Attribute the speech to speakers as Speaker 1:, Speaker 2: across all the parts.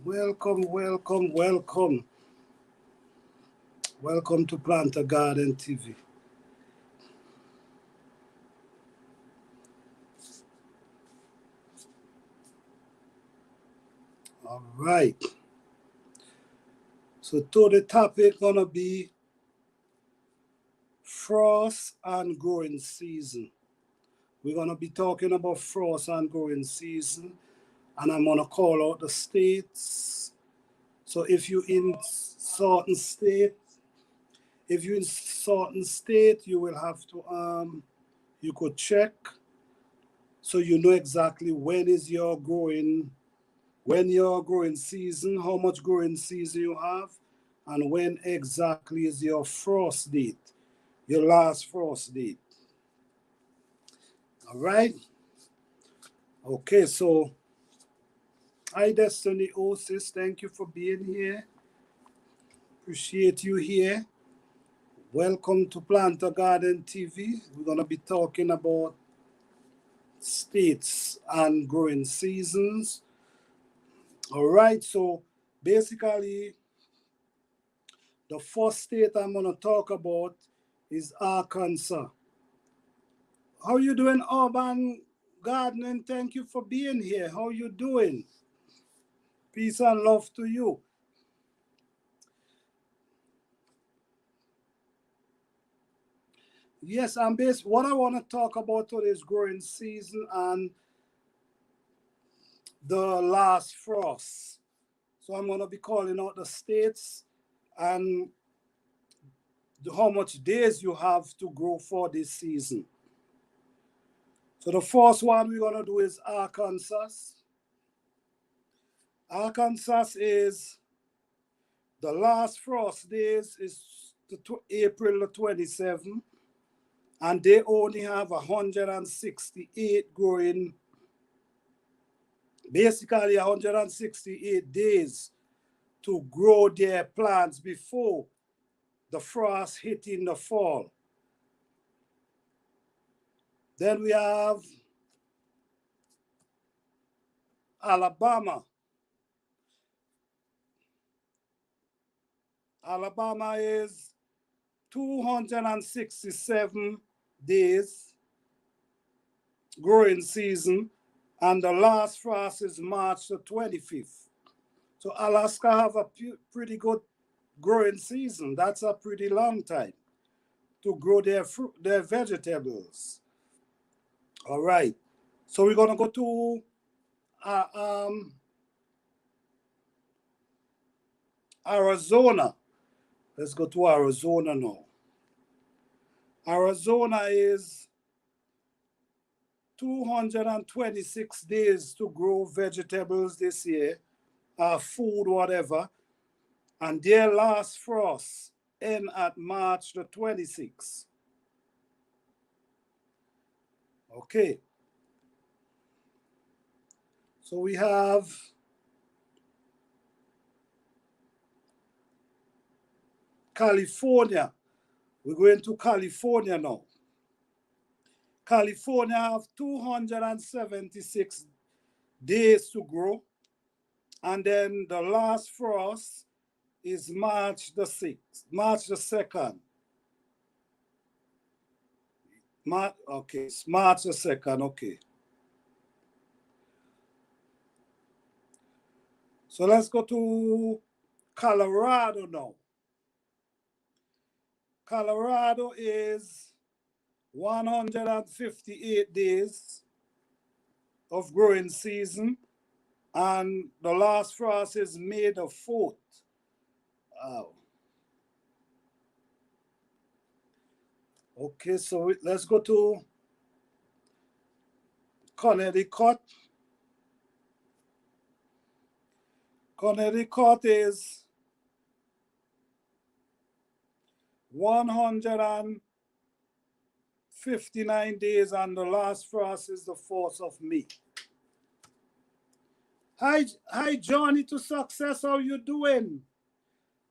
Speaker 1: Welcome, welcome, welcome. Welcome to Plant a Garden TV. All right. So the topic gonna be frost and growing season. We're gonna be talking about frost and growing season, and I'm gonna call out the states. So if you're in certain state, you will have to you could check so you know exactly when your growing season, how much growing season you have, and when exactly is your frost date, your last frost date. All right. Okay, so hi Destiny Osis, thank you for being here. Appreciate you here. Welcome to Plant a Garden TV. We're gonna be talking about states and growing seasons. All right, so basically, the first state I'm going to talk about is Arkansas. How you doing, Urban Gardening? Thank you for being here. How you doing? Peace and love to you. Yes, I'm based. What I want to talk about today is growing season and the last frost. So I'm going to be calling out the states and how much days you have to grow for this season. So the first one we're going to do is Arkansas. Arkansas is the last frost days is April the 27th, and they only have 168 growing, basically 168 days to grow their plants before the frost hit in the fall. Then we have Alabama. Alabama is 267 days growing season, and the last frost is March the 25th. So Alaska have a pretty good growing season. That's a pretty long time to grow their fruit, their vegetables. All right. So we're gonna go to uh, um, Arizona. Let's go to Arizona now. Arizona is 226 days to grow vegetables this year, food, whatever, and their last frost end at March the 26th. Okay. So we have California. We're going to California now. California have 276 days to grow. And then the last frost is March the 6th, March the 2nd. Okay, it's March the 2nd, okay. So let's go to Colorado now. Colorado is 158 days of growing season, and the last frost is May the 4th. Wow. Okay, so let's go to Connecticut. Connecticut is 159 days, and the last frost is the 4th of May. Hi, Johnny to Success. How you doing?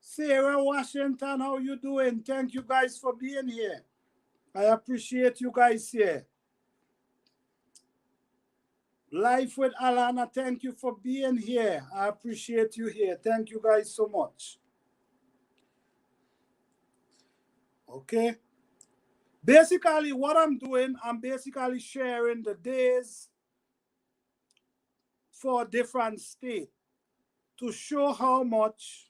Speaker 1: Sarah Washington, how you doing? Thank you guys for being here. I appreciate you guys here. Life with Alana, thank you for being here. I appreciate you here. Thank you guys so much. Okay. Basically, what I'm doing, I'm basically sharing the days for different states to show how much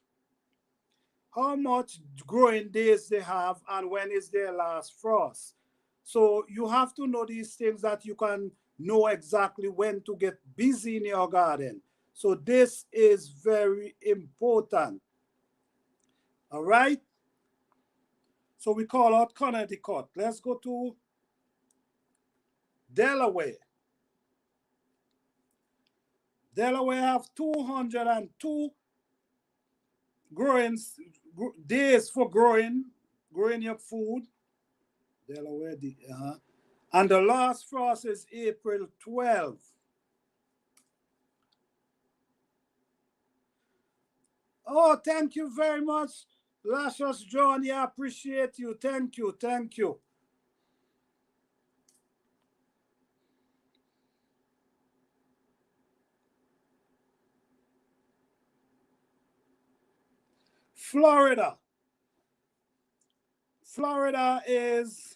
Speaker 1: growing days they have and when is their last frost. So you have to know these things that you can know exactly when to get busy in your garden. So this is very important. All right. So we call out Connecticut. Let's go to Delaware. Delaware have 202 growing days for growing your food. Delaware, and the last frost is April 12. Oh, thank you very much, Lashes Johnny. I appreciate you. Thank you. Thank you. Florida. Florida is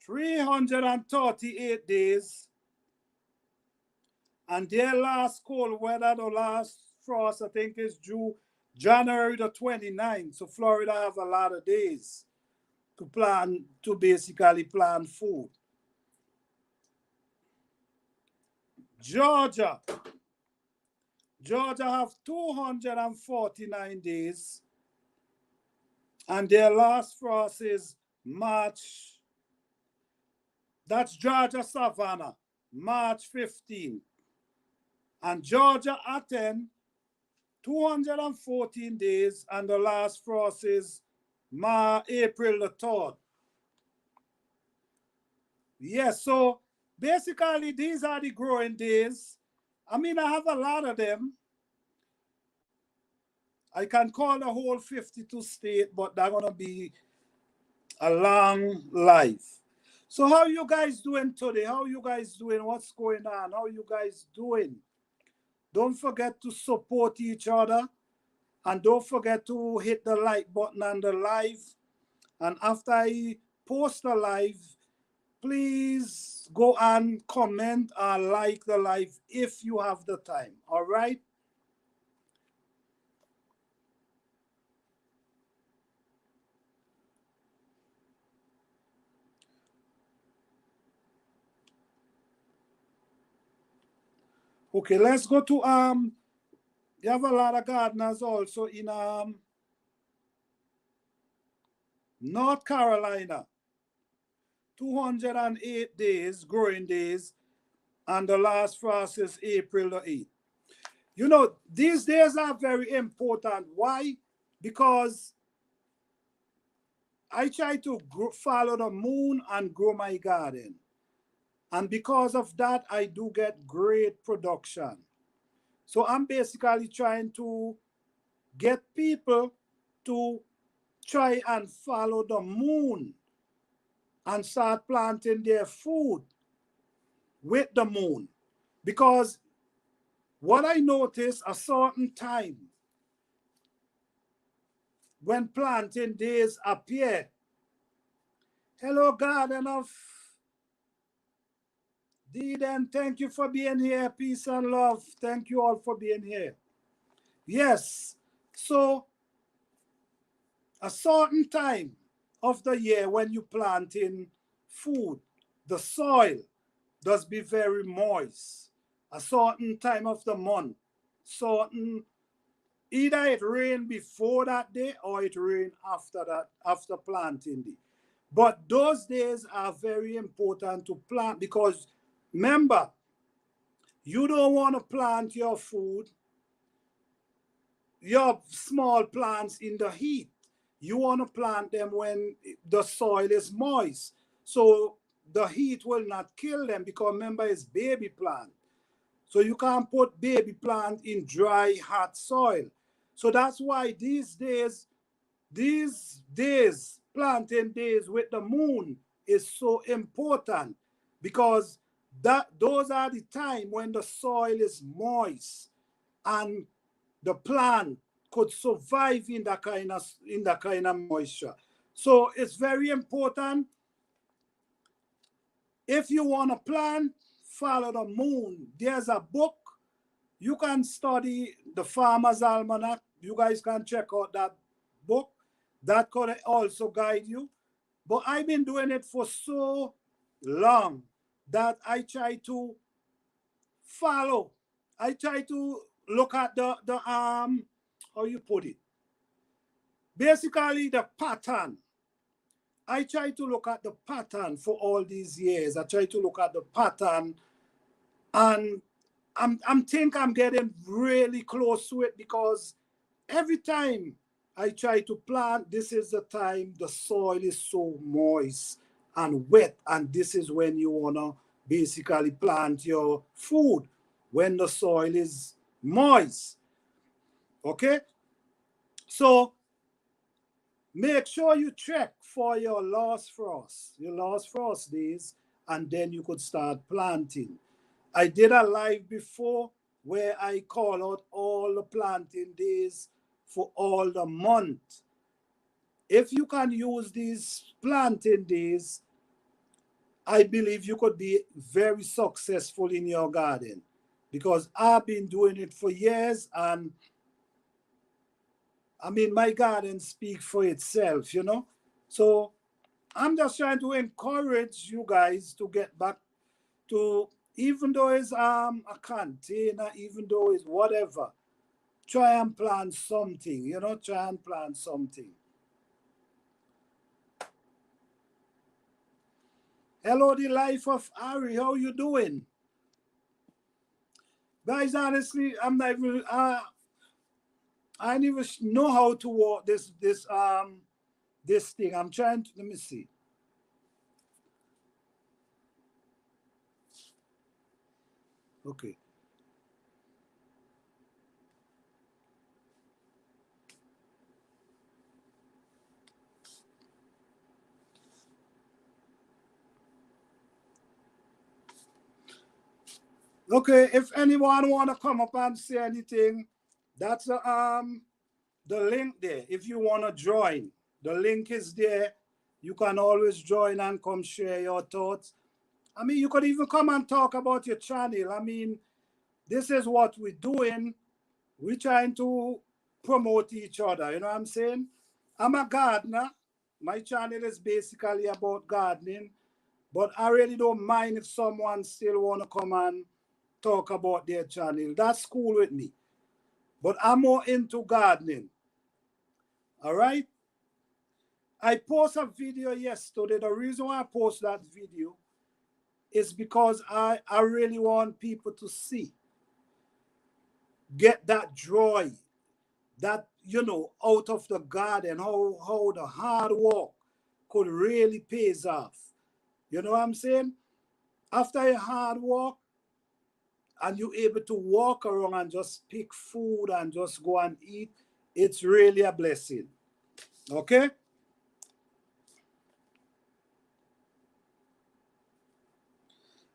Speaker 1: 338 days. And their last cold weather, the last frost, I think, is due January the 29th. So Florida have a lot of days to basically plant food. Georgia. Georgia have 249 days. And their last frost is March. That's Georgia Savannah, March 15th. And Georgia Athens, 214 days, and the last frost is April the 3rd. Yes, so basically these are the growing days. I mean, I have a lot of them. I can call the whole 52 state, but they're going to be a long life. So how you guys doing today? How you guys doing? What's going on? How you guys doing? Don't forget to support each other. And don't forget to hit the like button on the live. And after I post the live, please go and comment or like the live if you have the time. All right? Okay, let's go to you have a lot of gardeners also in North Carolina. 208 days, growing days, and the last frost is April the 8th. You know, these days are very important. Why? Because I try to follow the moon and grow my garden. And because of that, I do get great production. So I'm basically trying to get people to try and follow the moon and start planting their food with the moon. Because what I notice a certain time when planting days appear. Hello, Garden of Eden. Thank you for being here. Peace and love. Thank you all for being here. Yes. So a certain time of the year when you plant in food, the soil does be very moist. A certain time of the month, certain either it rain before that day or it rain after that, after planting day. But those days are very important to plant because remember, you don't want to plant your food, your small plants in the heat. You want to plant them when the soil is moist. So the heat will not kill them because remember it's baby plant. So you can't put baby plant in dry, hot soil. So that's why these days, planting days with the moon is so important because those are the time when the soil is moist and the plant could survive in that kind of moisture. So it's very important. If you want to plant, follow the moon. There's a book you can study, the Farmer's Almanac. You guys can check out that book. That could also guide you. But I've been doing it for so long that I try to follow. I try to look at the how you put it. Basically the pattern. I try to look at the pattern for all these years. I try to look at the pattern, and I'm think I'm getting really close to it, because every time I try to plant, this is the time the soil is so moist and wet, and this is when you wanna basically plant your food, when the soil is moist. Okay, so make sure you check for your last frost days, and then you could start planting. I did a live before where I call out all the planting days for all the month. If you can use these planting days, I believe you could be very successful in your garden, because I've been doing it for years, and I mean, my garden speaks for itself, you know. So I'm just trying to encourage you guys to get back to, even though it's a container, even though it's whatever, try and plant something, you know, try and plant something. Hello, the life of Ari, how you doing? Guys, honestly, I'm not even, I don't even know how to walk this thing. I'm trying to, let me see. Okay. Okay, if anyone want to come up and say anything, that's the link there. If you want to join, the link is there. You can always join and come share your thoughts. I mean, you could even come and talk about your channel. I mean, this is what we're doing. We're trying to promote each other. You know what I'm saying? I'm a gardener. My channel is basically about gardening, but I really don't mind if someone still want to come and talk about their channel. That's cool with me. But I'm more into gardening. All right? I posted a video yesterday. The reason why I posted that video is because I really want people to see, get that joy, that, you know, out of the garden, how the hard work could really pays off. You know what I'm saying? After a hard work, and you're able to walk around and just pick food and just go and eat, it's really a blessing. Okay?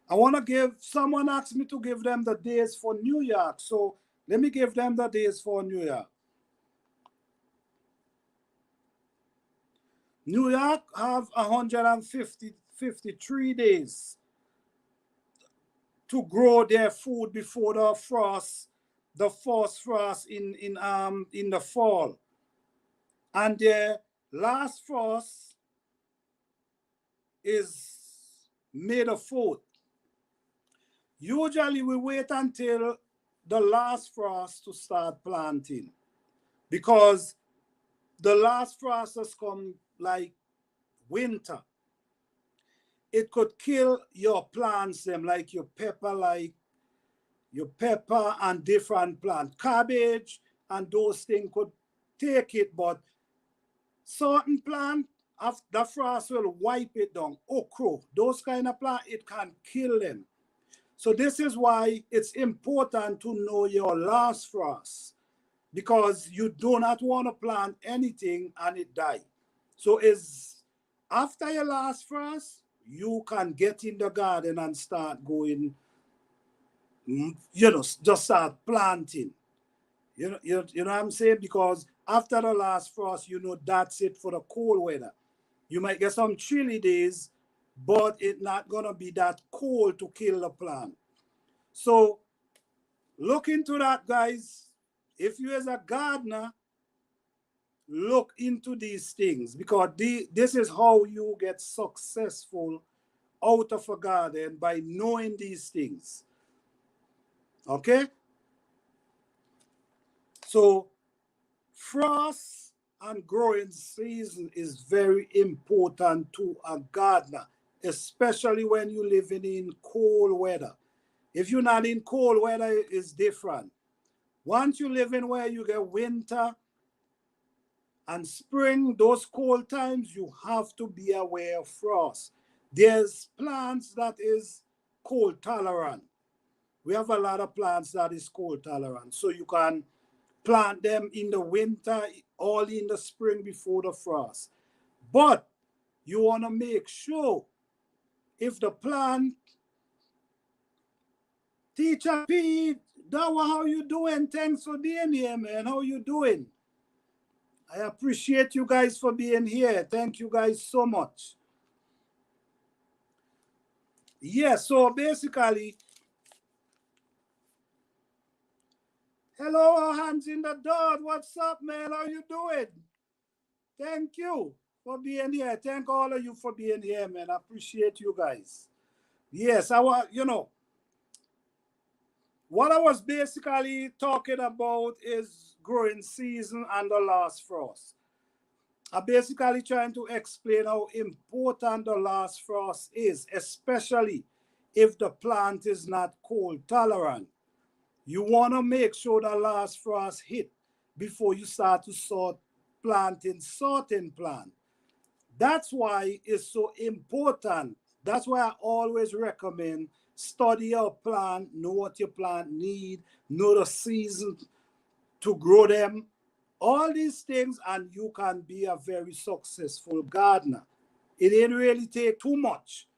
Speaker 1: I want to give, someone asked me to give them the days for New York. So let me give them the days for New York. New York have 153 days to grow their food before the frost, the first frost in the fall. And their last frost is May the 4th. Usually we wait until the last frost to start planting, because the last frost has come like winter. It could kill your plants, them like your pepper and different plant, cabbage and those things could take it, but certain plant, the frost will wipe it down. Okra, those kind of plant, it can kill them. So this is why it's important to know your last frost, because you do not want to plant anything and it die. So is after your last frost, you can get in the garden and start going, just start planting. You know what I'm saying? Because after the last frost, that's it for the cold weather. You might get some chilly days, but it's not gonna be that cold to kill the plant. So look into that, guys. If you as a gardener, look into these things, because this is how you get successful out of a garden, by knowing these things. Okay? So frost and growing season is very important to a gardener, especially when you're living in cold weather. If you're not in cold weather, it's different. Once you live in where you get winter and spring, those cold times, you have to be aware of frost. There's plants that is cold tolerant. We have a lot of plants that is cold tolerant. So you can plant them in the winter, all in the spring before the frost. But you want to make sure, if the plant, Teacher P, Dawa, how you doing? Thanks for being here, man. How you doing? I appreciate you guys for being here. Thank you guys so much. Yeah, so basically, hello, hands in the door. What's up, man? How you doing? Thank you for being here. Thank all of you for being here, man. I appreciate you guys. Yes, what I was basically talking about is growing season and the last frost. I'm basically trying to explain how important the last frost is, especially if the plant is not cold tolerant. You want to make sure the last frost hit before you start to sorting plant. That's why it's so important. That's why I always recommend study your plant, know what your plant need, know the season to grow them, all these things, and you can be a very successful gardener. It ain't really take too much,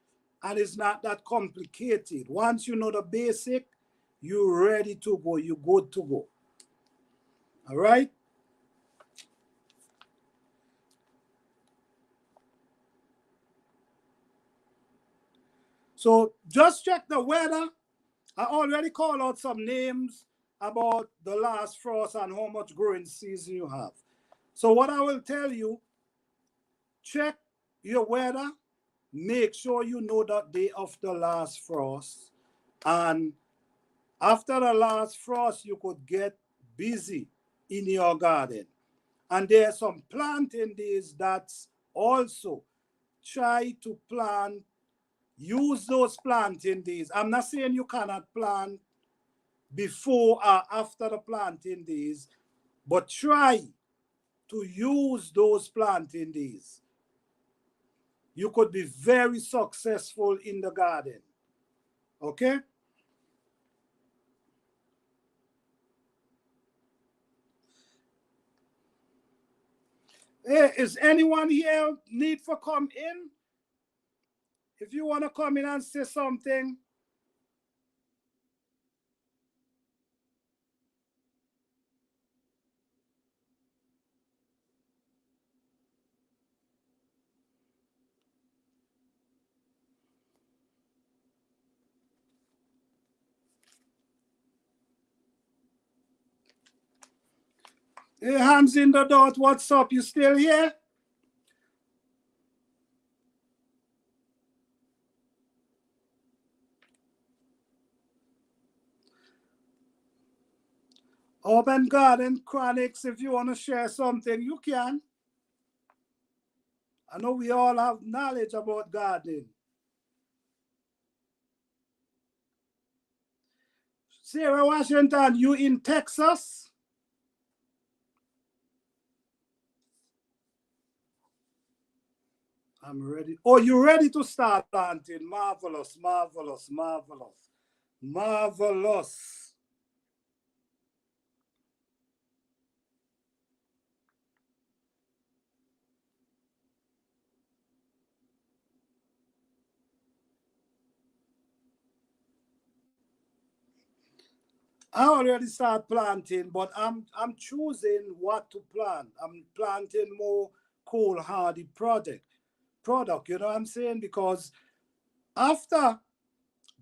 Speaker 1: and it's not that complicated. Once you know the basic, you're ready to go. You're good to go. All right? So just check the weather. I already called out some names about the last frost and how much growing season you have. So what I will tell you, check your weather, make sure you know the day of the last frost, and after the last frost, you could get busy in your garden. And there are some planting days that's also try to plant, use those planting days. I'm not saying you cannot plant before or after the planting days, but try to use those planting days. You could be very successful in the garden. Okay? Hey, is anyone here need for come in? If you want to come in and say something, hey, hands in the dot, what's up? You still here? Urban Garden Chronics, if you want to share something, you can. I know we all have knowledge about gardening. Sarah Washington, you in Texas? I'm ready. Oh, you ready to start planting? Marvelous, marvelous, marvelous, marvelous. I already start planting, but I'm choosing what to plant. I'm planting more cool hardy product. You know what I'm saying? Because after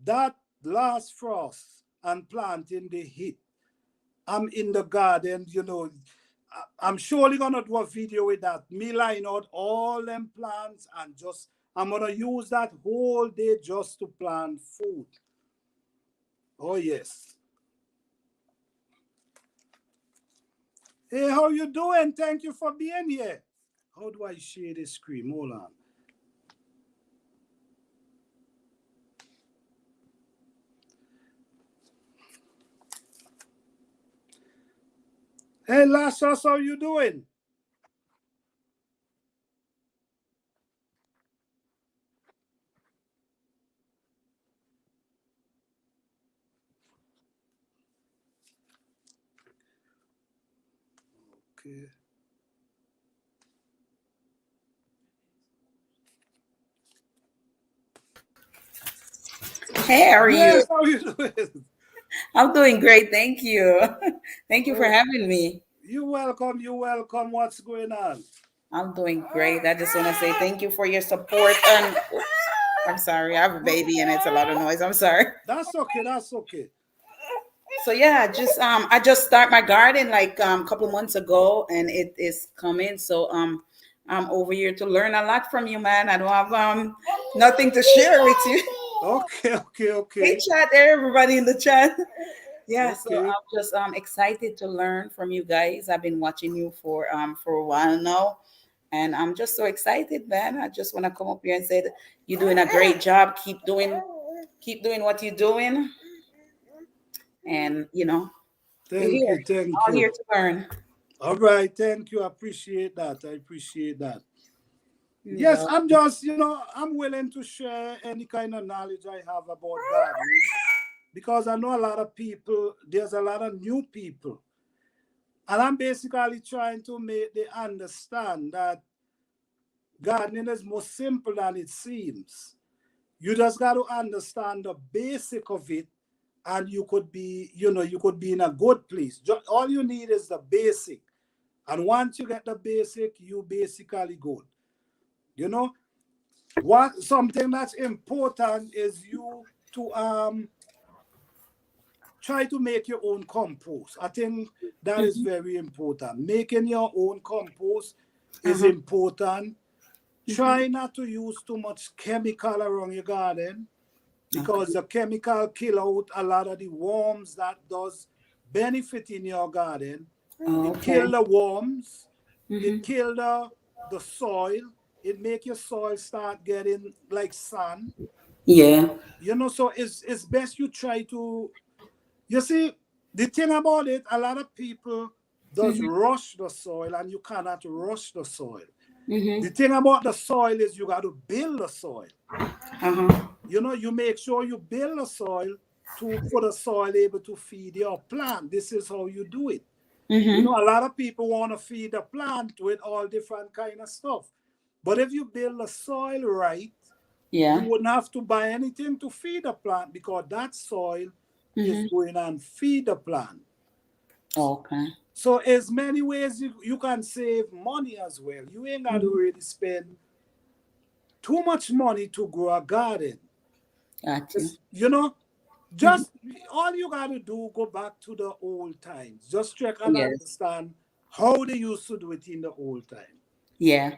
Speaker 1: that last frost and planting the heat, I'm in the garden. I'm surely gonna do a video with that. Me line out all them plants and just I'm gonna use that whole day just to plant food. Oh yes. Hey, how you doing? Thank you for being here. How do I share this screen? Hold on. Hey, Lassos, how you doing? Okay.
Speaker 2: Hey, how are you?
Speaker 1: Yes, how you doing?
Speaker 2: I'm doing great. Thank you. Thank you for
Speaker 1: Oh,
Speaker 2: having me.
Speaker 1: you welcome. You welcome. What's going on?
Speaker 2: I'm doing great. I just want to say thank you for your support. And oops, I'm sorry, I have a baby and it's a lot of noise. I'm sorry.
Speaker 1: That's okay. That's okay.
Speaker 2: So yeah, just I just start my garden like a couple months ago and it is coming. So I'm over here to learn a lot from you, man. I don't have nothing to share with you.
Speaker 1: Okay, okay,
Speaker 2: Hey
Speaker 1: okay,
Speaker 2: chat there, everybody in the chat. Yeah, so
Speaker 1: okay.
Speaker 2: I'm just excited to learn from you guys. I've been watching you for a while now, and I'm just so excited, man. I just want to come up here and say that you're doing a great job. Keep doing what you're doing, and we're
Speaker 1: Thank
Speaker 2: here,
Speaker 1: you, thank
Speaker 2: all
Speaker 1: you.
Speaker 2: here to learn.
Speaker 1: All right, thank you. I appreciate that. I appreciate that.
Speaker 2: You're
Speaker 1: Yes,
Speaker 2: welcome.
Speaker 1: I'm just, I'm willing to share any kind of knowledge I have about gardening because I know a lot of people, there's a lot of new people. And I'm basically trying to make they understand that gardening is more simple than it seems. You just got to understand the basic of it, and you could be in a good place. All you need is the basic. And once you get the basic, you basically good. You know, what something that's important is you to try to make your own compost. I think that is
Speaker 2: Hmm.
Speaker 1: very important. Making your own compost is
Speaker 2: Uh-huh.
Speaker 1: important.
Speaker 2: Hmm.
Speaker 1: Try not to use too much chemical around your garden because
Speaker 2: Okay.
Speaker 1: the chemical kill out a lot of the worms that does benefit in your garden. It
Speaker 2: Okay.
Speaker 1: kill the worms, it
Speaker 2: Hmm.
Speaker 1: kill the soil, it make your soil start getting like sand.
Speaker 2: Yeah.
Speaker 1: So it's best you try to, you see, the thing about it, a lot of people does
Speaker 2: Hmm.
Speaker 1: rush the soil and you cannot rush the soil.
Speaker 2: Hmm.
Speaker 1: The thing about the soil is you got to build the soil.
Speaker 2: Uh-huh.
Speaker 1: You make sure you build the soil for the soil able to feed your plant. This is how you do it.
Speaker 2: Hmm.
Speaker 1: A lot of people want to feed the plant with all different kind of stuff. But if you build the soil right, you
Speaker 2: Yeah.
Speaker 1: wouldn't have to buy anything to feed the plant because that soil is
Speaker 2: Hmm.
Speaker 1: going and feed the plant.
Speaker 2: Okay.
Speaker 1: So as many ways you can save money as well. You ain't got to
Speaker 2: Hmm.
Speaker 1: really spend too much money to grow a garden.
Speaker 2: Got you.
Speaker 1: It's, you know,
Speaker 2: Hmm.
Speaker 1: just all you got to do, go back to the old times. Just check and
Speaker 2: Yes.
Speaker 1: understand how they used to do it in the old time.
Speaker 2: Yeah.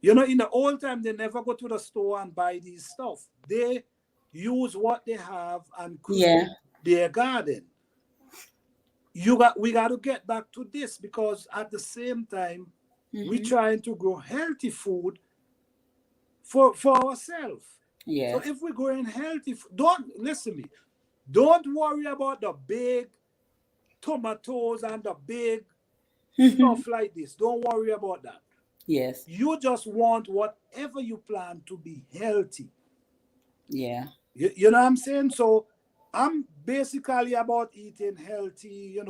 Speaker 1: In the old time, they never go to the store and buy these stuff. They use what they have and
Speaker 2: Yeah.
Speaker 1: create their garden. We got to get back to this because at the same time, we
Speaker 2: Hmm.
Speaker 1: trying to grow healthy food for ourselves. So
Speaker 2: Yes.
Speaker 1: if we're growing healthy, don't listen me. Don't worry about the big tomatoes and the big stuff like this. Don't worry about that.
Speaker 2: Yes.
Speaker 1: You just want whatever you plan to be healthy.
Speaker 2: Yeah.
Speaker 1: You know what I'm saying? So I'm basically about eating healthy.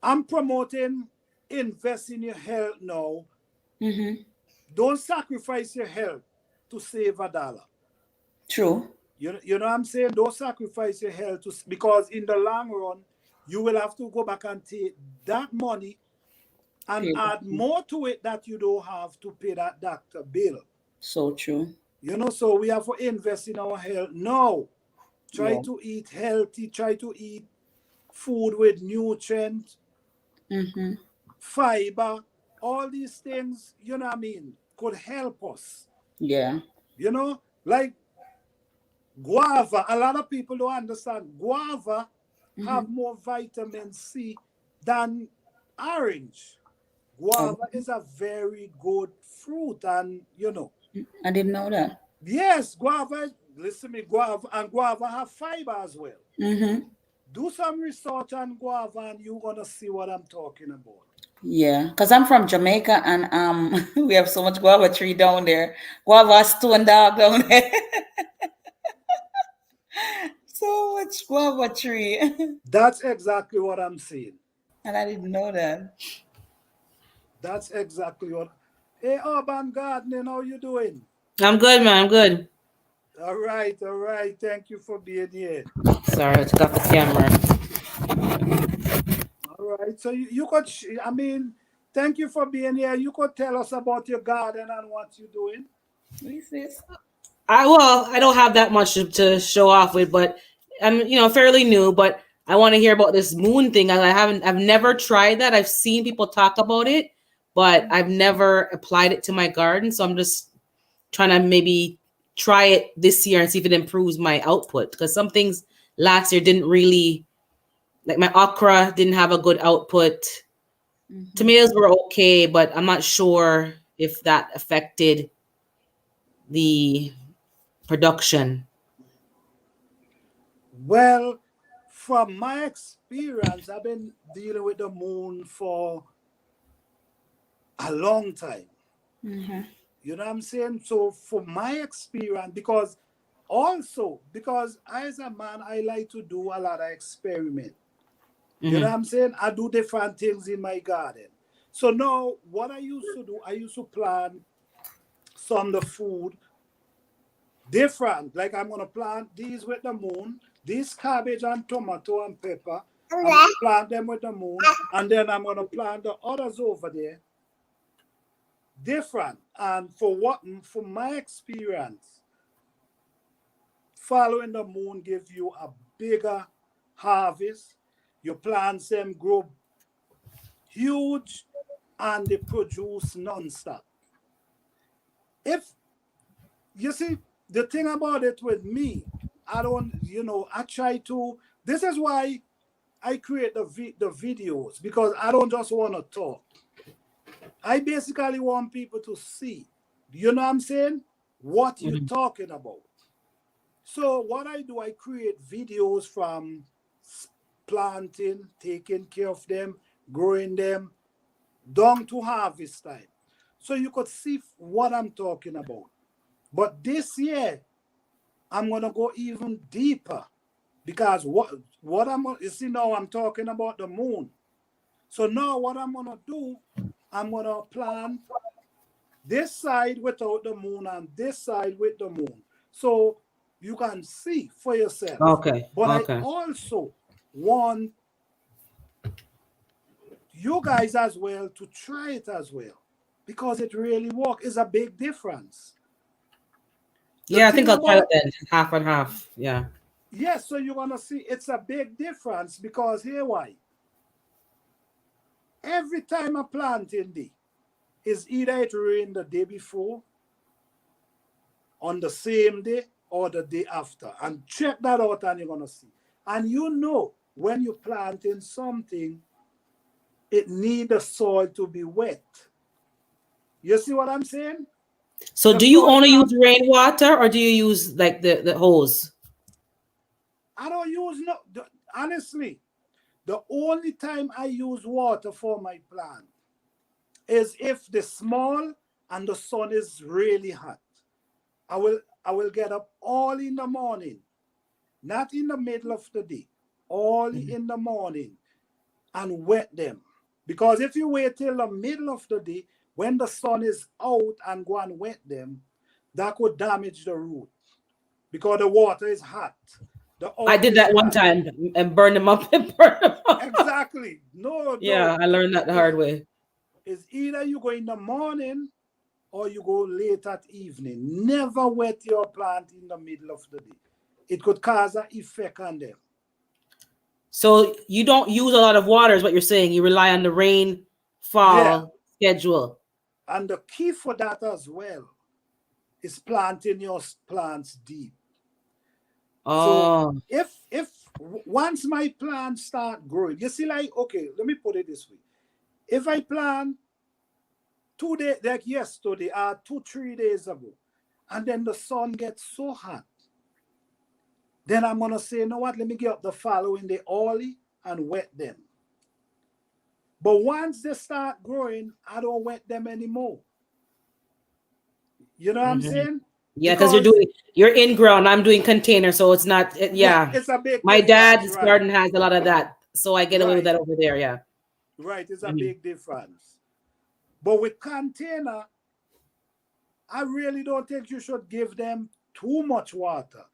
Speaker 1: I'm promoting invest in your health now.
Speaker 2: Hmm.
Speaker 1: Don't sacrifice your health to save a dollar.
Speaker 2: True.
Speaker 1: You know what I'm saying? Don't sacrifice your health because in the long run, you will have to go back and take that money and
Speaker 2: Pay.
Speaker 1: add more to it that you don't have to pay that doctor bill.
Speaker 2: So true.
Speaker 1: So we have to invest in our health. No, try
Speaker 2: Yeah.
Speaker 1: to eat healthy, try to eat food with nutrient,
Speaker 2: Mm-hmm.
Speaker 1: fiber, all these things, could help us.
Speaker 2: Yeah.
Speaker 1: Like guava, a lot of people don't understand. Guava
Speaker 2: Mm-hmm.
Speaker 1: have more vitamin C than orange.
Speaker 2: Oh,
Speaker 1: Guava is a very good fruit, and
Speaker 2: I didn't know that.
Speaker 1: yes, guava. Listen to me, guava and guava have fiber as well.
Speaker 2: Mm-hmm.
Speaker 1: Do some research on guava, and you're gonna see what I'm talking about.
Speaker 2: Yeah, because I'm from Jamaica and we have so much guava tree down there. Guava stone dog down there. So much guava tree.
Speaker 1: That's exactly what I'm saying.
Speaker 2: And I didn't know that.
Speaker 1: That's exactly what. Hey, Urban Gardening, how you doing?
Speaker 3: I'm good, man. I'm good.
Speaker 1: All right, all right. Thank you for being here.
Speaker 3: Sorry, I took off the camera.
Speaker 1: All right. So you could, thank you for being here. You could tell us about your garden and what you're doing.
Speaker 2: What is this?
Speaker 3: I don't have that much to show off with, but I'm fairly new. But I want to hear about this moon thing. I've never tried that. I've seen people talk about it, but I've never applied it to my garden. So I'm just trying to maybe try it this year and see if it improves my output. Because some things last year didn't really, like my okra didn't have a good output.
Speaker 2: Mm-hmm.
Speaker 3: Tomatoes were okay, but I'm not sure if that affected the production.
Speaker 1: Well, from my experience, I've been dealing with the moon for a long time.
Speaker 2: Mm-hmm.
Speaker 1: You know what I'm saying? So, for my experience, because as a man, I like to do a lot of experiment. You know
Speaker 3: Hmm.
Speaker 1: what I'm saying? I do different things in my garden. So now, what I used to do, I used to plant some of the food different. Like I'm gonna plant these with the moon, these cabbage and tomato and pepper. I'm gonna plant them with the moon, and then I'm gonna plant the others over there different. And for my experience, following the moon gives you a bigger harvest. Your plants them grow huge and they produce non-stop. If you see the thing about it with me, I don't, I try to. This is why I create the videos because I don't just want to talk. I basically want people to see. You know what I'm saying? What you
Speaker 3: Hmm.
Speaker 1: talking about. So what I do, I create videos from planting, taking care of them, growing them, down to harvest time. So you could see what I'm talking about. But this year, I'm gonna go even deeper because what you see now I'm talking about the moon. So now what I'm gonna do, I'm gonna plant this side without the moon and this side with the moon. So you can see for yourself.
Speaker 3: Okay.
Speaker 1: But I
Speaker 3: Okay.
Speaker 1: also want you guys as well to try it as well because it really works. It's a big difference. The
Speaker 3: Yeah, I
Speaker 1: thing
Speaker 3: think I'll try that
Speaker 1: about
Speaker 3: then. Half and half. Yeah.
Speaker 1: yes, so you're gonna see it's a big difference because here why? Every time a planting day is either it rained the day before, on the same day, or the day after. And check that out and you're gonna see. And when you're planting something, it need the soil to be wet. You see what I'm saying?
Speaker 3: So
Speaker 1: The
Speaker 3: do you
Speaker 1: soil
Speaker 3: only
Speaker 1: have
Speaker 3: use rainwater or do you use like the hose?
Speaker 1: I don't use honestly, the only time I use water for my plant is if the small and the sun is really hot. I will get up all in the morning, not in the middle of the day, all
Speaker 3: Mhm.
Speaker 1: in the morning and wet them. Because if you wait till the middle of the day, when the sun is out and go and wet them, that could damage the root. because the water is hot. The
Speaker 3: I
Speaker 1: oil
Speaker 3: did
Speaker 1: is
Speaker 3: that one
Speaker 1: hot.
Speaker 3: time and burned them up and burned them up.
Speaker 1: Exactly. No,
Speaker 3: Yeah,
Speaker 1: no.
Speaker 3: I learned that the hard way.
Speaker 1: It's either you go in the morning or you go late at evening. Never wet your plant in the middle of the day. It could cause an effect on them.
Speaker 3: So you don't use a lot of water, is what you're saying. You rely on the
Speaker 1: Yeah.
Speaker 3: rainfall schedule.
Speaker 1: And the key for that as well is planting your plants deep. So
Speaker 3: Oh,
Speaker 1: once my plants start growing, you see, like, okay, let me put it this way. If I plant 2 days, like yesterday, 2, 3 days ago, and then the sun gets so hot, then I'm gonna say, you know what, let me get up the following day early and wet them. But once they start growing, I don't wet them anymore. You know what I'm
Speaker 3: mhm.
Speaker 1: saying?
Speaker 3: Yeah, because
Speaker 1: Because
Speaker 3: you're in ground. I'm doing container, so it's not.
Speaker 1: right,
Speaker 3: Yeah,
Speaker 1: it's a big
Speaker 3: my
Speaker 1: difference,
Speaker 3: dad's
Speaker 1: right?
Speaker 3: garden has a lot of that, so I get away with
Speaker 1: Right,
Speaker 3: that over there. Yeah.
Speaker 1: right. It's a
Speaker 3: Mhm.
Speaker 1: big difference. But with container, I really don't think you should give them too much water.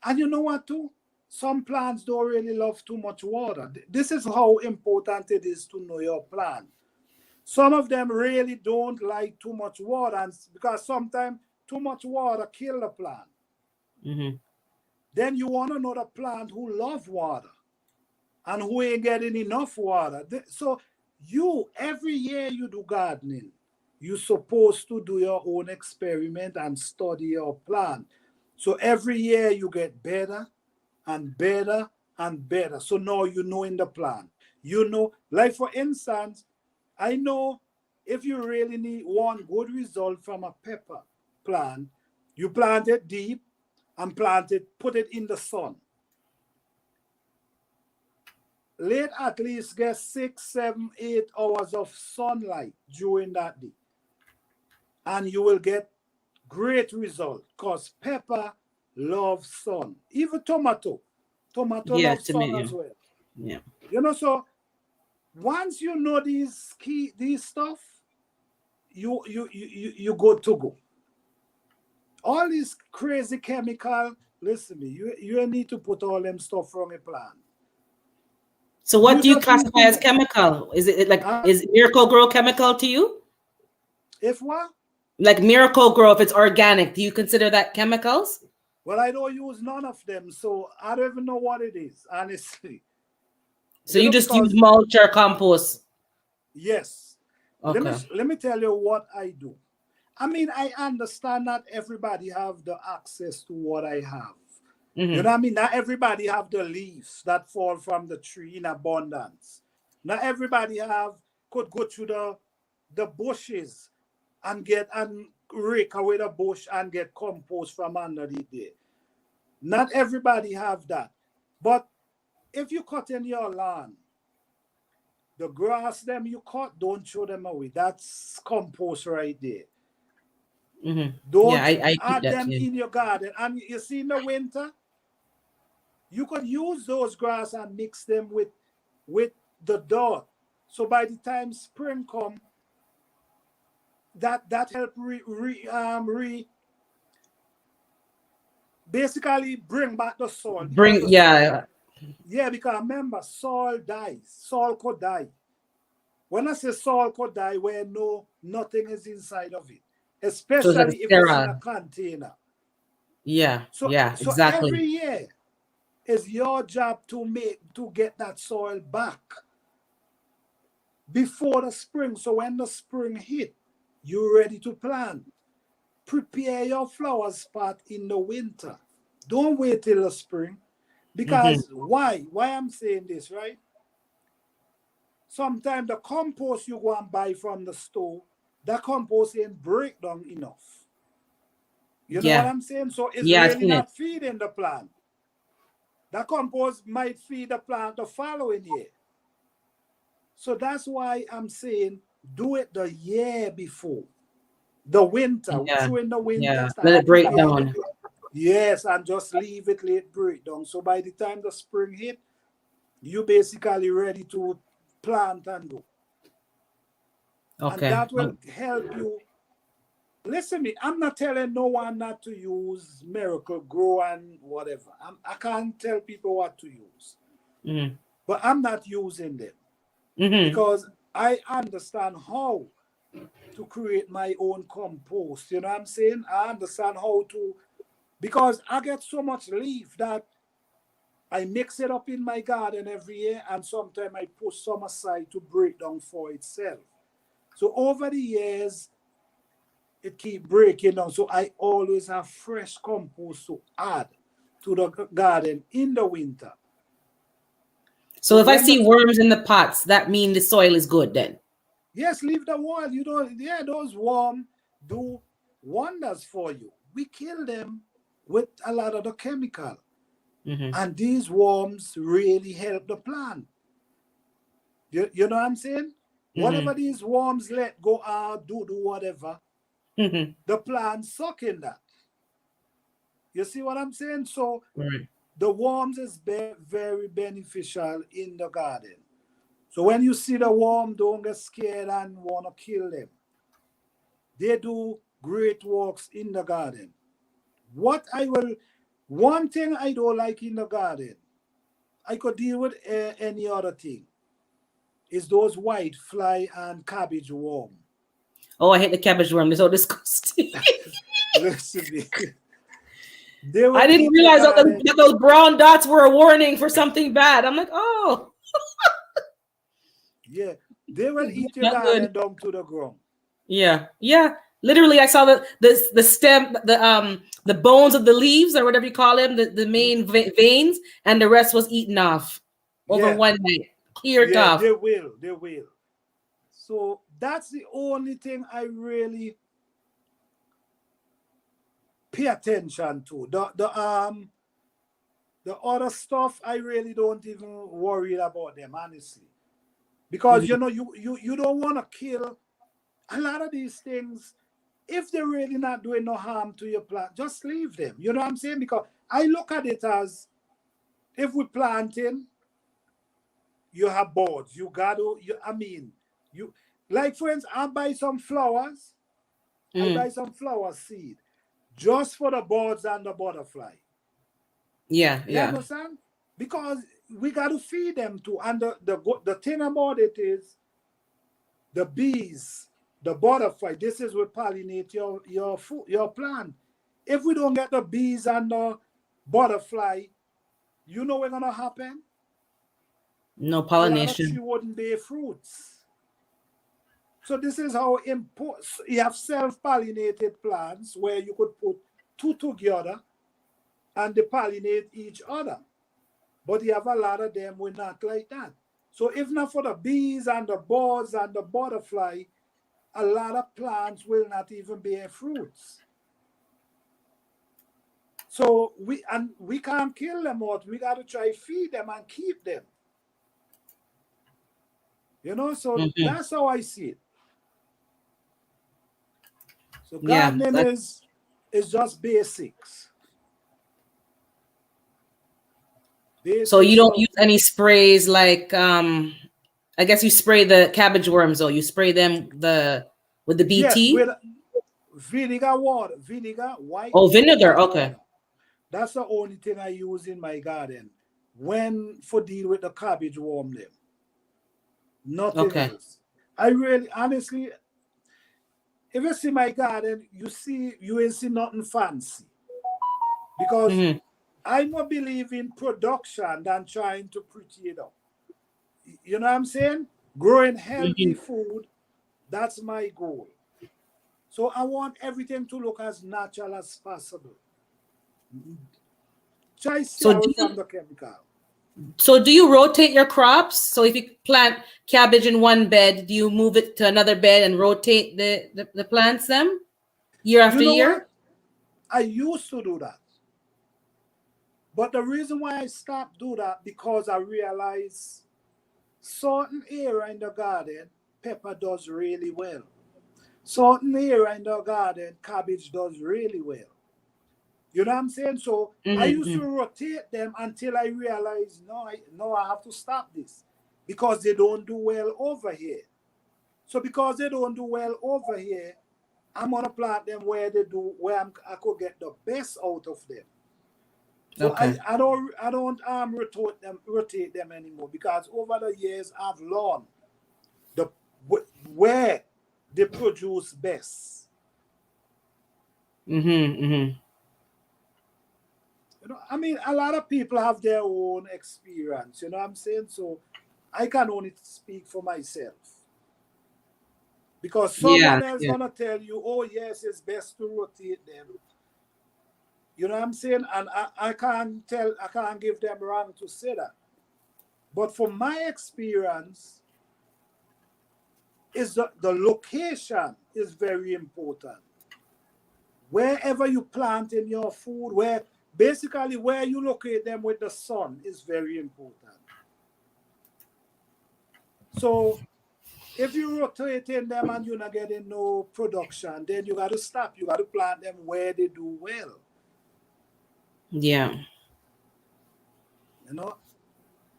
Speaker 1: And you know what, too? Some plants don't really love too much water. This is how important it is to know your plant. Some of them really don't like too much water, and because sometimes too much water kill the plant.
Speaker 3: Mhm.
Speaker 1: Then you want another plant who love water and who ain't getting enough water. So you, every year you do gardening, you're supposed to do your own experiment and study your plant. So every year you get better and better and better. So now you know in the plant. You know, like for instance, I know if you really need one good result from a pepper plant, you plant it deep and plant it, put it in the sun. Let at least get 6, 7, 8 hours of sunlight during that day, and you will get great result because pepper loves sun. Even tomato
Speaker 3: Yeah,
Speaker 1: loves
Speaker 3: to
Speaker 1: sun
Speaker 3: me.
Speaker 1: as well.
Speaker 3: Yeah.
Speaker 1: You know, so once you know these stuff, you good to go. All these crazy chemical, listen me, you need to put all them stuff from a plant.
Speaker 3: So what
Speaker 1: You
Speaker 3: do you
Speaker 1: just need
Speaker 3: classify
Speaker 1: to
Speaker 3: as
Speaker 1: know.
Speaker 3: chemical? Is it like
Speaker 1: Huh?
Speaker 3: is Miracle Grow chemical to you?
Speaker 1: If what?
Speaker 3: Like Miracle Grow, if it's organic, do you consider that chemicals?
Speaker 1: Well, I don't use none of them, so I don't even know what it is, honestly.
Speaker 3: So
Speaker 1: You
Speaker 3: you
Speaker 1: know,
Speaker 3: just use
Speaker 1: because
Speaker 3: mulch or compost?
Speaker 1: yes,
Speaker 3: Okay.
Speaker 1: let me tell you what I do. I mean, I understand not everybody have the access to what I have. You know
Speaker 3: Mm-hmm.
Speaker 1: what I mean? Not everybody have the leaves that fall from the tree in abundance. Not everybody could go to the bushes and get and rake away the bush and get compost from underneath there. Not everybody have that. But if you cut in your lawn, the grass them you cut, don't throw them away. That's compost right there.
Speaker 3: Mm-hmm. Yeah,
Speaker 1: Don't
Speaker 3: I keep
Speaker 1: add
Speaker 3: that
Speaker 1: them
Speaker 3: too.
Speaker 1: in your garden. And you see in the winter, you could use those grass and mix them with the dirt. So by the time spring come, that help basically bring back the soil because
Speaker 3: Bring yeah.
Speaker 1: yeah, because remember soil dies. Soil could die. When I say soil could die, where nothing is inside of it,
Speaker 3: So it's like
Speaker 1: especially
Speaker 3: a
Speaker 1: if it's in a
Speaker 3: sterile.
Speaker 1: container.
Speaker 3: Yeah,
Speaker 1: So
Speaker 3: yeah,
Speaker 1: so every
Speaker 3: exactly.
Speaker 1: year is your job to get that soil back before the spring. So when the spring hit, you're ready to plant. Prepare your flower spot in the winter. Don't wait till the spring.
Speaker 3: Mm-hmm.
Speaker 1: Because why? Why I'm saying this, right? Sometimes the compost you go and buy from the store, that compost ain't break down enough. You know what
Speaker 3: Yeah.
Speaker 1: I'm saying? So it's
Speaker 3: Yeah, I've
Speaker 1: really
Speaker 3: seen it.
Speaker 1: not feeding the plant. That compost might feed the plant the following year. So that's why I'm saying do it the year before. The winter,
Speaker 3: Yeah.
Speaker 1: during the winter,
Speaker 3: Yeah. Let
Speaker 1: start
Speaker 3: it break
Speaker 1: preparing.
Speaker 3: down.
Speaker 1: Yes, and just leave it late break down. So by the time the spring hit, you basically ready to plant and go. And
Speaker 3: Okay.
Speaker 1: that will help you listen me, I'm not telling no one not to use Miracle Grow and whatever. I can't tell people what to use.
Speaker 3: Mm-hmm.
Speaker 1: But I'm not using them
Speaker 3: Mm-hmm.
Speaker 1: because I understand how to create my own compost. You know what I'm saying? I understand how to, because I get so much leaf that I mix it up in my garden every year, and sometimes I put some aside to break down for itself. So over the years, it keep breaking down. So I always have fresh compost to add to the garden in the winter.
Speaker 3: So
Speaker 1: So
Speaker 3: if I
Speaker 1: when the
Speaker 3: see worms in the pots, that means the soil is good then.
Speaker 1: yes, leave the wall. You don't. Yeah, those worms do wonders for you. We kill them with a lot of the chemical,
Speaker 3: Mm-hmm.
Speaker 1: and these worms really help the plant. You know what I'm saying? Whatever
Speaker 3: Mm-hmm.
Speaker 1: these worms let go out, do whatever,
Speaker 3: Mm-hmm.
Speaker 1: the plant suck in that. You see what I'm saying? So
Speaker 3: Right.
Speaker 1: the worms is very beneficial in the garden. So when you see the worm, don't get scared and want to kill them. They do great works in the garden. What I will, one thing I don't like in the garden, I could deal with any other thing, is those white fly and cabbage worm.
Speaker 3: Oh, I hate the cabbage worm. They're so disgusting.
Speaker 1: Listen, me, they will
Speaker 3: I didn't
Speaker 1: eat your
Speaker 3: realize
Speaker 1: garden.
Speaker 3: that those brown dots were a warning for something bad. I'm like, oh,
Speaker 1: Yeah, they will eat your
Speaker 3: not good.
Speaker 1: garden down to the ground.
Speaker 3: Yeah, yeah. Literally, I saw the stem, the bones of the leaves or whatever you call them, the main veins, and the rest was eaten off over
Speaker 1: Yeah,
Speaker 3: one night. Cleared
Speaker 1: yeah,
Speaker 3: off.
Speaker 1: they will, they will. So that's the only thing I really pay attention to. The other stuff I really don't even worry about them, honestly. Because
Speaker 3: Mhm.
Speaker 1: you don't want to kill a lot of these things. If they're really not doing no harm to your plant, just leave them. You know what I'm saying? Because I look at it as, if we're planting, you have boards. You gotta, I mean, you, like for instance, I buy some flowers. I buy
Speaker 3: Mm.
Speaker 1: some flower seed just for the birds and the butterfly.
Speaker 3: Yeah,
Speaker 1: You
Speaker 3: yeah.
Speaker 1: understand? Because we got to feed them too. And the thing about it is, the bees, the butterfly, this is what pollinate your food, your plant. If we don't get the bees and the butterfly, you know what's gonna happen?
Speaker 3: No
Speaker 1: A lot of tree
Speaker 3: pollination.
Speaker 1: wouldn't bear fruits. So this is how important you have self-pollinated plants where you could put two together and they pollinate each other. But you have a lot of them were not like that. So if not for the bees and the birds and the butterfly, a lot of plants will not even bear fruits. So we can't kill them out. We got to try feed them and keep them. So
Speaker 3: Hmm.
Speaker 1: that's how I see it. So
Speaker 3: Yeah.
Speaker 1: gardening is just basics.
Speaker 3: So you
Speaker 1: Basics
Speaker 3: don't
Speaker 1: of
Speaker 3: use any sprays like I guess you spray the cabbage worms though. You spray them with the
Speaker 1: yes, with
Speaker 3: BT.
Speaker 1: vinegar water, vinegar, white
Speaker 3: Oh,
Speaker 1: vinegar
Speaker 3: vinegar. Okay.
Speaker 1: water. That's the only thing I use in my garden when for deal with the cabbage worm them. Nothing
Speaker 3: Okay.
Speaker 1: else. I really, honestly, if you see my garden, you ain't see nothing fancy because
Speaker 3: Hmm.
Speaker 1: I more believe in production than trying to pretty it up. You know what I'm saying? Growing healthy
Speaker 3: Hmm.
Speaker 1: food, that's my goal. So I want everything to look as natural as possible. Try stay
Speaker 3: So do
Speaker 1: away from
Speaker 3: you
Speaker 1: the chemical.
Speaker 3: do you rotate your crops? So if you plant cabbage in one bed, do you move it to another bed and rotate the plants them year
Speaker 1: You
Speaker 3: after
Speaker 1: know
Speaker 3: year?
Speaker 1: what? I used to do that. But the reason why I stopped do that because I realized certain area in the garden, pepper does really well. Certain area in the garden, cabbage does really well. You know what I'm saying? So I used to
Speaker 3: Mm-hmm.
Speaker 1: rotate them until I realized no, I have to stop this because they don't do well over here. So because they don't do well over here, I'm gonna plant them where they do where I could get the best out of them. So
Speaker 3: Okay.
Speaker 1: I don't rotate them anymore because over the years I've learned the where they produce best.
Speaker 3: Mm-hmm.
Speaker 1: I mean, a lot of people have their own experience. You know what I'm saying? So I can only speak for myself because
Speaker 3: Yeah.
Speaker 1: someone else
Speaker 3: Yeah.
Speaker 1: gonna tell you, oh yes, it's best to rotate them. You know what I'm saying? And I can't give them wrong to say that. But from my experience, is the location is very important. Wherever you plant in your food, where you locate them with the sun is very important. So if you rotating them and you're not getting no production, then you got to stop. You got to plant them where they do well.
Speaker 3: Yeah.
Speaker 1: You know,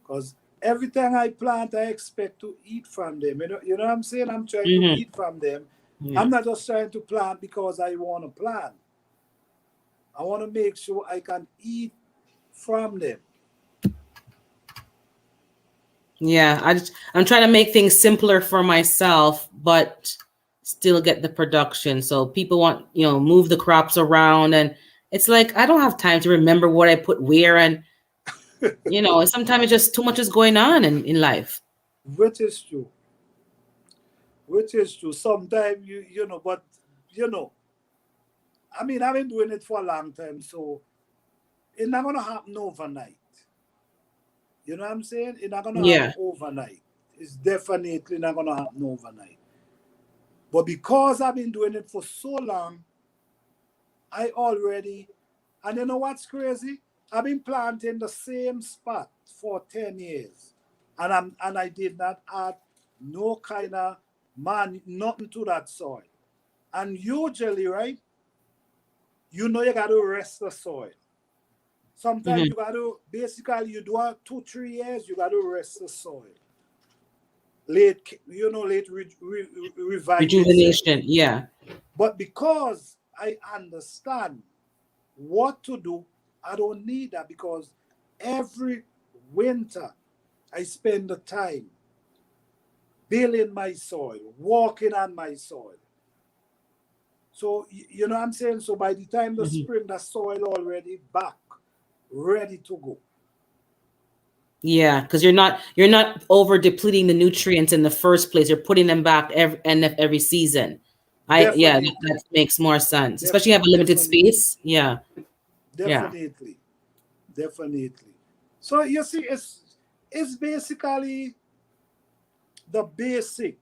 Speaker 1: because everything I plant, I expect to eat from them. You know what I'm saying? I'm trying to
Speaker 3: Mm-hmm.
Speaker 1: eat from them.
Speaker 3: Yeah.
Speaker 1: I'm not just trying to plant because I want to plant. I want to make sure I can eat from them.
Speaker 3: Yeah. I'm trying to make things simpler for myself, but still get the production. So people want, move the crops around, and it's like I don't have time to remember what I put where, and sometimes it's just too much is going on in life.
Speaker 1: Which is true. Which is true. Sometimes but you know, I mean, I've been doing it for a long time, so it's not gonna happen overnight. You know what I'm saying? It's not gonna happen
Speaker 3: Yeah.
Speaker 1: overnight. It's definitely not gonna happen overnight. But because I've been doing it for so long, I already, and you know what's crazy? I've been planting the same spot for 10 years. And I did not add no kind of nothing to that soil. And usually, right, you gotta rest the soil. Sometimes
Speaker 3: Hmm.
Speaker 1: you gotta basically you do a 2 3 years, you gotta rest the soil. Late revive itself.
Speaker 3: Rejuvenation. Yeah.
Speaker 1: But because I understand what to do, I don't need that because every winter I spend the time building my soil, walking on my soil. So you know what I'm saying? So by the time the
Speaker 3: Hmm.
Speaker 1: spring, the soil already back, ready to go.
Speaker 3: Yeah, because you're not over depleting the nutrients in the first place. You're putting them back every season. Yeah, that
Speaker 1: Definitely.
Speaker 3: makes more sense.
Speaker 1: Def,
Speaker 3: Especially you have a limited
Speaker 1: definitely.
Speaker 3: space. Yeah. Yeah.
Speaker 1: Definitely. Definitely. So you see, it's basically the basic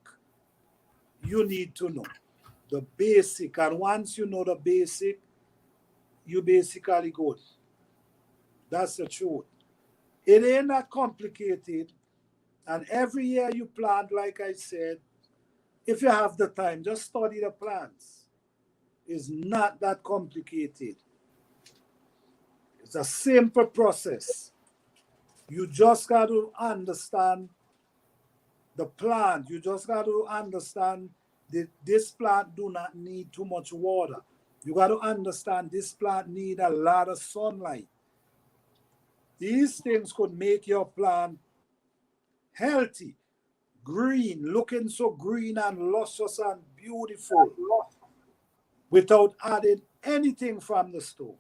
Speaker 1: you need to know. The basic. And once you know the basic, you basically good. That's the truth. It ain't that complicated. And every year you plant, like I said, if you have the time, just study the plants. It's not that complicated. It's a simple process. You just got to understand the plant. You just got to understand that this plant do not need too much water. You got to understand this plant need a lot of sunlight. These things could make your plant healthy, green, looking so green and luscious and beautiful without adding anything from the store.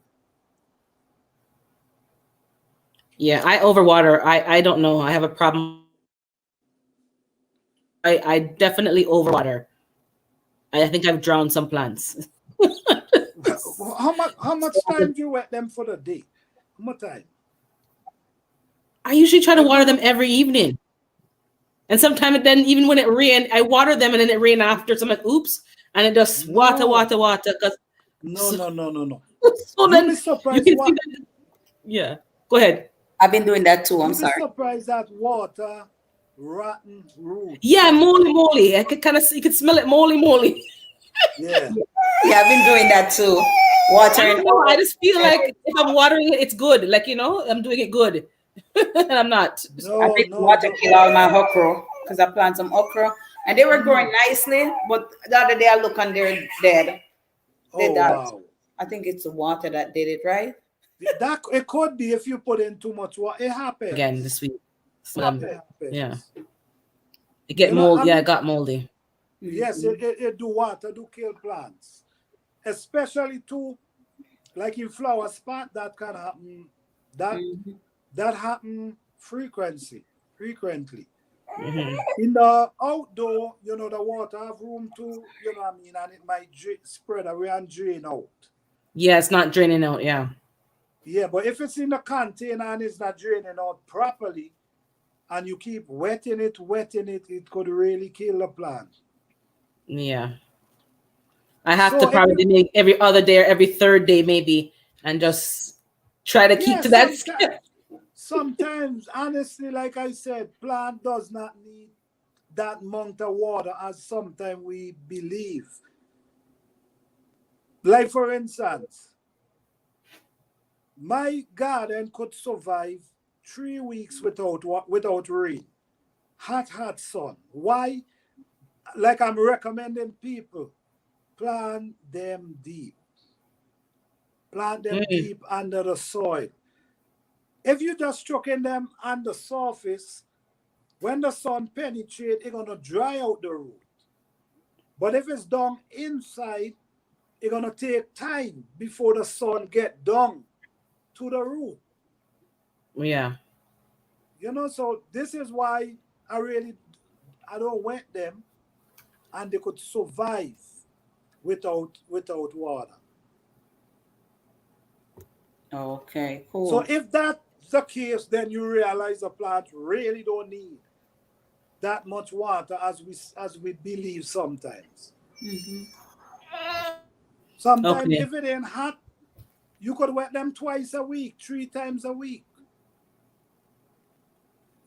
Speaker 3: Yeah. I overwater. I don't know. I have a problem. I definitely overwater. I think I've drowned some plants.
Speaker 1: How much time do you wet them for the day? How much time?
Speaker 3: I usually try to
Speaker 1: Every
Speaker 3: water them
Speaker 1: morning?
Speaker 3: every evening. And sometimes then even when it rain, I water them and then it rain after. So I'm like, oops. And it just water,
Speaker 1: No,
Speaker 3: water, water. Cause
Speaker 1: no,
Speaker 3: so,
Speaker 1: no, no, no, no.
Speaker 3: so
Speaker 1: You be
Speaker 3: then you
Speaker 1: surprised
Speaker 3: can see
Speaker 1: what
Speaker 3: that. Yeah. Go ahead.
Speaker 2: I've been doing that too. I'm
Speaker 1: you be
Speaker 2: sorry.
Speaker 1: surprised that water rotten
Speaker 3: Yeah,
Speaker 1: roots.
Speaker 3: moly moly. I could kind of see, you could smell it, moly moly.
Speaker 1: Yeah.
Speaker 2: Yeah, I've been doing that too.
Speaker 3: I
Speaker 2: Watering
Speaker 3: don't know. I
Speaker 2: all
Speaker 3: just feel
Speaker 2: and
Speaker 3: like if I'm watering it, it's good. Like, I'm doing it good. And I'm not.
Speaker 2: I
Speaker 1: No,
Speaker 2: think
Speaker 1: no,
Speaker 2: water
Speaker 1: no.
Speaker 2: kill all my okra because I plant some okra and they were growing nicely, but the other day I look and they're dead.
Speaker 1: Oh
Speaker 2: That
Speaker 1: wow.
Speaker 2: I think it's the water that did it, right?
Speaker 1: That it could be if you put in too much water. It
Speaker 3: Again
Speaker 1: happens.
Speaker 3: this week. Some of them,
Speaker 1: It
Speaker 3: yeah,
Speaker 1: happens.
Speaker 3: it get
Speaker 1: You know,
Speaker 3: mold.
Speaker 1: I
Speaker 3: Yeah, it
Speaker 1: mean,
Speaker 3: got moldy.
Speaker 1: yes,
Speaker 2: Mm-hmm.
Speaker 1: it do water, do kill plants. Especially too, like in flower spot, that can happen. That
Speaker 2: Mm-hmm.
Speaker 1: that happen frequently.
Speaker 3: Hmm.
Speaker 1: In the outdoor, the water have room to, what I mean, and it might spread away and drain out.
Speaker 3: Yeah, it's not draining out. Yeah,
Speaker 1: Yeah, but if it's in the container and it's not draining out properly, and you keep wetting it, it could really kill the plant.
Speaker 3: yeah. I have to
Speaker 1: So if
Speaker 3: probably
Speaker 1: you,
Speaker 3: make every other day or every third day maybe, and just try to keep
Speaker 1: yeah,
Speaker 3: to that.
Speaker 1: sometimes, honestly, like I said, plant does not need that amount of water as sometimes we believe. Like for instance, my garden could survive 3 weeks without rain. Hot sun. Why? Like I'm recommending people, plant them deep. Plant them
Speaker 3: Mm,
Speaker 1: deep under the soil. If you just chucking them on the surface, when the sun penetrates, it's gonna dry out the root. But if it's down inside, it's gonna take time before the sun get down to the root.
Speaker 3: yeah.
Speaker 1: So this is why I don't wet them, and they could survive without water.
Speaker 2: Okay,
Speaker 1: So
Speaker 2: cool.
Speaker 1: if that's the case, then you realize the plant really don't need that much water as we believe sometimes.
Speaker 2: Mm-hmm.
Speaker 1: Sometimes
Speaker 3: Okay.
Speaker 1: if it ain't hot, you could wet them twice a week, 3 times a week.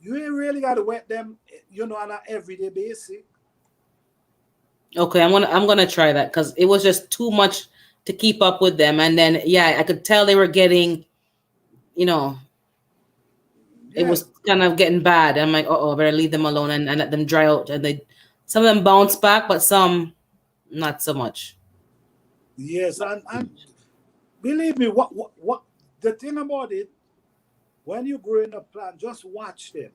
Speaker 1: You ain't really gotta wet them, on an everyday basis.
Speaker 3: Okay, I'm gonna try that because it was just too much to keep up with them, and then yeah, I could tell they were getting, you know, it
Speaker 1: Yeah,
Speaker 3: was kind of getting bad. I'm like, oh, better leave them alone and let them dry out. And they, some of them bounce back, but some not so much.
Speaker 1: yes, and believe me, what the thing about it, when you grow in a plant, just watch them.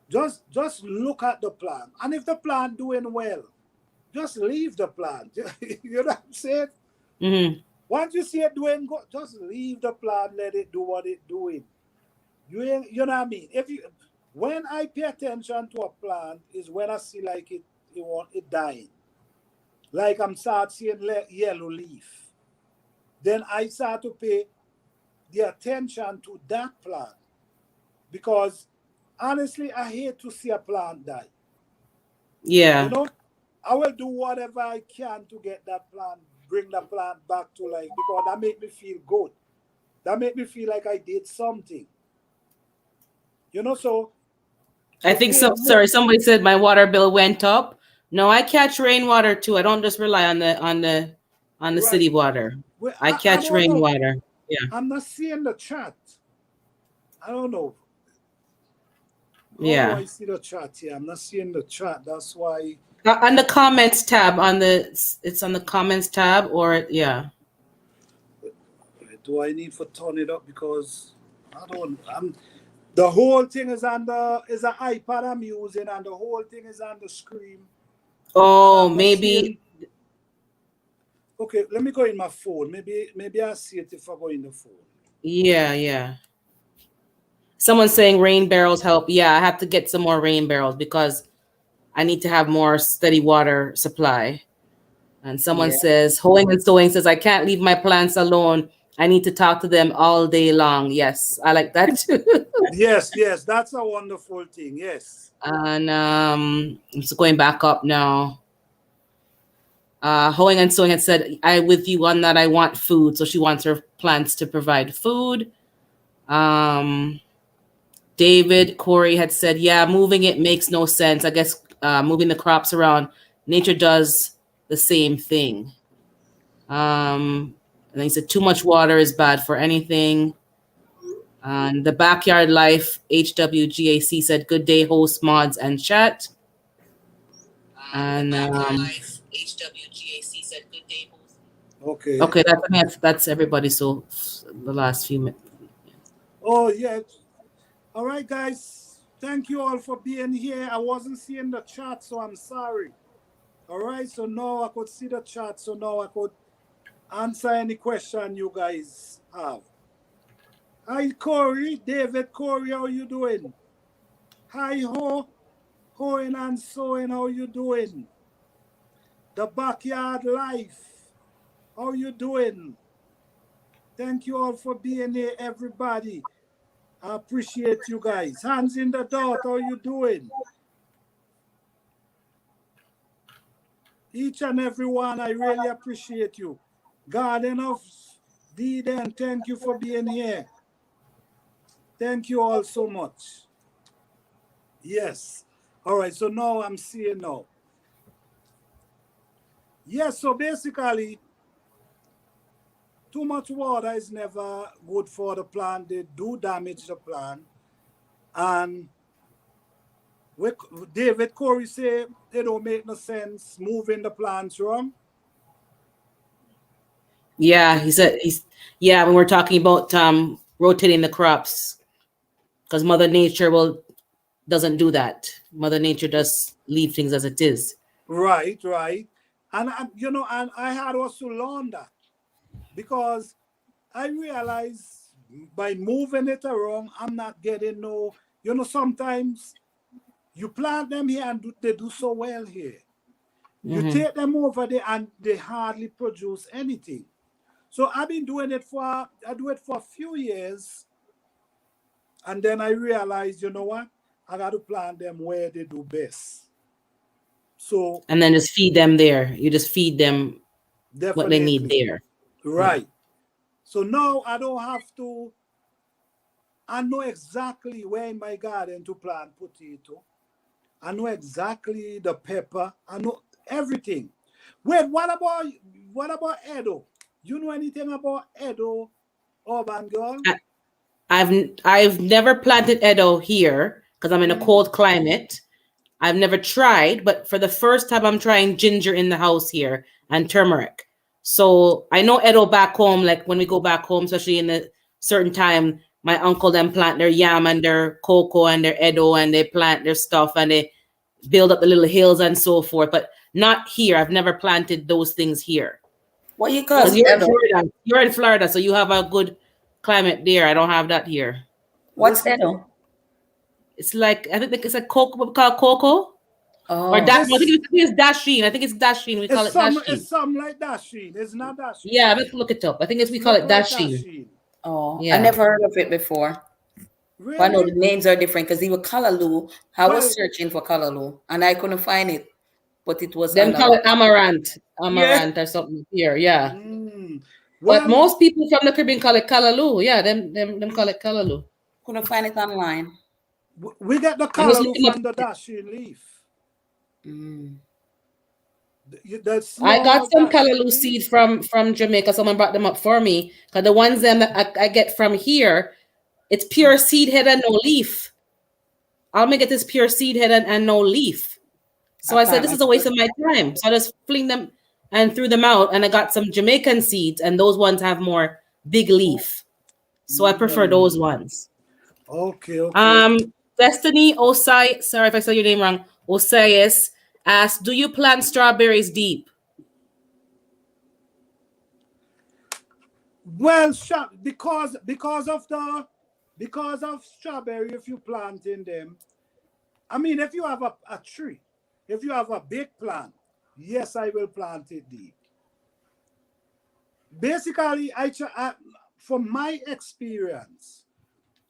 Speaker 1: Just look at the plant. And if the plant doing well, just leave the plant. You know what I'm saying?
Speaker 3: Hmm.
Speaker 1: Once you see it doing good, just leave the plant, let it do what it doing. You know what I mean? If you When I pay attention to a plant is when I see like it dying. Like I'm start seeing yellow leaf. Then I start to pay the attention to that plant because honestly I hate to see a plant die. You
Speaker 3: Yeah,
Speaker 1: know, I will do whatever I can to get that plant, bring the plant back to life because that make me feel good. That make me feel like I did something. So
Speaker 3: I
Speaker 1: to
Speaker 3: think
Speaker 1: pay
Speaker 3: so.
Speaker 1: more.
Speaker 3: Sorry, somebody said my water bill went up. No, I catch rainwater too. I don't just rely on the
Speaker 1: Right.
Speaker 3: city water.
Speaker 1: Well,
Speaker 3: I
Speaker 1: I
Speaker 3: catch
Speaker 1: don't know.
Speaker 3: rainwater. Yeah,
Speaker 1: I'm not seeing the chat. I don't know. How do
Speaker 3: yeah.
Speaker 1: I see the chat here? I'm not seeing the chat. That's why.
Speaker 3: On the comments tab it's on the comments tab or yeah.
Speaker 1: Do I need to turn it up because I don't. The whole thing is on the is an iPad I'm using, and the whole thing is on the screen, and
Speaker 3: Oh,
Speaker 1: I'm not
Speaker 3: maybe
Speaker 1: seeing. Okay, let me go in my phone. Maybe I see it if I go in the phone.
Speaker 3: yeah, yeah. Someone's saying rain barrels help. Yeah, I have to get some more rain barrels because I need to have more steady water supply. And someone
Speaker 2: Yeah.
Speaker 3: says, hoeing and sewing says, I can't leave my plants alone. I need to talk to them all day long. Yes, I like that too.
Speaker 1: Yes, that's a wonderful thing. Yes.
Speaker 3: And I'm just going back up now. Hoeing and sewing had said, I with you on that. I want food. So she wants her plants to provide food. Um, David Corey had said, yeah, moving it makes no sense. I guess moving the crops around, nature does the same thing. And he said, too much water is bad for anything. And the backyard life, HWGAC said, good day, host, mods, and chat. And
Speaker 1: Okay.
Speaker 3: Okay, that's everybody. So the last few minutes.
Speaker 1: Oh, yeah. All right, guys. Thank you all for being here. I wasn't seeing the chat, so I'm sorry. All right. So now I could see the chat. So now I could answer any question you guys have. Hi, Corey. David Corey, how you doing? Hi, Hoeing and Sewing, how you doing? The Backyard Life, how you doing? Thank you all for being here, everybody. I appreciate you guys. Hands in the Dot, how you doing? Each and every one, I really appreciate you. Garden of Deden, thank you for being here. Thank you all so much. Yes. All right, so now I'm seeing now. Yes, so basically, too much water is never good for the plant. They do damage the plant. And David Corey say it don't make no sense moving the plants wrong.
Speaker 3: Yeah, he said yeah, when we're talking about rotating the crops, because Mother Nature doesn't do that. Mother Nature does leave things as it is.
Speaker 1: Right, right. And and I had also learned that because I realized by moving it around, I'm not getting no, sometimes you plant them here and they do so well here. You
Speaker 3: Mm-hmm.
Speaker 1: take them over there and they hardly produce anything. So I've been doing it I do it for a few years. And then I realized, you know what? I got to plant them where they do best. So
Speaker 3: And then just feed them there. You just feed them what they need
Speaker 1: definitely.
Speaker 3: there. Yeah.
Speaker 1: Right. So now I don't have to, I know exactly where in my garden to plant potato. I know exactly the pepper. I know everything. Wait, what about Edo? You know anything about Edo, Urban Girl?
Speaker 3: I, I've never planted Edo here because I'm in a
Speaker 1: Mm,
Speaker 3: cold climate. I've never tried, but for the first time, I'm trying ginger in the house here and turmeric. So I know Edo back home, like when we go back home, especially in a certain time, my uncle them plant their yam and their cocoa and their Edo and they plant their stuff and they build up the little hills and so forth. But not here. I've never planted those things here.
Speaker 2: What you call
Speaker 3: Because
Speaker 1: oh,
Speaker 3: you're in
Speaker 2: Edo?
Speaker 3: Florida. You're in Florida, so you have a good climate there. I don't have that here.
Speaker 2: What's
Speaker 1: what it is?
Speaker 2: Edo?
Speaker 3: It's like I think it's like cocoa, what we call cocoa. Or
Speaker 2: Oh,
Speaker 3: that, no,
Speaker 1: It's
Speaker 3: I think it's dasheen. I think it's dasheen. We call
Speaker 1: it's
Speaker 3: it
Speaker 1: some
Speaker 3: dasheen.
Speaker 1: it's some like Dasheen. It's not Dasheen.
Speaker 3: Yeah, let's look it up. I think it's we
Speaker 1: It's
Speaker 3: call
Speaker 1: look
Speaker 3: it
Speaker 1: like
Speaker 3: dasheen.
Speaker 1: Dasheen.
Speaker 2: oh, I
Speaker 3: Yeah.
Speaker 2: never heard of it before. But I know the
Speaker 1: Really?
Speaker 2: names are different because even Kalaloo, I was
Speaker 1: Well,
Speaker 2: searching for Kalaloo and I couldn't find it, but it was
Speaker 3: Them
Speaker 2: on a
Speaker 3: call it amaranth.
Speaker 2: yeah.
Speaker 3: Amaranth or something here. Yeah.
Speaker 1: mm,
Speaker 3: But
Speaker 1: well,
Speaker 3: most people from the Caribbean call it kalaloo. Yeah, them call it kalaloo.
Speaker 2: Couldn't find it online.
Speaker 1: we get the
Speaker 3: I'm just
Speaker 1: callaloo
Speaker 3: looking up.
Speaker 1: from the Dasheen leaf.
Speaker 2: Mm.
Speaker 1: The
Speaker 3: I got
Speaker 1: small
Speaker 3: some
Speaker 1: Dasheen
Speaker 3: kalaloo
Speaker 1: leaf.
Speaker 3: seed from Jamaica. Someone brought them up for me. Because the ones them that I get from here, it's pure seed head and no leaf. I'll make it this pure seed head and no leaf. So
Speaker 2: I
Speaker 3: I said,
Speaker 2: plant
Speaker 3: this
Speaker 2: my
Speaker 3: is a waste of my time. So I just fling them and threw them out. And I got some Jamaican seeds, and those ones have more big leaf. So I prefer those
Speaker 1: Mm,
Speaker 3: ones.
Speaker 1: okay, okay.
Speaker 3: Um, Destiny Osai, sorry if I said your name wrong. Osias asked, do you plant strawberries deep?
Speaker 1: Well, because of strawberry, if you plant in them, I mean, if you have a tree, if you have a big plant, yes, I will plant it deep. Basically, from my experience,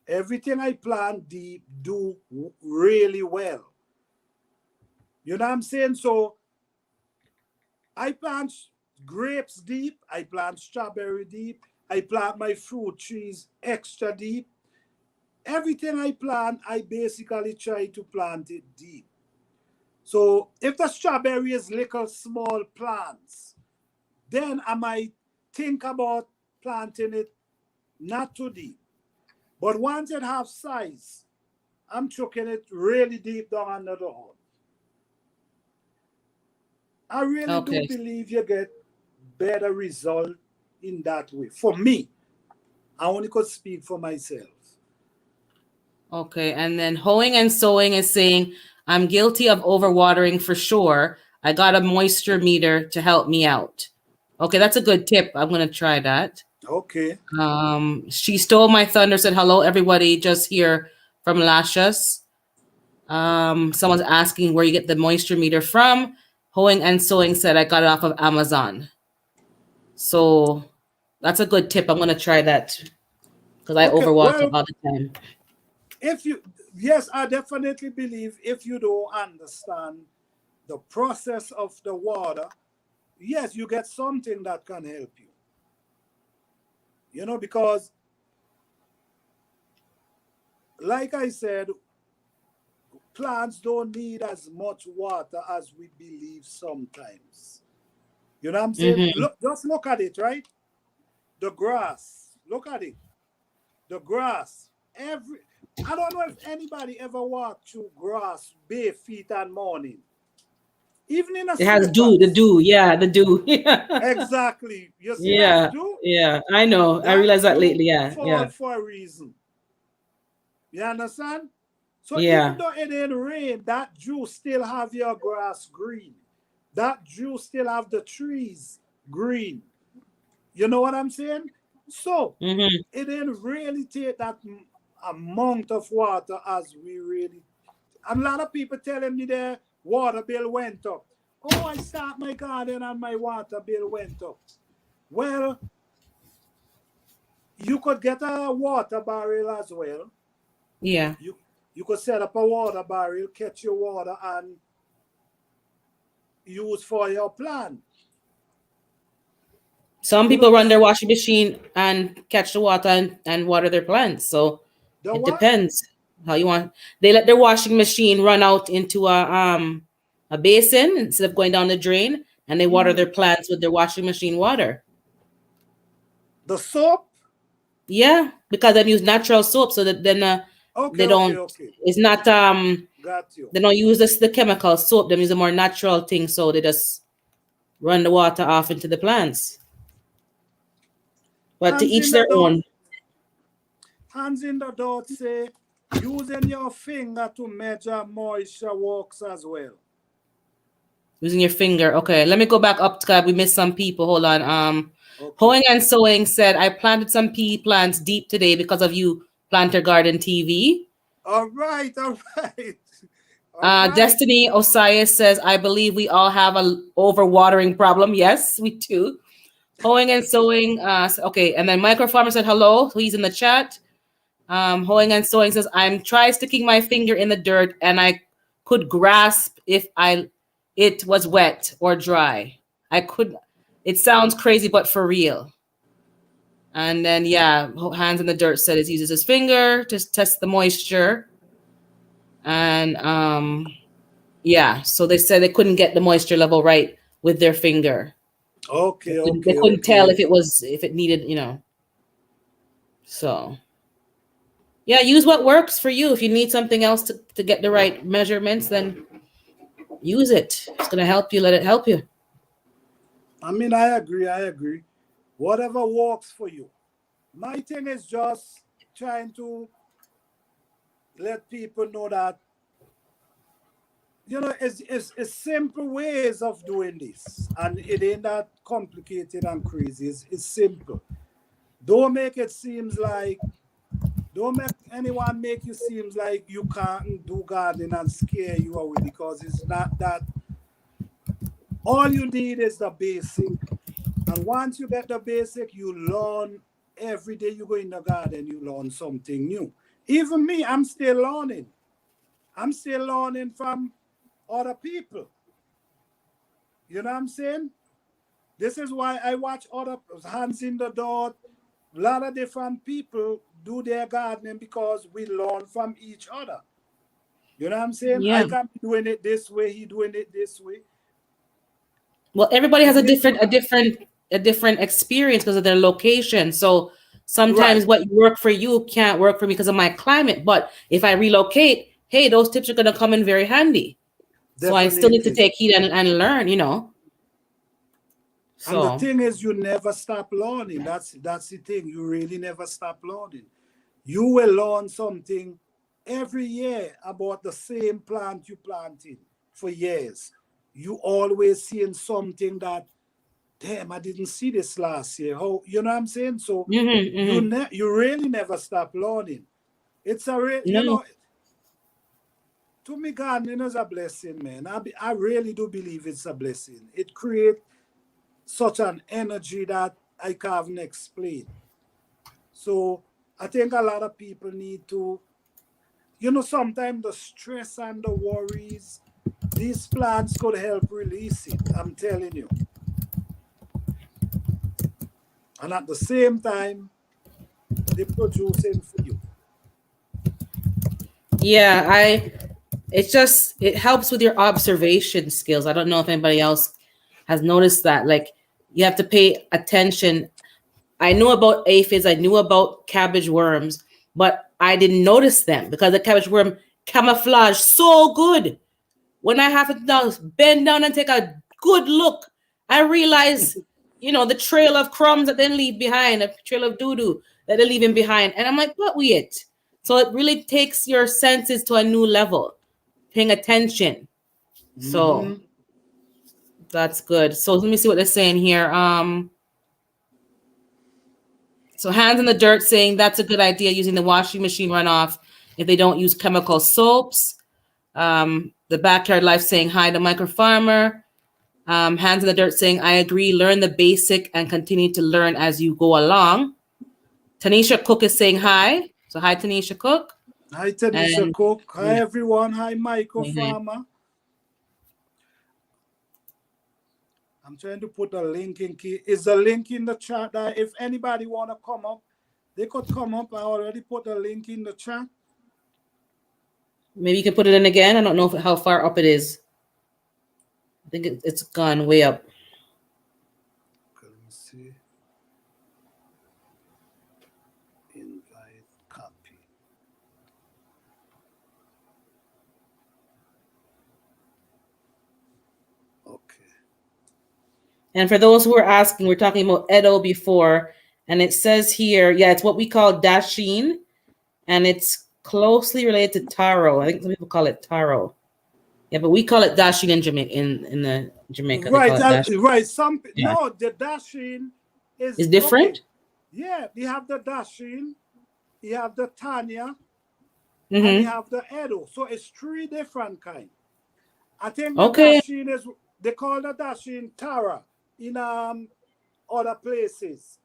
Speaker 1: everything I plant deep do really well. You know what I'm saying? So I plant grapes deep, I plant strawberry deep, I plant my fruit trees extra deep. Everything I plant, I basically try to plant it deep. So if the strawberry is little small plants, then I might think about planting it not too deep. But once it have size, I'm chucking it really deep down under the hole. I really do
Speaker 3: Okay.
Speaker 1: believe you get better result in that way. For me, I only could speak for myself.
Speaker 3: Okay, and then hoeing and sowing is saying, I'm guilty of overwatering for sure. I got a moisture meter to help me out. Okay, that's a good tip. I'm gonna try that.
Speaker 1: Okay.
Speaker 3: She stole my thunder, said hello everybody, just here from Lashes. Someone's asking where you get the moisture meter from. Hoeing and sewing said I got it off of Amazon. So that's a good tip. I'm gonna try that because I
Speaker 1: Okay.
Speaker 3: overwater
Speaker 1: Well,
Speaker 3: all the time.
Speaker 1: if you, yes, I definitely believe if you don't understand the process of the water, yes, you get something that can help you. You know, because like I said, plants don't need as much water as we believe sometimes. You know what I'm saying?
Speaker 3: Mm-hmm.
Speaker 1: Look, just look at it, right? The grass. Look at it. The grass. I don't know if anybody ever walked through grass bare feet and morning. Even in a
Speaker 3: It has dew, the
Speaker 1: slippers.
Speaker 3: dew, yeah, the dew. Yeah,
Speaker 1: Exactly. You see that
Speaker 3: yeah,
Speaker 1: dew?
Speaker 3: yeah. I know. I
Speaker 1: That
Speaker 3: realized that
Speaker 1: dew
Speaker 3: lately. Yeah,
Speaker 1: fall
Speaker 3: yeah,
Speaker 1: for a reason. You understand? So even
Speaker 3: yeah.
Speaker 1: though it didn't rain, that dew still have your grass green. That dew still have the trees green. You know what I'm saying? So
Speaker 3: Mm-hmm.
Speaker 1: it didn't really take that amount of water as we really. And a lot of people telling me their water bill went up. Oh, I start my garden and my water bill went up. Well, you could get a water barrel as well.
Speaker 3: Yeah.
Speaker 1: You could set up a water barrel, catch your water, and use for your plant.
Speaker 3: Some
Speaker 1: You know
Speaker 3: people run
Speaker 1: this
Speaker 3: their washing machine and catch the water and water their plants. So
Speaker 1: the
Speaker 3: it
Speaker 1: what?
Speaker 3: depends how you want. They let their washing machine run out into a basin instead of going down the drain, and they water their
Speaker 1: Mm.
Speaker 3: plants with their washing machine water.
Speaker 1: The soap?
Speaker 3: Yeah, because they use natural soap, so that then
Speaker 1: Okay,
Speaker 3: they
Speaker 1: okay,
Speaker 3: don't.
Speaker 1: okay.
Speaker 3: It's not
Speaker 1: Got you.
Speaker 3: they don't use the chemical soap. They use a more natural thing, so they just run the water off into the plants. But to
Speaker 1: Hands in
Speaker 3: each
Speaker 1: the
Speaker 3: their
Speaker 1: door.
Speaker 3: own.
Speaker 1: Hands in the door say using your finger to measure moisture works as well.
Speaker 3: Using your finger. Okay, let me go back up to we missed some people. Hold on.
Speaker 1: Okay.
Speaker 3: Hoeing and Sewing said I planted some pea plants deep today because of you, Planter Garden TV.
Speaker 1: All right, all right. All right.
Speaker 3: Destiny Osias says I believe we all have a overwatering problem. Yes, we do. Hoeing and Sewing. Okay, and then Micro Farmer said hello. He's in the chat. Hoeing and Sewing says I'm try sticking my finger in the dirt and I could grasp if it was wet or dry. I could. It sounds crazy, but for real. And then yeah, hands in the dirt said it uses his finger to test the moisture. And yeah, so they said they couldn't get the moisture level right with their finger.
Speaker 1: Okay,
Speaker 3: They
Speaker 1: okay,
Speaker 3: couldn't tell
Speaker 1: okay.
Speaker 3: if it needed, So yeah, use what works for you. If you need something else to get the right measurements, then use it. It's gonna help you. Let it help you.
Speaker 1: I mean, I agree, I agree. Whatever works for you. My thing is just trying to let people know that, it's simple ways of doing this. And it ain't that complicated and crazy. It's simple. Don't make it seems like, don't make anyone make you seems like you can't do gardening and scare you away, because it's not that. All you need is the basic. And once you get the basic, you learn every day you go in the garden, you learn something new. Even me, I'm still learning. I'm still learning from other people. You know what I'm saying? This is why I watch other hands in the door. A lot of different people do their gardening because we learn from each other. You know what I'm saying? I
Speaker 3: Yeah.
Speaker 1: can be doing it this way, he doing it this way.
Speaker 3: Well, everybody has
Speaker 1: And we,
Speaker 3: a different experience because of their location. So sometimes
Speaker 1: right,
Speaker 3: what work for you can't work for me because of my climate. But if I relocate, hey, those tips are gonna come in very handy. So I still need to
Speaker 1: definitely.
Speaker 3: take heed and learn.
Speaker 1: And the
Speaker 3: So
Speaker 1: thing is, you never stop learning. That's the thing. You really never stop learning. You will learn something every year about the same plant you planted for years. You always seeing something that, damn, I didn't see this last year. How, you know what I'm saying? So you really never stop learning. It's a real, you
Speaker 3: no.
Speaker 1: know, to me, gardening is a blessing, man. I really do believe it's a blessing. It creates such an energy that I can't even explain. So I think a lot of people need to, sometimes the stress and the worries, these plants could help release it. I'm telling you. And at the same time, they're producing for you.
Speaker 3: Yeah, it helps with your observation skills. I don't know if anybody else has noticed that. Like you have to pay attention. I knew about aphids, I knew about cabbage worms, but I didn't notice them because the cabbage worm camouflage so good. When I have to now bend down and take a good look, I realize, the trail of crumbs that they leave behind, a trail of doo-doo that they're leaving behind. And I'm like, what we it? So it really takes your senses to a new level, paying attention. So
Speaker 1: Mm-hmm.
Speaker 3: that's good. So let me see what they're saying here. So hands in the dirt saying that's a good idea using the washing machine runoff if they don't use chemical soaps. The backyard life saying hi to micro farmer. Hands in the dirt saying I agree. Learn the basic and continue to learn as you go along. Tanisha Cook is saying hi. So hi Tanisha Cook.
Speaker 1: Hi, Tanisha
Speaker 3: And
Speaker 1: Cook. Hi,
Speaker 3: yeah.
Speaker 1: everyone. Hi, Michael
Speaker 3: Mhm.
Speaker 1: Farmer. I'm trying to put a link in key. Is the link in the chat that if anybody want to come up, they could come up. I already put a link in the chat.
Speaker 3: Maybe you can put it in again. I don't know how far up it is. I think it's gone way up.
Speaker 1: Okay, let me see. Invite copy. Okay.
Speaker 3: And for those who are asking, we're talking about Edo before, and it says here, yeah, it's what we call dasheen, and it's closely related to taro. I think some people call it taro. Yeah, but we call it dasheen in Jamaica. In the Jamaica, they call
Speaker 1: Right,
Speaker 3: it dash.
Speaker 1: right.
Speaker 3: Yeah,
Speaker 1: No, the dashing is
Speaker 3: it's
Speaker 1: okay.
Speaker 3: different.
Speaker 1: Yeah, you have the dashing, you have the Tanya, and you
Speaker 3: Mm-hmm.
Speaker 1: have the Edo. So it's three different kind. I think the
Speaker 3: Okay.
Speaker 1: dashing is they call the dashing Tara in other places,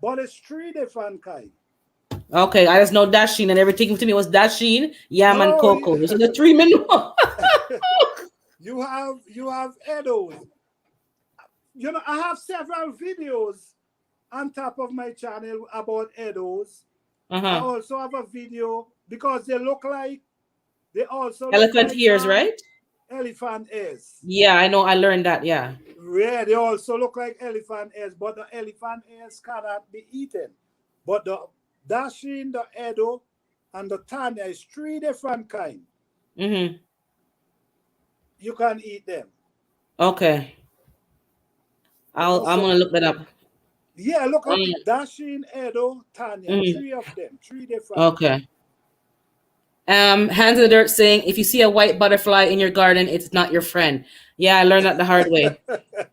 Speaker 1: but it's three different kind.
Speaker 3: Okay, I just know dasheen, and everything to me was dasheen, yam, and
Speaker 1: No,
Speaker 3: cocoa. Those are the three men.
Speaker 1: you have Edos. I have several videos on top of my channel about Edos. I
Speaker 3: Uh-huh.
Speaker 1: also have a video because they also look
Speaker 3: Elephant
Speaker 1: like
Speaker 3: ears, right?
Speaker 1: elephant ears.
Speaker 3: Yeah, I know. I learned that. Yeah.
Speaker 1: Yeah, they also look like elephant ears, but the elephant ears cannot be eaten. But the dashing, the Edo, and the Tanya is three different kind.
Speaker 3: Mm-hmm.
Speaker 1: You can eat them.
Speaker 3: Okay. I'm
Speaker 1: So
Speaker 3: gonna look that up.
Speaker 1: yeah, look up
Speaker 3: Mm,
Speaker 1: it. Dashing, Edo, Tanya.
Speaker 3: mm,
Speaker 1: Three of them. Three different kind.
Speaker 3: okay. Hands in the dirt saying if you see a white butterfly in your garden, it's not your friend. Yeah, I learned that the hard way.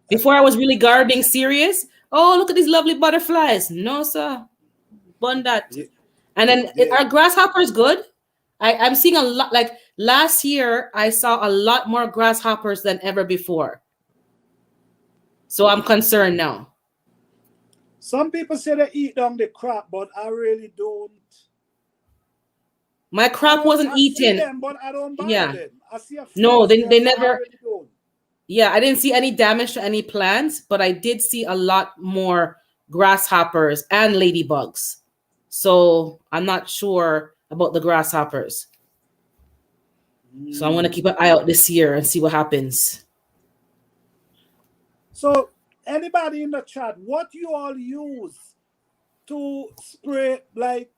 Speaker 3: Before I was really gardening serious. Oh, look at these lovely butterflies. No, sir. Bun that.
Speaker 1: Yeah,
Speaker 3: And then
Speaker 1: yeah.
Speaker 3: are grasshoppers good? I'm seeing a lot. Like last year, I saw a lot more grasshoppers than ever before. So I'm concerned now.
Speaker 1: Some people say they eat down the crop, but I really don't.
Speaker 3: My crop wasn't
Speaker 1: I see
Speaker 3: eaten.
Speaker 1: them, but I don't bother
Speaker 3: Yeah.
Speaker 1: them. I see a few
Speaker 3: No,
Speaker 1: of
Speaker 3: they
Speaker 1: them, but I
Speaker 3: never.
Speaker 1: really don't.
Speaker 3: Yeah, I didn't see any damage to any plants, but I did see a lot more grasshoppers and ladybugs. So I'm not sure about the grasshoppers. So I'm gonna
Speaker 1: Mm.
Speaker 3: keep an eye out this year and see what happens.
Speaker 1: So, anybody in the chat, what you all use to spray like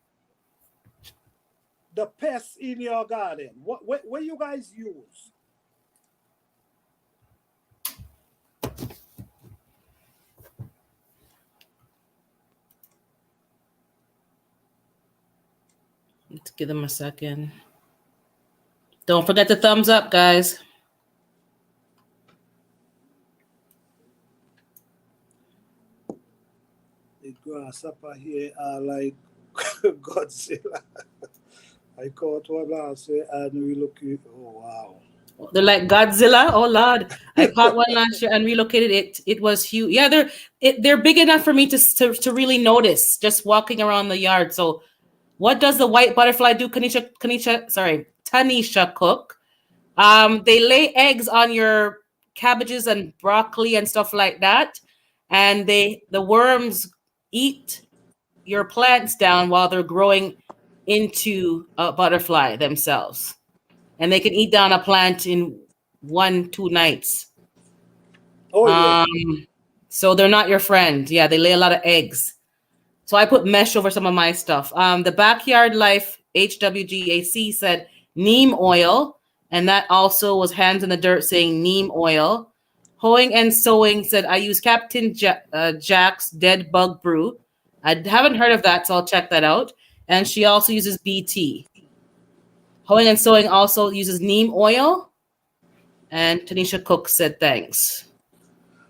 Speaker 1: the pests in your garden? What you guys use?
Speaker 3: Let's give them a second. Don't forget the thumbs up, guys.
Speaker 1: The grasshopper here are like Godzilla. I caught one last year and we look at, oh wow.
Speaker 3: They're like Godzilla. Oh Lord, I caught one last year and relocated it. It was huge. Yeah, they're big enough for me to really notice just walking around the yard. So, what does the white butterfly do? Tanisha Cook. They lay eggs on your cabbages and broccoli and stuff like that, and the worms eat your plants down while they're growing into a butterfly themselves. And they can eat down a plant in 1-2 nights.
Speaker 1: Oh yeah.
Speaker 3: So they're not your friend. Yeah, they lay a lot of eggs. So I put mesh over some of my stuff. The Backyard Life HWGAC said neem oil, and that also was Hands in the Dirt saying neem oil. Hoeing and Sewing said I use Captain Jack's Dead Bug Brew. I haven't heard of that, so I'll check that out. And she also uses BT. Hoeing and Sewing also uses neem oil. And Tanisha Cook said thanks.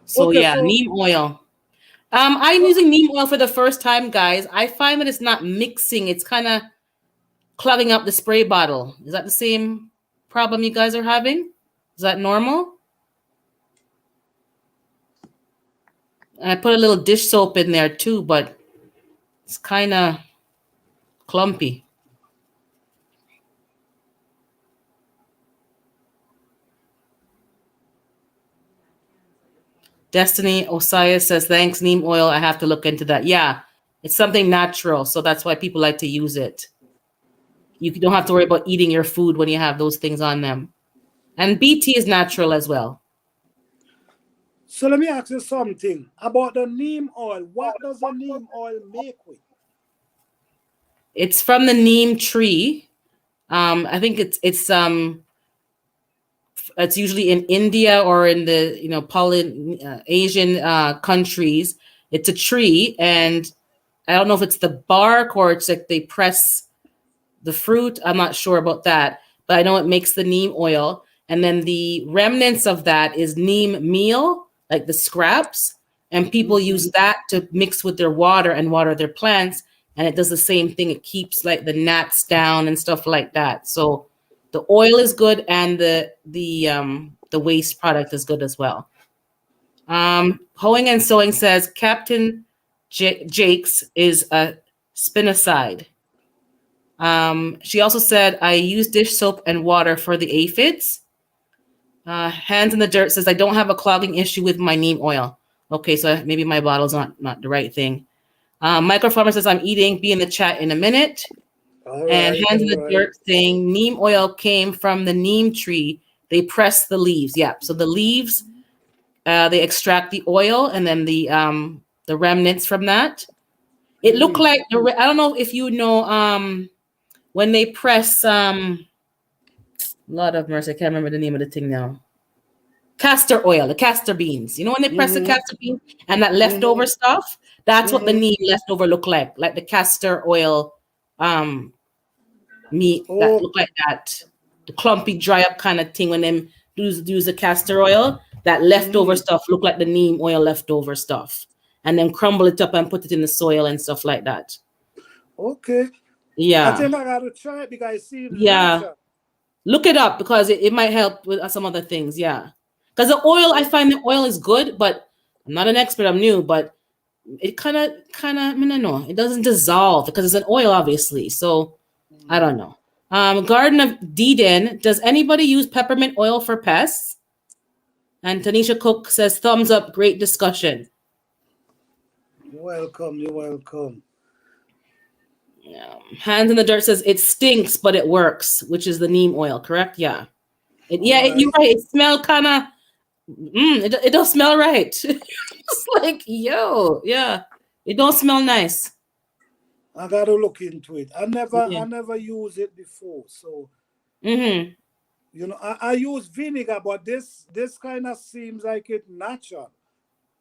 Speaker 3: So
Speaker 1: Okay,
Speaker 3: yeah,
Speaker 1: so
Speaker 3: neem oil. I'm using neem oil for the first time, guys. I find that it's not mixing. It's kind of clogging up the spray bottle. Is that the same problem you guys are having? Is that normal? I put a little dish soap in there too, but it's kind of clumpy. Destiny Osias says, thanks, neem oil. I have to look into that. Yeah, it's something natural. So that's why people like to use it. You don't have to worry about eating your food when you have those things on them. And BT is natural as well.
Speaker 1: so let me ask you something about the neem oil. What does the neem oil make with?
Speaker 3: It's from the neem tree. I think it's usually in India or in the Asian countries. It's a tree, and I don't know if it's the bark or it's like they press the fruit. I'm not sure about that, but I know it makes the neem oil, and then the remnants of that is neem meal, like the scraps, and people use that to mix with their water and water their plants, and it does the same thing. It keeps like the gnats down and stuff like that. So the oil is good, and the waste product is good as well. Hoeing and Sewing says Captain Jake's is a spinoside. She also said I use dish soap and water for the aphids. Hands in the Dirt says I don't have a clogging issue with my neem oil. Okay, so maybe my bottle's not the right thing. Microfarmer says I'm eating. Be in the chat in a minute.
Speaker 1: All
Speaker 3: And
Speaker 1: right,
Speaker 3: Hands in
Speaker 1: all
Speaker 3: the
Speaker 1: right.
Speaker 3: Dirt saying neem oil came from the neem tree. They press the leaves. Yeah, so the leaves, they extract the oil and then the remnants from that. It looked like I don't know if you know when they press Lord of mercy, I can't remember the name of the thing now. Castor oil, the castor beans. You know when they press the castor beans and that leftover stuff? That's what the neem leftover look like the castor oil meat that
Speaker 1: Oh,
Speaker 3: look like that. The clumpy dry up kind of thing when them use the castor oil, that leftover stuff look like the neem oil leftover stuff. And then crumble it up and put it in the soil and stuff like that.
Speaker 1: okay. I
Speaker 3: Yeah.
Speaker 1: think I gotta try it because it seems
Speaker 3: Yeah.
Speaker 1: natural.
Speaker 3: Look it up because it might help with some other things. Yeah. Because the oil, I find the oil is good, but I'm not an expert, I'm new, but it kind of, I don't know. It doesn't dissolve because it's an oil, obviously. So I don't know. Garden of Deden, does anybody use peppermint oil for pests? And Tanisha Cook says, thumbs up, great discussion.
Speaker 1: You're welcome, you're welcome.
Speaker 3: Hands in the Dirt says, it stinks, but it works, which is the neem oil, correct? Yeah. You're right. It smells kind of, it don't smell right. It's like, yeah. It don't smell nice.
Speaker 1: I gotta look into it. I never used it before. So I use vinegar, but this kind of seems like it's natural.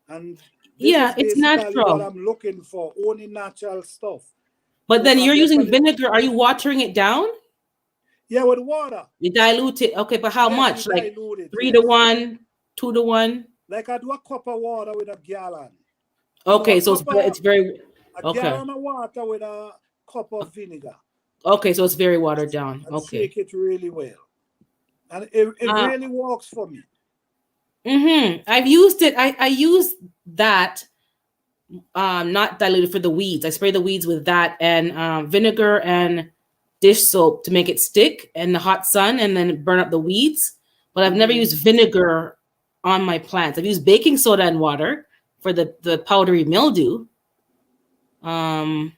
Speaker 1: And this is
Speaker 3: It's
Speaker 1: basically what
Speaker 3: natural.
Speaker 1: I'm looking for, only natural stuff.
Speaker 3: But
Speaker 1: So
Speaker 3: then
Speaker 1: I
Speaker 3: you're using
Speaker 1: definitely,
Speaker 3: vinegar. Are you watering it down?
Speaker 1: yeah, with water.
Speaker 3: You dilute it. Okay, but how
Speaker 1: Yes, we
Speaker 3: much? Like
Speaker 1: dilute it.
Speaker 3: 3 to
Speaker 1: Yes,
Speaker 3: 1, 2 to 1?
Speaker 1: like I do a cup of water with a gallon. No,
Speaker 3: Okay, so it's very
Speaker 1: a
Speaker 3: okay.
Speaker 1: gallon of water with a cup of vinegar,
Speaker 3: Okay, so it's very watered down.
Speaker 1: and
Speaker 3: Okay.
Speaker 1: shake it really well. And it
Speaker 3: Uh,
Speaker 1: really works for me.
Speaker 3: I've used it. I use that not diluted for the weeds. I spray the weeds with that and vinegar and dish soap to make it stick in the hot sun and then burn up the weeds. But I've never
Speaker 1: Mhm.
Speaker 3: used vinegar on my plants. I've used baking soda and water for the powdery mildew. Um,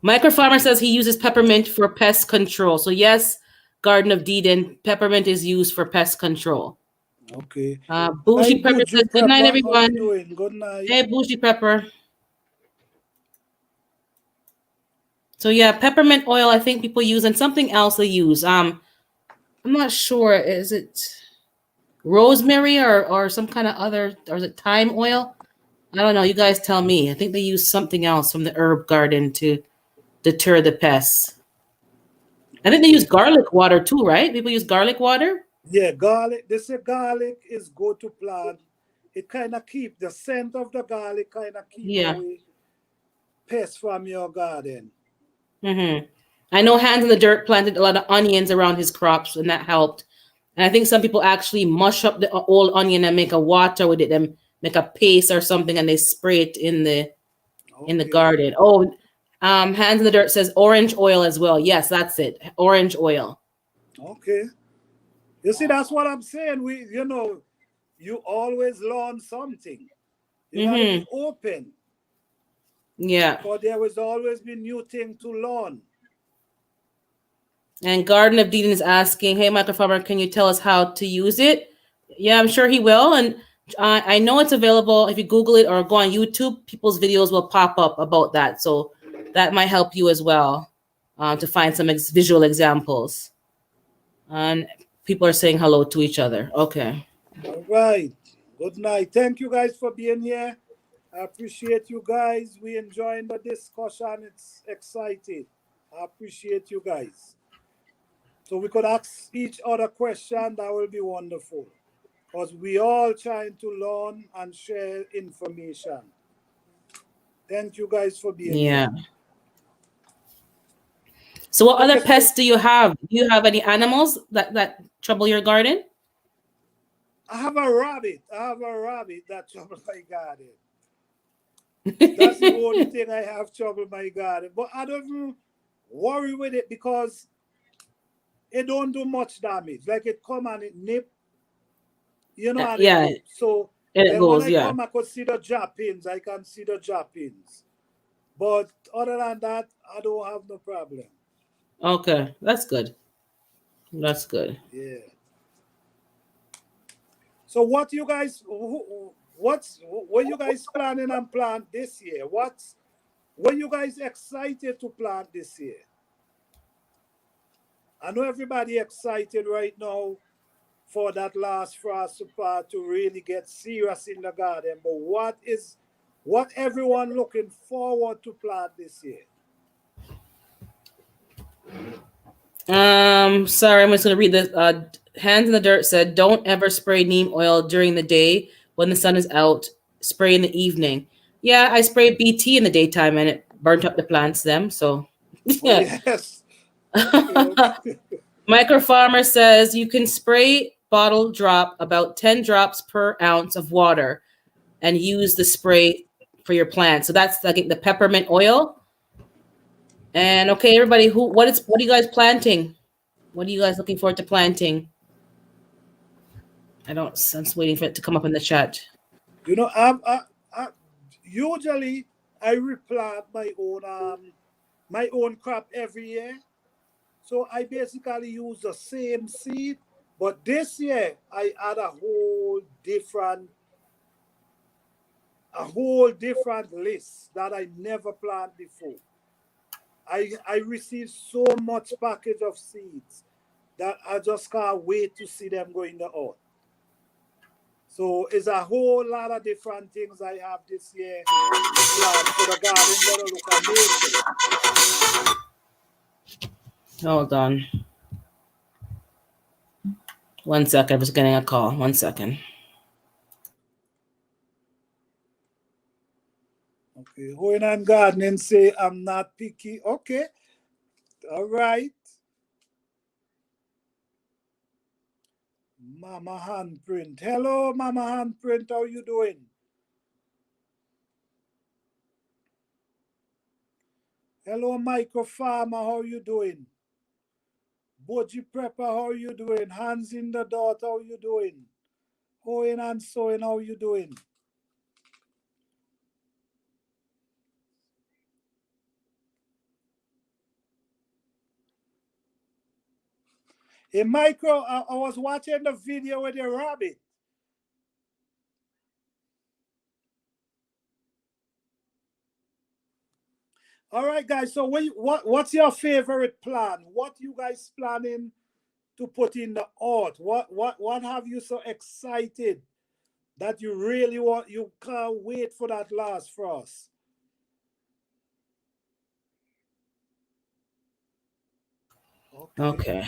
Speaker 3: Microfarmer says he uses peppermint for pest control. So yes, Garden of Eden, peppermint is used for pest control.
Speaker 1: Okay. Hi,
Speaker 3: Bougie Pepper
Speaker 1: Buju
Speaker 3: says, good night,
Speaker 1: Pepper. How you
Speaker 3: everyone.
Speaker 1: doing? Good night.
Speaker 3: Hey, Bougie Pepper. So yeah, peppermint oil I think people use and something else they use. I'm not sure. Is it rosemary or some kind of other, or is it thyme oil? I don't know. You guys tell me. I think they use something else from the herb garden to deter the pests. I think they use
Speaker 1: Okay.
Speaker 3: garlic water too, right? People use garlic water.
Speaker 1: Yeah, garlic. They say garlic is good to plant. It kind of keep the scent of the garlic kind of keep
Speaker 3: Yeah.
Speaker 1: away pests from your garden.
Speaker 3: I know Hands in the Dirt planted a lot of onions around his crops, and that helped. And I think some people actually mush up the old onion and make a water with it, and make a paste or something, and they spray it in the
Speaker 1: Okay.
Speaker 3: garden. Oh, Hands in the Dirt says orange oil as well. Yes, that's it. Orange oil.
Speaker 1: Okay. You see, that's what I'm saying. You always learn something. You gotta be
Speaker 3: Mm-hmm.
Speaker 1: open,
Speaker 3: Yeah.
Speaker 1: because there will always be new thing to learn.
Speaker 3: And Garden of Eden is asking, "Hey, microfarmer, can you tell us how to use it?" Yeah, I'm sure he will. And I know it's available. If you Google it or go on YouTube, people's videos will pop up about that. So that might help you as well to find some visual examples. And people are saying hello to each other. Okay.
Speaker 1: All right. Good night. Thank you guys for being here. I appreciate you guys. We enjoying the discussion. It's exciting. I appreciate you guys. So we could ask each other question. That will be wonderful. Because we all trying to learn and share information. Thank you guys for being here.
Speaker 3: Yeah. So what other
Speaker 1: Okay, so
Speaker 3: pests do you have? Do you have any animals that trouble your garden?
Speaker 1: I have a rabbit. I have a rabbit that trouble my garden. That's the only thing I have trouble my garden. But I don't even worry with it because it don't do much damage. Like it come and it nip, and it
Speaker 3: Yeah,
Speaker 1: go. So
Speaker 3: and it
Speaker 1: then when
Speaker 3: goes.
Speaker 1: I
Speaker 3: Yeah.
Speaker 1: come, I could see the droppings. I can see the droppings. But other than that, I don't have no problem.
Speaker 3: Okay, that's good. That's good.
Speaker 1: Yeah. So what you guys, what you guys planning and plant this year? What you guys excited to plant this year? I know everybody excited right now for that last frost support to really get serious in the garden. But what everyone looking forward to plant this year?
Speaker 3: Sorry, I'm just gonna read this. Hands in the Dirt said, "Don't ever spray neem oil during the day when the sun is out. Spray in the evening." Yeah, I sprayed BT in the daytime and it burnt up the plants. Them so.
Speaker 1: Oh
Speaker 3: Yeah.
Speaker 1: yes. Okay, okay.
Speaker 3: Micro Farmer says you can spray bottle drop about 10 drops per ounce of water and use the spray for your plants. So that's like the peppermint oil. And okay, everybody, what are you guys planting? What are you guys looking forward to planting? I'm just waiting for it to come up in the chat.
Speaker 1: You know, I usually I replant my own crop every year. So I basically use the same seed, but this year I add a whole different list that I never planted before. I received so much package of seeds that I just can't wait to see them go in the earth. So it's a whole lot of different things I have this year planned. So the garden gonna look amazing.
Speaker 3: Hold on. 1 second. I was getting a call. 1 second.
Speaker 1: Okay, going on gardening say I'm not picky. Okay, all right. Mama Handprint. Hello, Mama Handprint. How you doing? Hello, Micro Farmer. How you doing? Boji Prepper. How you doing? Hands in the dot. How you doing? Hoeing and sewing. How you doing? Hey, Micro, I was watching the video with the rabbit. All right, guys. So, what's your favorite plan? What you guys planning to put in the art? What have you so excited that you really want? You can't wait for that last frost. Okay.
Speaker 3: Okay.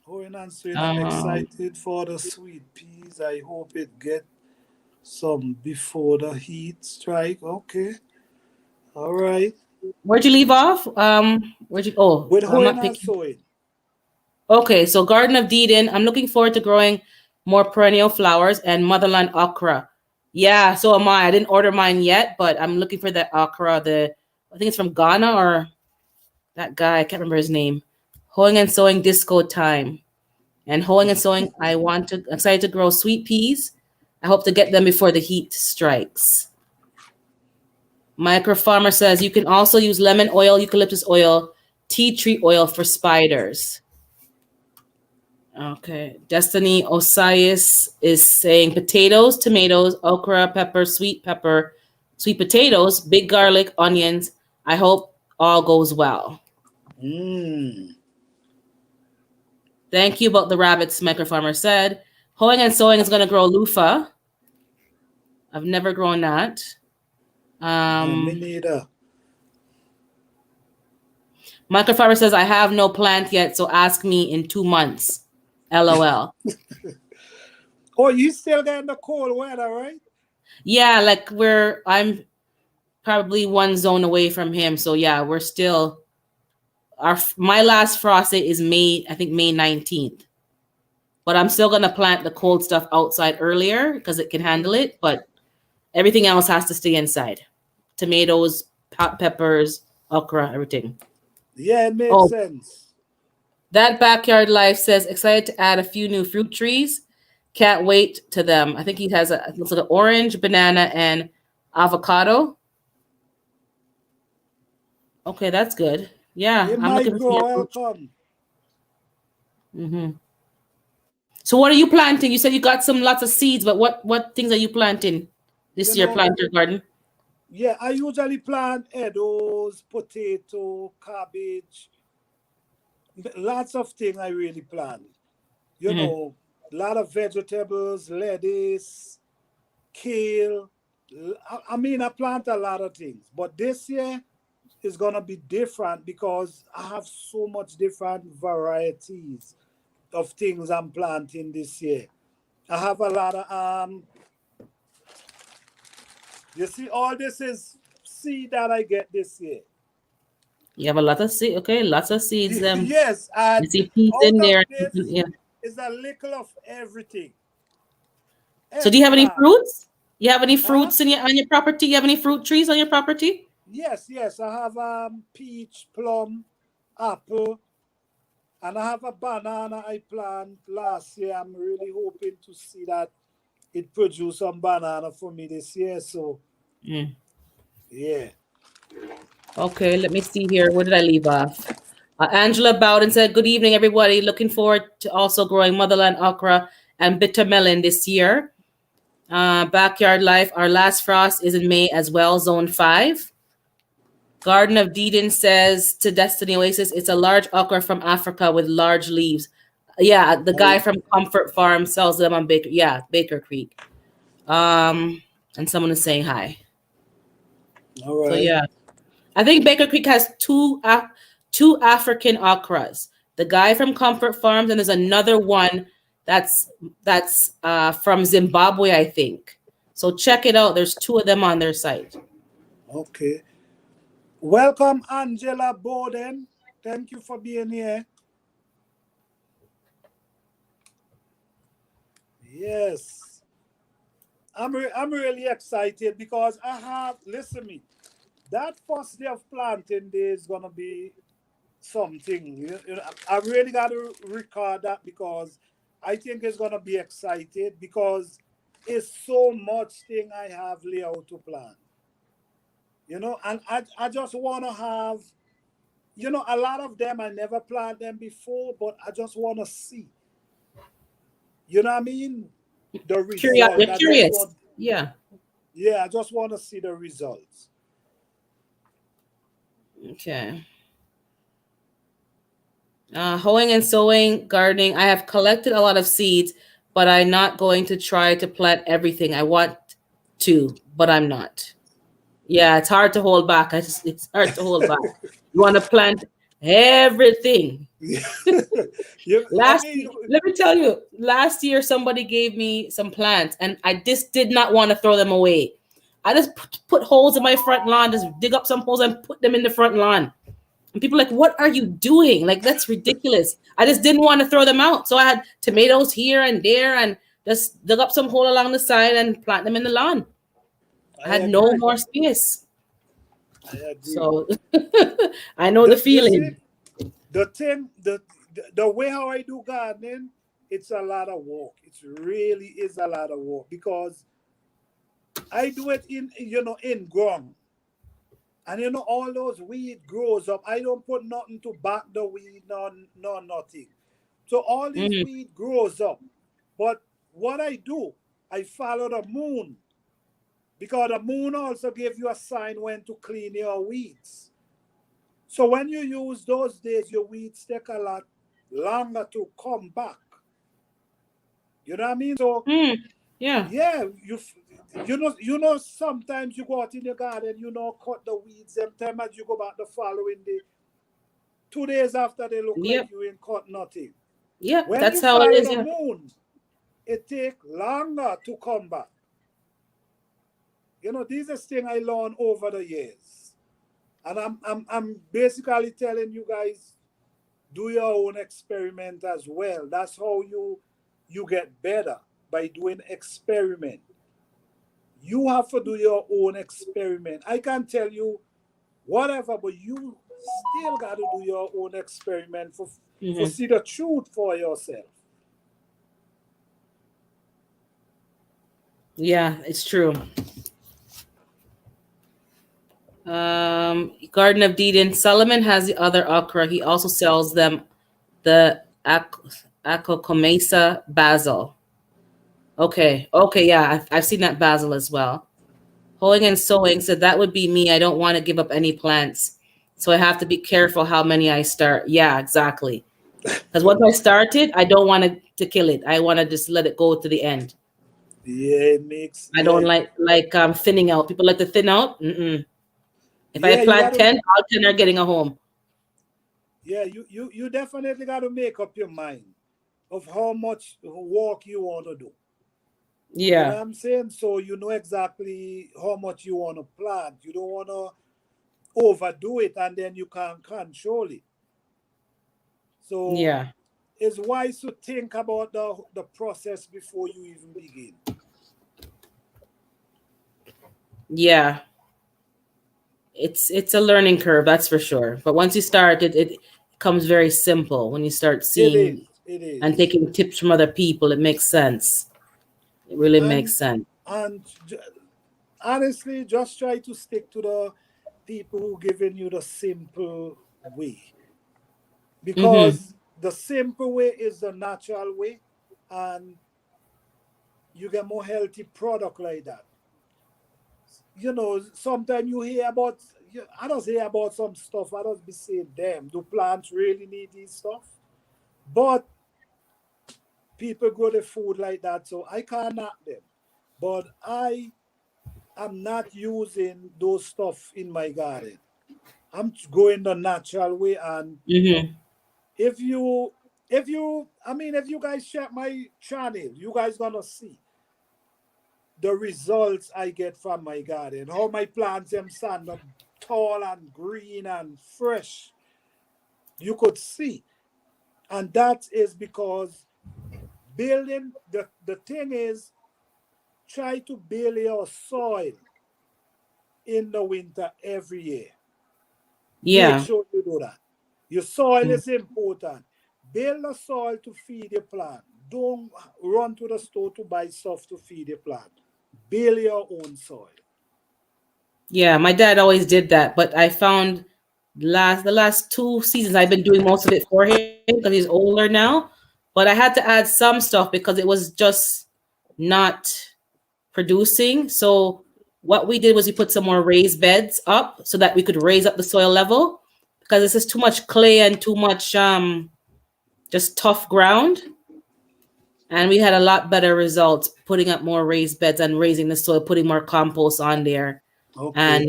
Speaker 1: Going and saying I'm
Speaker 3: Um,
Speaker 1: excited for the sweet peas. I hope it get some before the heat strike. Okay. All right.
Speaker 3: where'd you leave off? Where'd you? Oh,
Speaker 1: With
Speaker 3: I'm
Speaker 1: hoeing
Speaker 3: not
Speaker 1: and
Speaker 3: picking.
Speaker 1: sewing.
Speaker 3: Okay, so Garden of Eden. I'm looking forward to growing more perennial flowers and motherland okra. Yeah, so am I. I didn't order mine yet, but I'm looking for the okra. I think it's from Ghana or that guy. I can't remember his name. Hoeing and sowing disco time. And hoeing and sowing, excited to grow sweet peas. I hope to get them before the heat strikes. Micro Farmer says you can also use lemon oil, eucalyptus oil, tea tree oil for spiders. Okay. Destiny Osiris is saying potatoes, tomatoes, okra, pepper, sweet potatoes, big garlic, onions. I hope all goes well.
Speaker 1: Mmm.
Speaker 3: Thank you about the rabbits, Micro Farmer said. Hoeing and sowing is going to grow loofah. I've never grown that.
Speaker 1: No, me neither.
Speaker 3: Micro Farmer says, I have no plant yet, so ask me in 2 months. LOL.
Speaker 1: Oh, you still getting the cold weather, right?
Speaker 3: Yeah, like I'm probably one zone away from him. So yeah, we're still my last frost date is May, I think May 19th. But I'm still gonna plant the cold stuff outside earlier because it can handle
Speaker 1: Mm-hmm.
Speaker 3: it. But everything else has to stay inside. Tomatoes, peppers, okra, everything.
Speaker 1: Yeah, it makes
Speaker 3: Oh,
Speaker 1: sense.
Speaker 3: that backyard life says excited to add a few new fruit trees. Can't wait to them. I think he has it looks like an orange, banana, and avocado. Okay, that's good. Yeah,
Speaker 1: Hey,
Speaker 3: I'm looking to see
Speaker 1: Micro,
Speaker 3: a fruit.
Speaker 1: welcome.
Speaker 3: Mm-hmm. So what are you planting? You said you got some lots of seeds, but what things are you planting
Speaker 1: You
Speaker 3: this year?
Speaker 1: know,
Speaker 3: Plant your garden.
Speaker 1: yeah, I usually plant edibles, potato, cabbage, lots of things I really plant. You
Speaker 3: Mm-hmm.
Speaker 1: know, a lot of vegetables, lettuce, kale. I mean, I plant a lot of things, but this year is gonna be different because I have so much different varieties of things I'm planting this year. I have a lot of you see, all this is seed that I get this year.
Speaker 3: You have a lot of seed. Okay, lots of seeds.
Speaker 1: Yes,
Speaker 3: You
Speaker 1: and
Speaker 3: see peas
Speaker 1: out
Speaker 3: in
Speaker 1: of
Speaker 3: there.
Speaker 1: this
Speaker 3: Yeah.
Speaker 1: is a little of everything.
Speaker 3: So do you have any
Speaker 1: Eggplant,
Speaker 3: fruits? You have any
Speaker 1: huh?
Speaker 3: fruits on your property? You have any fruit trees on your property?
Speaker 1: Yes. I have peach, plum, apple, and I have a banana I planted last year. I'm really hoping to see that it produce some banana for me this year. So
Speaker 3: Mm.
Speaker 1: yeah.
Speaker 3: Okay, let me see here. Where did I leave off? Angela Bowden said, "Good evening, everybody. Looking forward to also growing motherland okra and bitter melon this year. Backyard life. Our last frost is in May as well, zone 5. Garden of Eden says to Destiny Oasis, it's a large okra from Africa with large leaves. Yeah, the guy
Speaker 1: All,
Speaker 3: from Comfort Farm sells them on Baker. Yeah, Baker Creek. Um, and someone is saying hi.
Speaker 1: all
Speaker 3: So
Speaker 1: right.
Speaker 3: yeah, I think Baker Creek has two African okras. The guy from Comfort Farms, and there's another one that's from Zimbabwe, I think. So check it out. There's two of them on their site.
Speaker 1: Okay. Welcome, Angela Bowden. Thank you for being here. Yes. I'm really excited because I have, listen me, that first day of planting day is going to be something. I really got to record that because I think it's going to be excited because it's so much thing I have layout to plan. And I just want to have, a lot of them I never planned them before, but I just want to see, you know what I mean? The
Speaker 3: Curious,
Speaker 1: result.
Speaker 3: you're
Speaker 1: I just
Speaker 3: curious.
Speaker 1: want,
Speaker 3: Yeah.
Speaker 1: yeah, I just want to see the results.
Speaker 3: Okay. Hoeing and sowing, gardening. I have collected a lot of seeds, but I'm not going to try to plant everything. I want to, but I'm not. Yeah, it's hard to hold back. It's hard to hold back. You want to plant everything.
Speaker 1: I mean,
Speaker 3: Let me tell you, last year somebody gave me some plants, and I just did not want to throw them away. I just put holes in my front lawn, just dig up some holes and put them in the front lawn. And people are like, what are you doing? Like, that's ridiculous. I just didn't want to throw them out. So I had tomatoes here and there and just dug up some hole along the side and plant them in the lawn. I
Speaker 1: I
Speaker 3: had no
Speaker 1: agree.
Speaker 3: more space.
Speaker 1: I agree.
Speaker 3: So I know the
Speaker 1: You see,
Speaker 3: feeling.
Speaker 1: the thing, the way how I do gardening, it's a lot of work. It really is a lot of work because I do it in ground. And all those weed grows up. I don't put nothing to back the weed, no nothing. So all these
Speaker 3: Mhm.
Speaker 1: weed grows up. But what I do, I follow the moon because the moon also gives you a sign when to clean your weeds. So when you use those days, your weeds take a lot longer to come back. You know what I mean? So
Speaker 3: Mm, yeah.
Speaker 1: yeah, sometimes you go out in your garden, cut the weeds. Sometimes as you go back the following day, 2 days after they look like
Speaker 3: Yep.
Speaker 1: you ain't cut nothing.
Speaker 3: Yep.
Speaker 1: When
Speaker 3: That's
Speaker 1: you
Speaker 3: how it
Speaker 1: follow
Speaker 3: is.
Speaker 1: the
Speaker 3: Yeah.
Speaker 1: moon, it take longer to come back. These are things I learned over the years. And I'm basically telling you guys, do your own experiment as well. That's how you get better by doing experiment. You have to do your own experiment. I can tell you whatever, but you still got to do your own experiment for
Speaker 3: Hmm.
Speaker 1: see the truth for yourself.
Speaker 3: Yeah, it's true. Garden of Eden. Solomon has the other okra. He also sells them the Acocomesa basil. Okay. Okay. Yeah, I've seen that basil as well. Hoeing and sowing said that would be me. I don't want to give up any plants. So I have to be careful how many I start. Yeah, exactly. Because once I start it, I don't want to kill it. I want to just let it go to the end.
Speaker 1: Yeah, it makes
Speaker 3: I don't
Speaker 1: yeah,
Speaker 3: like thinning out. People like to thin out. Mm-mm. If I
Speaker 1: yeah, you
Speaker 3: plant
Speaker 1: gotta
Speaker 3: 10, all 10 are getting a home.
Speaker 1: yeah, you definitely gotta make up your mind of how much work you want to do. You know
Speaker 3: Yeah.
Speaker 1: what I'm saying? So you know exactly how much you want to plant. You don't want to overdo it and then you can't control it. So
Speaker 3: Yeah.
Speaker 1: it's wise to think about the process before you even begin.
Speaker 3: Yeah. It's a learning curve, that's for sure. But once you start, it comes very simple. When you start
Speaker 1: It is.
Speaker 3: seeing
Speaker 1: It
Speaker 3: and
Speaker 1: is.
Speaker 3: taking tips from other people, it makes sense. It really makes
Speaker 1: And
Speaker 3: sense.
Speaker 1: and honestly, just try to stick to the people who giving you the simple way
Speaker 3: Mm-hmm.
Speaker 1: because the simple way is the natural way, and you get more healthy product like that. Sometimes you hear about. I just hear about some stuff. I just be saying, damn, do plants really need this stuff? But people grow the food like that, so I can't knock them. But I am not using those stuff in my garden. I'm going the natural way. And
Speaker 3: Mm-hmm.
Speaker 1: if you, if you guys check my channel, you guys gonna see the results I get from my garden. How my plants them stand up tall and green and fresh. You could see, and that is because building the thing is try to build your soil in the winter every year. Make
Speaker 3: Yeah.
Speaker 1: sure you do that. Your soil is important. Build a soil to feed your plant. Don't run to the store to buy stuff to feed your plant. Build your own soil.
Speaker 3: Yeah, my dad always did that, but I found the last 2 seasons I've been doing most of it for him because he's older now. But I had to add some stuff because it was just not producing. So what we did was we put some more raised beds up so that we could raise up the soil level because this is too much clay and too much just tough ground. And we had a lot better results putting up more raised beds and raising the soil, putting more compost on there
Speaker 1: Okay.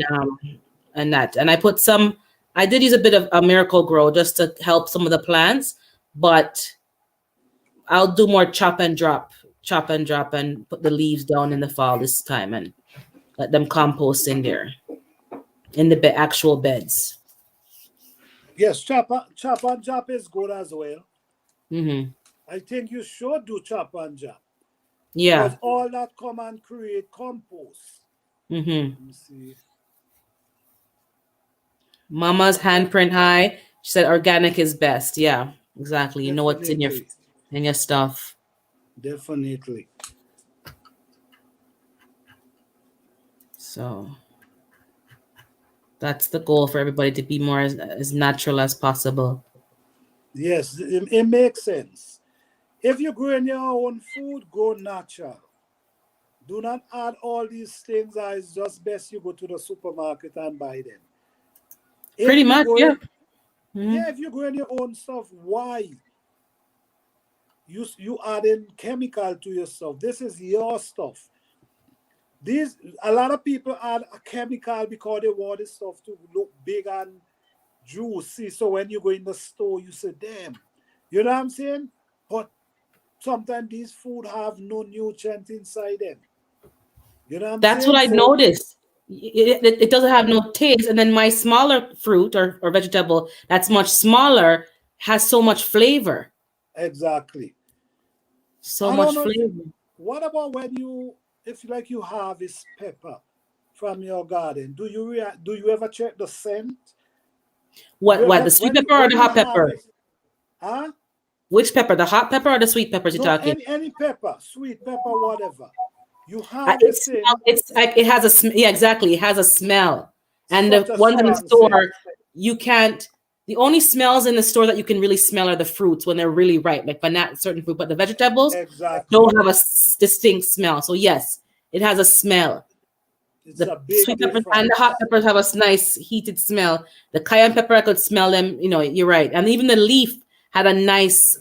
Speaker 3: and I put some. I did use a bit of a miracle grow just to help some of the plants, but I'll do more chop and drop, and put the leaves down in the fall this time and let them compost in there in the actual beds.
Speaker 1: Yes, chop and chop is good as well.
Speaker 3: Mm-hmm.
Speaker 1: I think you should do chop and chop because
Speaker 3: Yeah.
Speaker 1: all that come and create compost.
Speaker 3: Mm-hmm.
Speaker 1: Let me see.
Speaker 3: Mama's handprint high. She said organic is best. Yeah, exactly. You know what's
Speaker 1: Definitely.
Speaker 3: in your stuff.
Speaker 1: Definitely.
Speaker 3: So that's the goal for everybody to be more as natural as possible.
Speaker 1: Yes, it makes sense. If you grow in your own food, go natural. Do not add all these things that it's just best you go to the supermarket and buy them. If
Speaker 3: Pretty
Speaker 1: you
Speaker 3: much,
Speaker 1: go
Speaker 3: yeah.
Speaker 1: in,
Speaker 3: Mhm.
Speaker 1: yeah, if you grow in your own stuff, why? You adding chemical to your stuff. This is your stuff. These a lot of people add a chemical because they want the stuff to look big and juicy. So when you go in the store, you say, damn. You know what I'm saying? But sometimes these food have no nutrient inside them. You know what I'm
Speaker 3: That's what
Speaker 1: saying?
Speaker 3: I
Speaker 1: So
Speaker 3: noticed. It doesn't have no taste. And then my smaller fruit or vegetable that's much smaller has so much flavor.
Speaker 1: exactly.
Speaker 3: So
Speaker 1: I don't
Speaker 3: much
Speaker 1: know if you,
Speaker 3: flavor.
Speaker 1: what about when you if like you harvest pepper from your garden, do you ever check the scent?
Speaker 3: What, the sweet pepper or
Speaker 1: When
Speaker 3: the
Speaker 1: you
Speaker 3: hot pepper?
Speaker 1: harvest, huh?
Speaker 3: Which pepper? The hot pepper or the sweet peppers you're
Speaker 1: No,
Speaker 3: talking?
Speaker 1: any pepper, sweet pepper, whatever. You
Speaker 3: It
Speaker 1: harvest
Speaker 3: smell.
Speaker 1: in
Speaker 3: It's like it has yeah, exactly. It has a smell. And
Speaker 1: such
Speaker 3: the
Speaker 1: a
Speaker 3: ones in the
Speaker 1: strong scent.
Speaker 3: store, you can't. The only smells in the store that you can really smell are the fruits when they're really ripe, like banana, certain fruit. But the vegetables
Speaker 1: Exactly.
Speaker 3: don't have a distinct smell. So yes, it has a smell.
Speaker 1: It's
Speaker 3: The
Speaker 1: a big
Speaker 3: sweet peppers and the hot
Speaker 1: difference.
Speaker 3: peppers have a nice heated smell. The cayenne pepper, I could smell them. You know, you're right. And even the leaf had a nice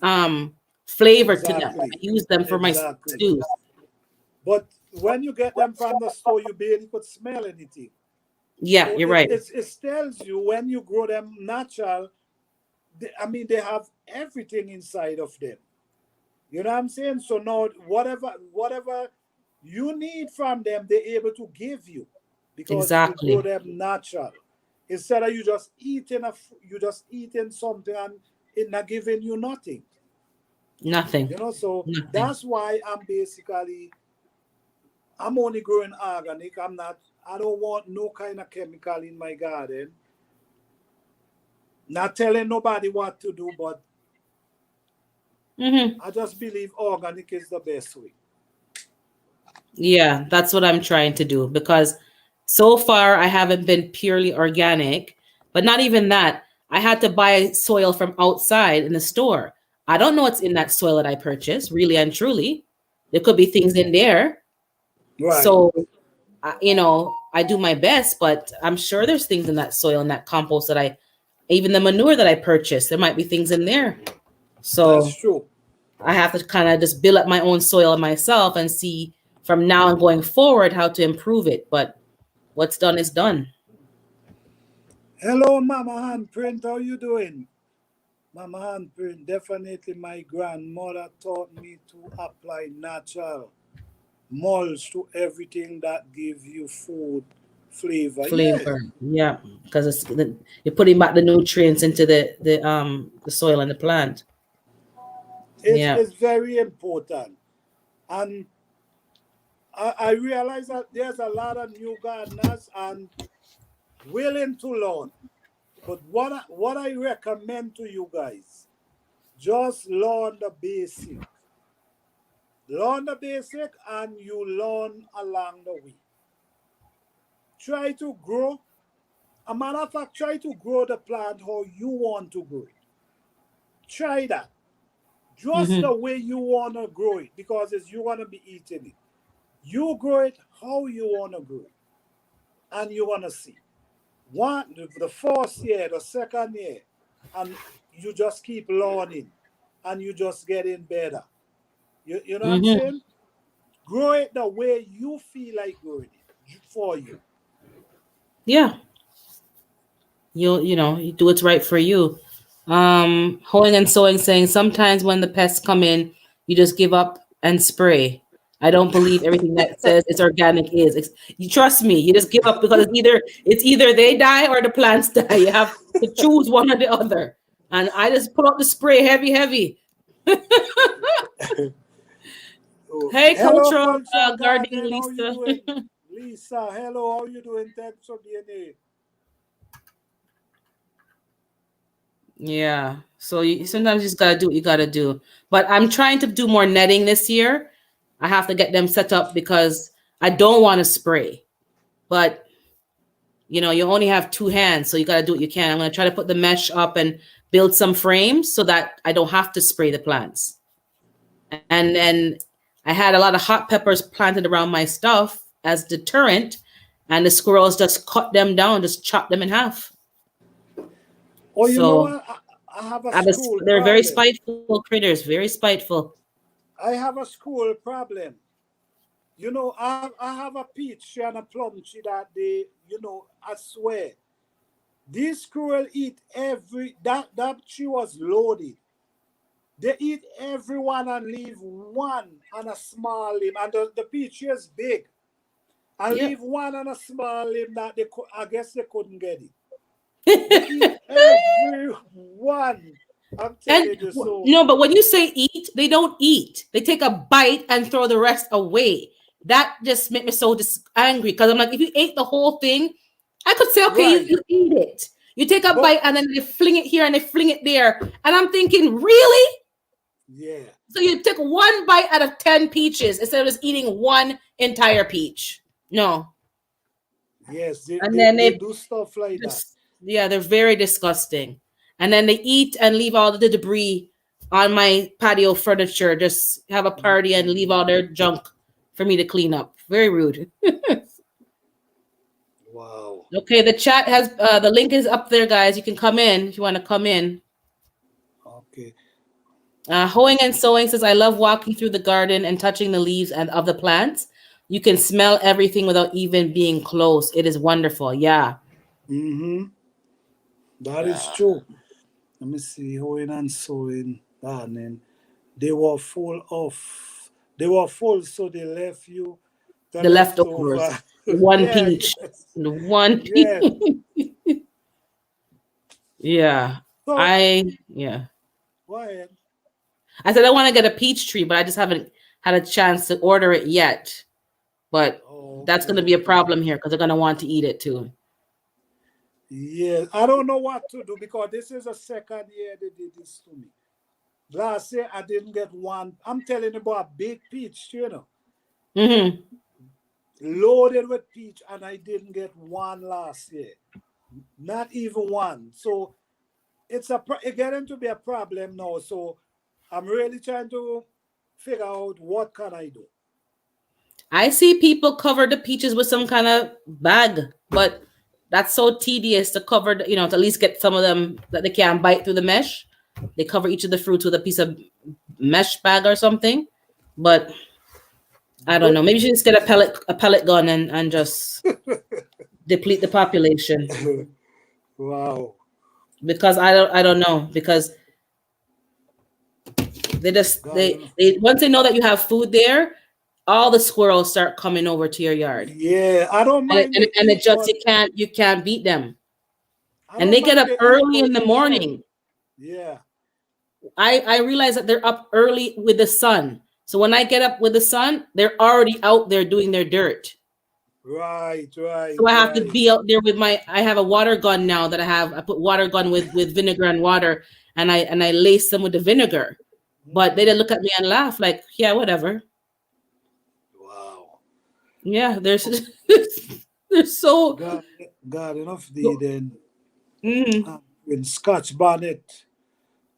Speaker 3: flavor to them. I
Speaker 1: Exactly.
Speaker 3: use them for my
Speaker 1: Exactly.
Speaker 3: stews.
Speaker 1: But when you get them from the store, you barely could smell anything.
Speaker 3: Yeah,
Speaker 1: So
Speaker 3: you're right.
Speaker 1: it tells you when you grow them natural, they have everything inside of them. You know what I'm saying? So now whatever you need from them, they're able to give you because you grow
Speaker 3: Exactly.
Speaker 1: them natural. Instead of you just eating something and it not giving you nothing.
Speaker 3: Nothing.
Speaker 1: So
Speaker 3: Nothing.
Speaker 1: that's why I'm only growing organic. I don't want no kind of chemical in my garden. Not telling nobody what to do, but
Speaker 3: Hmm.
Speaker 1: I just believe organic is the best way.
Speaker 3: Yeah, that's what I'm trying to do because so far I haven't been purely organic, but not even that. I had to buy soil from outside in the store. I don't know what's in that soil that I purchased, really and truly. There could be things in there.
Speaker 1: Right.
Speaker 3: So, I do my best, but I'm sure there's things in that soil and that compost even the manure that I purchased, there might be things in there.
Speaker 1: That's
Speaker 3: So,
Speaker 1: true.
Speaker 3: I have to kind of just build up my own soil myself and see from now and going forward how to improve it. But what's done is done.
Speaker 1: Hello, Mama Handprint. How you doing? Mama Handprint. Definitely, my grandmother taught me to apply natural mulch to everything that gives you food flavor. Yeah,
Speaker 3: Flavor, yeah, because you're putting back the nutrients into the soil and the plant. Yeah.
Speaker 1: it's very important. And I realize that there's a lot of new gardeners and willing to learn. But what I recommend to you guys, just learn the basic. Learn the basic and you learn along the way. Try to grow. A matter of fact, try to grow the plant how you want to grow it. Try that. Just
Speaker 3: Hmm.
Speaker 1: the way you want to grow it because it's you want to be eating it. You grow it how you want to grow it. And you want to see. One, the first year, the second year, and you just keep learning and you just getting better. You know what I'm
Speaker 3: Hmm.
Speaker 1: saying? Grow it the way you feel like growing it for you.
Speaker 3: Yeah, you do what's right for you. Hoeing and sowing saying sometimes when the pests come in, you just give up and spray. I don't believe everything that says it's organic is. You trust me, you just give up because it's either they die or the plants die. You have to choose one or the other. And I just pull out the spray heavy, heavy.
Speaker 1: Oh,
Speaker 3: Hey,
Speaker 1: hello,
Speaker 3: cultural
Speaker 1: Culture
Speaker 3: gardening,
Speaker 1: Garden. How you
Speaker 3: Lisa.
Speaker 1: doing? Lisa, hello. How you doing? Thanks for being here.
Speaker 3: Yeah. So sometimes you just gotta do what you gotta do. But I'm trying to do more netting this year. I have to get them set up because I don't want to spray. But you only have two hands, so you gotta do what you can. I'm gonna try to put the mesh up and build some frames so that I don't have to spray the plants. And then I had a lot of hot peppers planted around my stuff as deterrent, and the squirrels just cut them down, just chop them in half.
Speaker 1: Oh, you know
Speaker 3: So
Speaker 1: what? I have a school
Speaker 3: they're very
Speaker 1: problem.
Speaker 3: spiteful critters, very spiteful.
Speaker 1: I have a school problem. I have a peach tree and a plum tree that I swear, these squirrel eat that tree was loaded. They eat everyone and leave one on a small limb. And the peach tree is big. And
Speaker 3: Yep.
Speaker 1: leave one on a small limb that I guess they couldn't get it. They eat every one. I'm
Speaker 3: And
Speaker 1: telling you, so
Speaker 3: but when you say eat, they don't eat. They take a bite and throw the rest away. That just made me so angry because I'm like, if you ate the whole thing, I could say, okay, you,
Speaker 1: right.
Speaker 3: you eat it. You take a
Speaker 1: But
Speaker 3: bite and then they fling it here and they fling it there. And I'm thinking, really?
Speaker 1: yeah,
Speaker 3: So you took one bite out of 10 peaches instead of just eating one entire peach. No.
Speaker 1: yes,
Speaker 3: And then
Speaker 1: they
Speaker 3: they
Speaker 1: do stuff like that.
Speaker 3: just, yeah, they're very disgusting. And then they eat and leave all the debris on my patio furniture. Just have a party and leave all their junk for me to clean up. Very rude.
Speaker 1: Wow.
Speaker 3: Okay, the chat has the link is up there, guys. You can come in if you want to come in.
Speaker 1: Okay.
Speaker 3: Hoeing and sewing says, I love walking through the garden and touching the leaves and of the plants. You can smell everything without even being close. It is wonderful. Yeah.
Speaker 1: Mm-hmm. That is true. Let me see. Hoeing and sewing, gardening. They were full of. They were full, so they left you the
Speaker 3: The leftovers.
Speaker 1: leftover.
Speaker 3: One
Speaker 1: Yeah.
Speaker 3: peach.
Speaker 1: Yes.
Speaker 3: The one
Speaker 1: Yes.
Speaker 3: peach. Yeah.
Speaker 1: So
Speaker 3: Yeah.
Speaker 1: go ahead.
Speaker 3: I said I want to get a peach tree, but I just haven't had a chance to order it yet. But that's going to
Speaker 1: Okay.
Speaker 3: be a problem here because they're going to want to eat it too.
Speaker 1: Yes. I don't know what to do because this is the second year they did this to me. Last year I didn't get one. I'm telling you about a big peach,
Speaker 3: Hmm.
Speaker 1: loaded with peach, and I didn't get one last year. Not even one. So it's getting to be a problem now. So I'm really trying to figure out what can I do.
Speaker 3: I see people cover the peaches with some kind of bag, but that's so tedious to cover, to at least get some of them that they can't bite through the mesh. They cover each of the fruits with a piece of mesh bag or something. But I don't know.
Speaker 1: But
Speaker 3: Maybe you should just get a pellet gun and just deplete the population.
Speaker 1: wow.
Speaker 3: Because I don't know, because they just
Speaker 1: God,
Speaker 3: they once they know that you have food there, all the squirrels start coming over to your yard.
Speaker 1: yeah, I don't
Speaker 3: And
Speaker 1: mind the
Speaker 3: it
Speaker 1: heat,
Speaker 3: just
Speaker 1: but
Speaker 3: you can't beat them.
Speaker 1: I
Speaker 3: And
Speaker 1: don't
Speaker 3: they get
Speaker 1: mind
Speaker 3: up
Speaker 1: the heat,
Speaker 3: early
Speaker 1: but
Speaker 3: in the
Speaker 1: it's sun.
Speaker 3: morning.
Speaker 1: Yeah.
Speaker 3: I realize that they're up early with the sun. So when I get up with the sun, they're already out there doing their dirt.
Speaker 1: Right, right,
Speaker 3: So I have to
Speaker 1: right.
Speaker 3: be out there with I have a water gun now that I put water gun with vinegar and water, and I lace them with the vinegar. But they
Speaker 1: Mhm.
Speaker 3: didn't look at me and laugh like, yeah, whatever.
Speaker 1: Wow.
Speaker 3: Yeah, they're so.
Speaker 1: God, God, enough the then
Speaker 3: Mm,
Speaker 1: when Scotch bonnet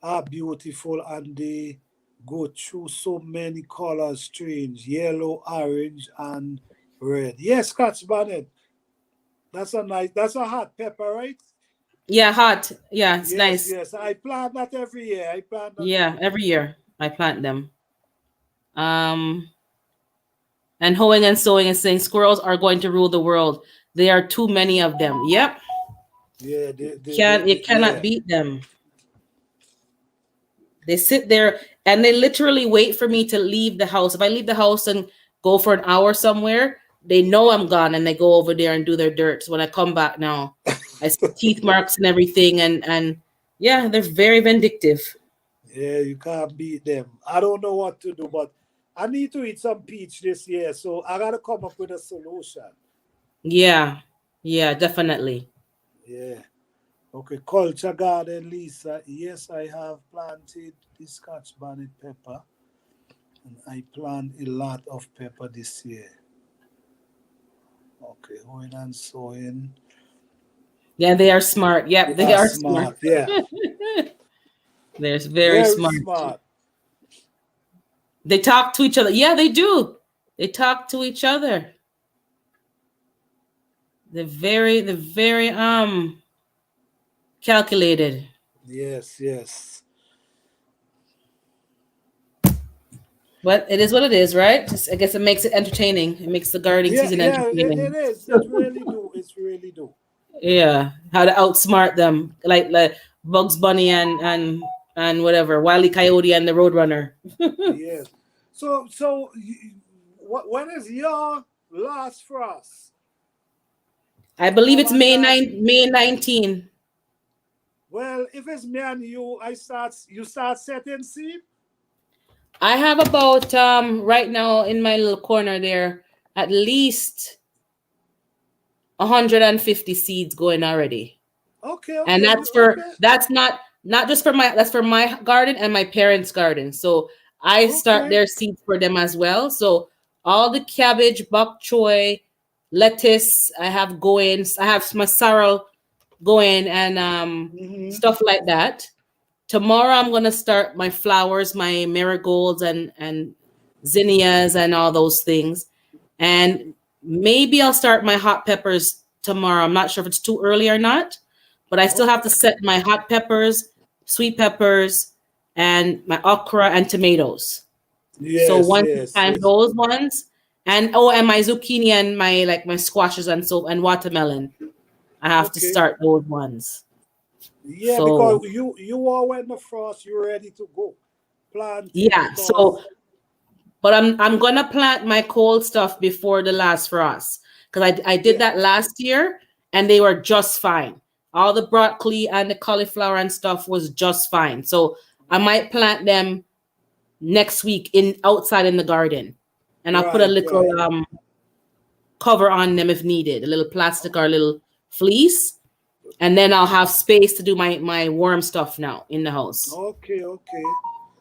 Speaker 1: are beautiful and they go through so many colors, strange yellow, orange, and red. Yes, Scotch bonnet. That's a hot pepper, right?
Speaker 3: yeah, hot. Yeah, it's
Speaker 1: Yes,
Speaker 3: nice.
Speaker 1: yes. I plant that every year. I plant that
Speaker 3: Yeah,
Speaker 1: every
Speaker 3: every
Speaker 1: year.
Speaker 3: year I plant them. Um, and hoeing and sowing and saying squirrels are going to rule the world. There are too many of them. Yep,
Speaker 1: Yeah,
Speaker 3: you cannot
Speaker 1: yeah.
Speaker 3: beat them. They sit there and they literally wait for me to leave the house. If I leave the house and go for an hour somewhere, they know I'm gone and they go over there and do their dirt. So when I come back now, I see teeth marks and everything, and yeah, they're very vindictive.
Speaker 1: Yeah, you can't beat them. I don't know what to do, but I need to eat some peach this year, so I gotta come up with a solution.
Speaker 3: Yeah, yeah, definitely.
Speaker 1: Yeah. Okay, culture garden, Lisa. Yes, I have planted the Scotch bonnet pepper, and I plant a lot of pepper this year. Okay, hoeing and sowing.
Speaker 3: Yeah, they are smart.
Speaker 1: They
Speaker 3: Yep, they
Speaker 1: are
Speaker 3: are smart.
Speaker 1: smart. Yeah,
Speaker 3: They're very
Speaker 1: very
Speaker 3: smart.
Speaker 1: smart.
Speaker 3: They talk to each other. Yeah, they do. They talk to each other. They're very calculated.
Speaker 1: Yes, yes.
Speaker 3: But it is what it is, right? Just, I guess it makes it entertaining. It makes the gardening
Speaker 1: Yeah,
Speaker 3: season
Speaker 1: yeah. It
Speaker 3: entertaining.
Speaker 1: is. It really do. It's really do.
Speaker 3: Yeah, how to outsmart them, like Bugs Bunny and whatever, Wile E. Coyote and the Roadrunner.
Speaker 1: Yes. When is your last frost?
Speaker 3: I believe
Speaker 1: Come
Speaker 3: it's
Speaker 1: and last.
Speaker 3: May 19.
Speaker 1: Well, if it's me and you, you start setting seed.
Speaker 3: I have about right now in my little corner there at least 150 seeds going already.
Speaker 1: Okay,
Speaker 3: And
Speaker 1: okay, okay,
Speaker 3: that's not just for my, that's for my garden and my parents' garden. So I start
Speaker 1: okay.
Speaker 3: their seeds for them as well. So all the cabbage, bok choy, lettuce I have going, I have my sorrel going, and
Speaker 1: Mm-hmm.
Speaker 3: stuff like that. Tomorrow I'm gonna start my flowers, my marigolds and zinnias and all those things. And maybe I'll start my hot peppers tomorrow. I'm not sure if it's too early or not, but I still have to
Speaker 1: Okay.
Speaker 3: set my hot peppers, sweet peppers, and my okra and tomatoes. So
Speaker 1: Yes,
Speaker 3: once it's
Speaker 1: yes,
Speaker 3: time
Speaker 1: yes.
Speaker 3: those ones, and my zucchini and my squashes and so and watermelon, I have to
Speaker 1: Okay.
Speaker 3: start those ones.
Speaker 1: Yeah, because
Speaker 3: So
Speaker 1: you are when the frost, you're ready to go planting
Speaker 3: yeah,
Speaker 1: because
Speaker 3: but I'm gonna plant my cold stuff before the last frost because I did
Speaker 1: yeah.
Speaker 3: that last year and they were just fine. All the broccoli and the cauliflower and stuff was just fine. So I might plant them next week in outside in the garden, and I'll put a
Speaker 1: Right,
Speaker 3: little
Speaker 1: right.
Speaker 3: cover on them if needed, a little plastic or a little fleece, and then I'll have space to do my warm stuff now in the house.
Speaker 1: Okay, okay.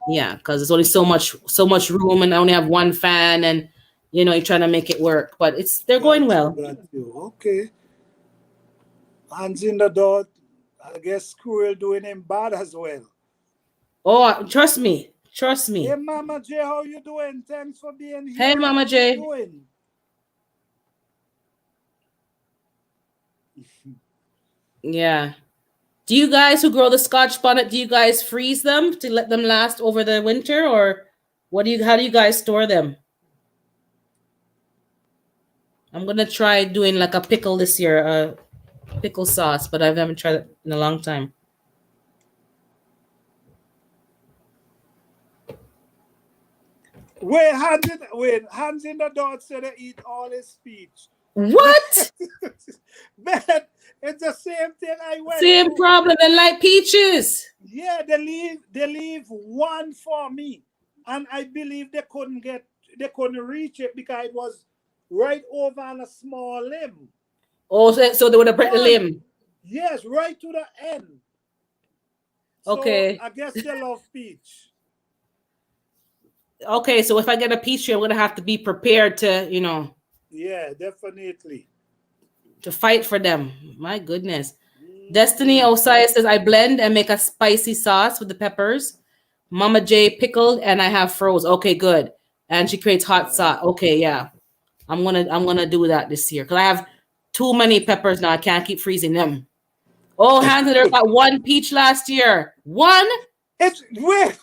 Speaker 3: Yeah, because there's only so much room, and I only have one fan, and you're trying to make it work. But they're going
Speaker 1: Got you,
Speaker 3: well.
Speaker 1: got you. Okay. Hands in the door. I guess squirrel doing him bad as well.
Speaker 3: Oh, trust me, trust
Speaker 1: Hey,
Speaker 3: me.
Speaker 1: Mama J, how you doing? Thanks for being
Speaker 3: Hey,
Speaker 1: here.
Speaker 3: Mama
Speaker 1: How you
Speaker 3: J.
Speaker 1: doing?
Speaker 3: Yeah. Do you guys who grow the Scotch bonnet, do you guys freeze them to let them last over the winter, or how do you guys store them? I'm gonna try doing like a pickle this year, pickle sauce, but I haven't tried it in a long time.
Speaker 1: Wait, hands in the dirt so they eat all his speech.
Speaker 3: What?
Speaker 1: Man, it's the same thing I went
Speaker 3: Same
Speaker 1: through.
Speaker 3: problem. They like peaches.
Speaker 1: Yeah, they leave one for me. And I believe they couldn't reach it because it was right over on a small limb.
Speaker 3: Oh, so they would have break the limb.
Speaker 1: Yes, right to the end. So
Speaker 3: Okay.
Speaker 1: I guess they love peach.
Speaker 3: Okay, so if I get a peach tree, I'm gonna have to be prepared to,
Speaker 1: Yeah, definitely.
Speaker 3: to fight for them. My goodness. Destiny Osaya says I blend and make a spicy sauce with the peppers. Mama J pickled and I have froze. Okay, good. And she creates hot sauce. Okay, yeah. I'm gonna do that this year because I have too many peppers now. I can't keep freezing them. Oh, Handler got one peach last year. One?
Speaker 1: It's wait,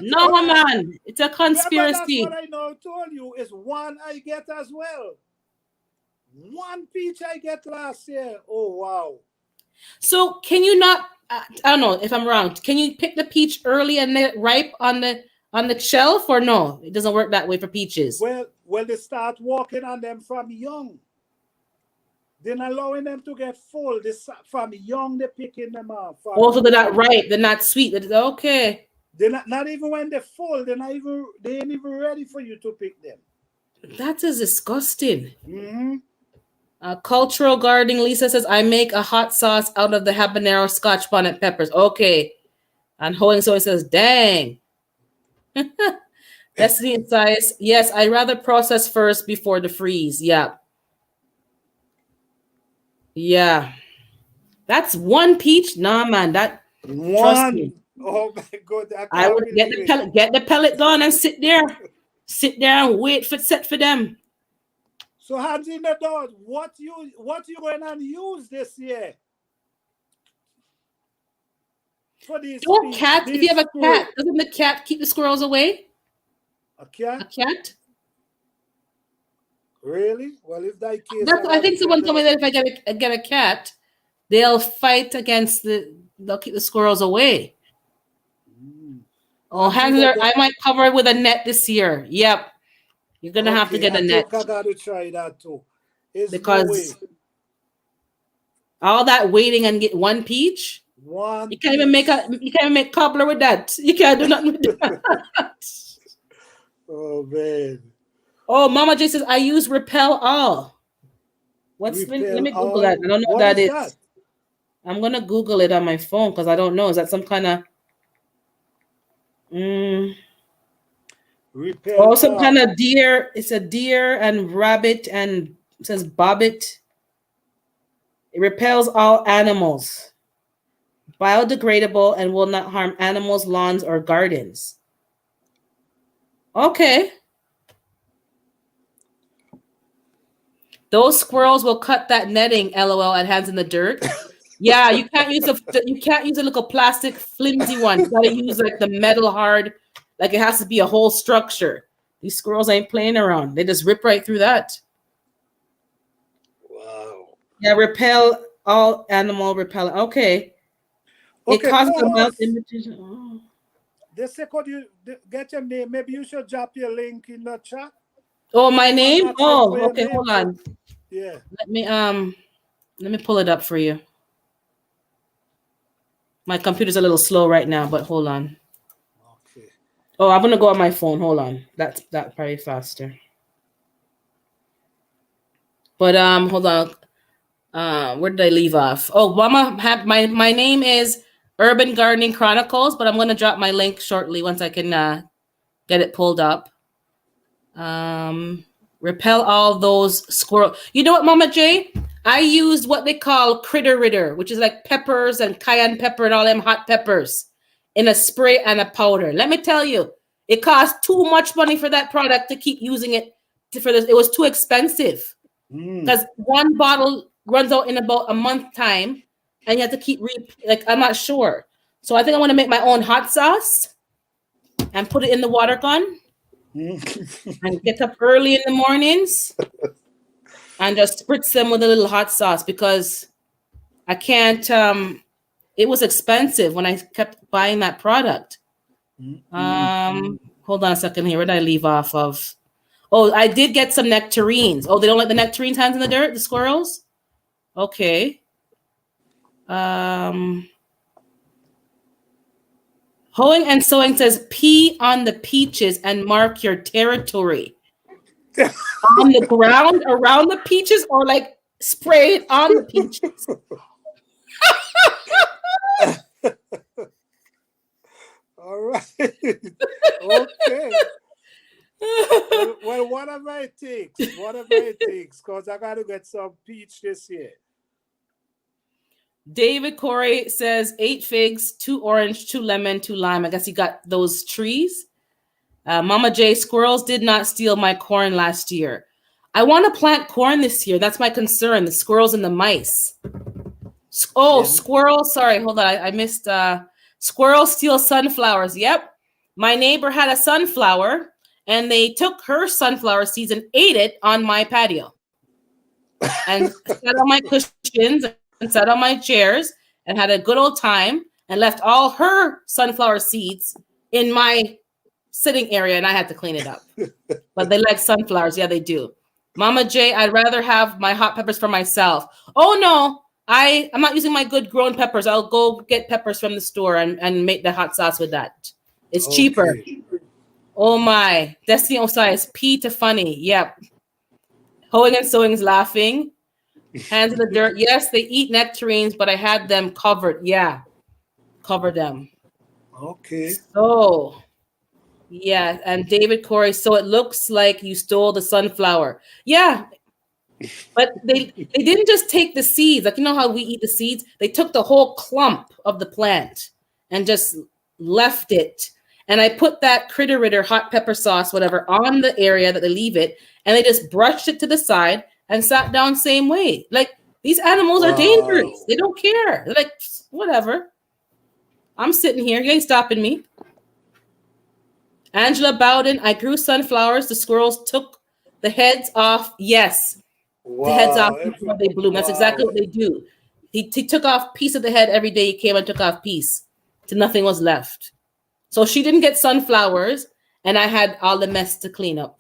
Speaker 3: No, man. It's a conspiracy.
Speaker 1: That's what I know told you is one I get as well. One peach I get last year. Oh wow.
Speaker 3: So can you not? I don't know if I'm wrong. Can you pick the peach early and let it ripe on the shelf, or no? It doesn't work that way for peaches.
Speaker 1: Well, they start walking on them from young. Then allowing them to get full. From young, they're picking them up.
Speaker 3: Also, they're not ripe. They're not sweet. Okay.
Speaker 1: They're not even when they're full. They ain't even ready for you to pick them.
Speaker 3: That is disgusting.
Speaker 1: Mm-hmm.
Speaker 3: Cultural gardening. Lisa says I make a hot sauce out of the habanero Scotch bonnet peppers. Okay. And Hoeing so says, dang. Destiny and Size. Yes, I rather process first before the freeze. Yeah. Yeah. That's one peach. Nah, man. That trust me.
Speaker 1: Oh my God.
Speaker 3: I would get the pellet gone and sit there. Sit there and wait for them.
Speaker 1: So hands in the door. What you going to use this year? For these
Speaker 3: Don't cat. If you have a cat, doesn't the cat keep the squirrels away?
Speaker 1: A cat?
Speaker 3: A cat?
Speaker 1: Really? Well, if that case,
Speaker 3: I think someone told me that if I get a cat, they'll fight against they'll keep the squirrels away. Oh, I might cover it with a net this year. Yep. You're gonna have to get a net.
Speaker 1: I gotta try that too.
Speaker 3: Because all that waiting and get one peach. You can't even make cobbler with that. You can't do nothing with that.
Speaker 1: Oh man.
Speaker 3: Oh, Mama J says I use Repel All. Let me Google that. I don't know what that is. I'm gonna Google it on my phone because I don't know. Is that some kind of some kind of deer? It's a deer and rabbit and it says bobbit. It repels all animals. Biodegradable and will not harm animals, lawns, or gardens. Okay. Those squirrels will cut that netting, LOL, at Hands in the Dirt. Yeah, you can't use a little plastic flimsy one. You gotta use like the metal hard, like it has to be a whole structure. These squirrels ain't playing around. They just rip right through that.
Speaker 1: Wow.
Speaker 3: Yeah, repel all animal repellent. Okay. It causes a mouth imitation. Oh.
Speaker 1: They say, could you get your name? Maybe you should drop your link in the chat.
Speaker 3: Oh, my name? Oh, okay, hold on.
Speaker 1: Yeah.
Speaker 3: Let me pull it up for you. My computer's a little slow right now, but hold on.
Speaker 1: Okay.
Speaker 3: Oh, I'm gonna go on my phone. Hold on. That's probably faster. But hold on. Where did I leave off? Oh, Mama, my name is Urban Gardening Chronicles, but I'm gonna drop my link shortly once I can get it pulled up. Repel all those squirrel. You know what, Mama J? I used what they call Critter Ritter, which is like peppers and cayenne pepper and all them hot peppers in a spray and a powder. Let me tell you, it cost too much money for that product to keep using it for this. It was too expensive because one bottle runs out in about a month time. and you have to keep like I'm not sure. So I think I want to make my own hot sauce and put it in the water gun and get up early in the mornings and just spritz them with a little hot sauce because I can't. It was expensive when I kept buying that product. Hold on a second here. Where did I leave off of? Oh, I did get some nectarines. Oh, they don't like the nectarines hands in the dirt, the squirrels? Okay. Hoeing and Sewing says pee on the peaches and mark your territory. On the ground around the peaches or like spray it on the peaches?
Speaker 1: All right. Okay. Well, whatever it takes, because I got to get some peach this year.
Speaker 3: David Corey says 8 figs, 2 orange, 2 lemon, 2 lime. I guess he got those trees. Mama J, squirrels did not steal my corn last year. I want to plant corn this year. That's my concern. The squirrels and the mice. Oh, squirrels. Sorry, hold on. I missed. Squirrels steal sunflowers. Yep. My neighbor had a sunflower, and they took her sunflower seeds and ate it on my patio. And sat on my cushions and sat on my chairs and had a good old time and left all her sunflower seeds in my sitting area, and I had to clean it up. But they like sunflowers. Yeah, they do. Mama J, I'd rather have my hot peppers for myself. Oh, no. I'm not using my good grown peppers. I'll go get peppers from the store and make the hot sauce with that. It's cheaper. Oh, my. Destiny Osiris, P to funny. Yep. Hoeing and Sewing is laughing. Hands in the dirt. Yes, they eat nectarines, but I had them covered. Yeah. Cover them.
Speaker 1: Okay.
Speaker 3: So, yeah. And David Corey, so it looks like you stole the sunflower. Yeah. But they didn't just take the seeds. Like, you know how we eat the seeds? They took the whole clump of the plant and just left it. And I put that Critter Ritter hot pepper sauce, whatever, on the area that they leave it. And they just brushed it to the side and sat down same way. Like, these animals are dangerous. They don't care. They're like, whatever. I'm sitting here. You ain't stopping me. Angela Bowden, I grew sunflowers. The squirrels took the heads off. Yes. The heads off before they bloom. That's exactly what they do. He took off piece of the head every day. He came and took off piece till nothing was left. So she didn't get sunflowers, and I had all the mess to clean up.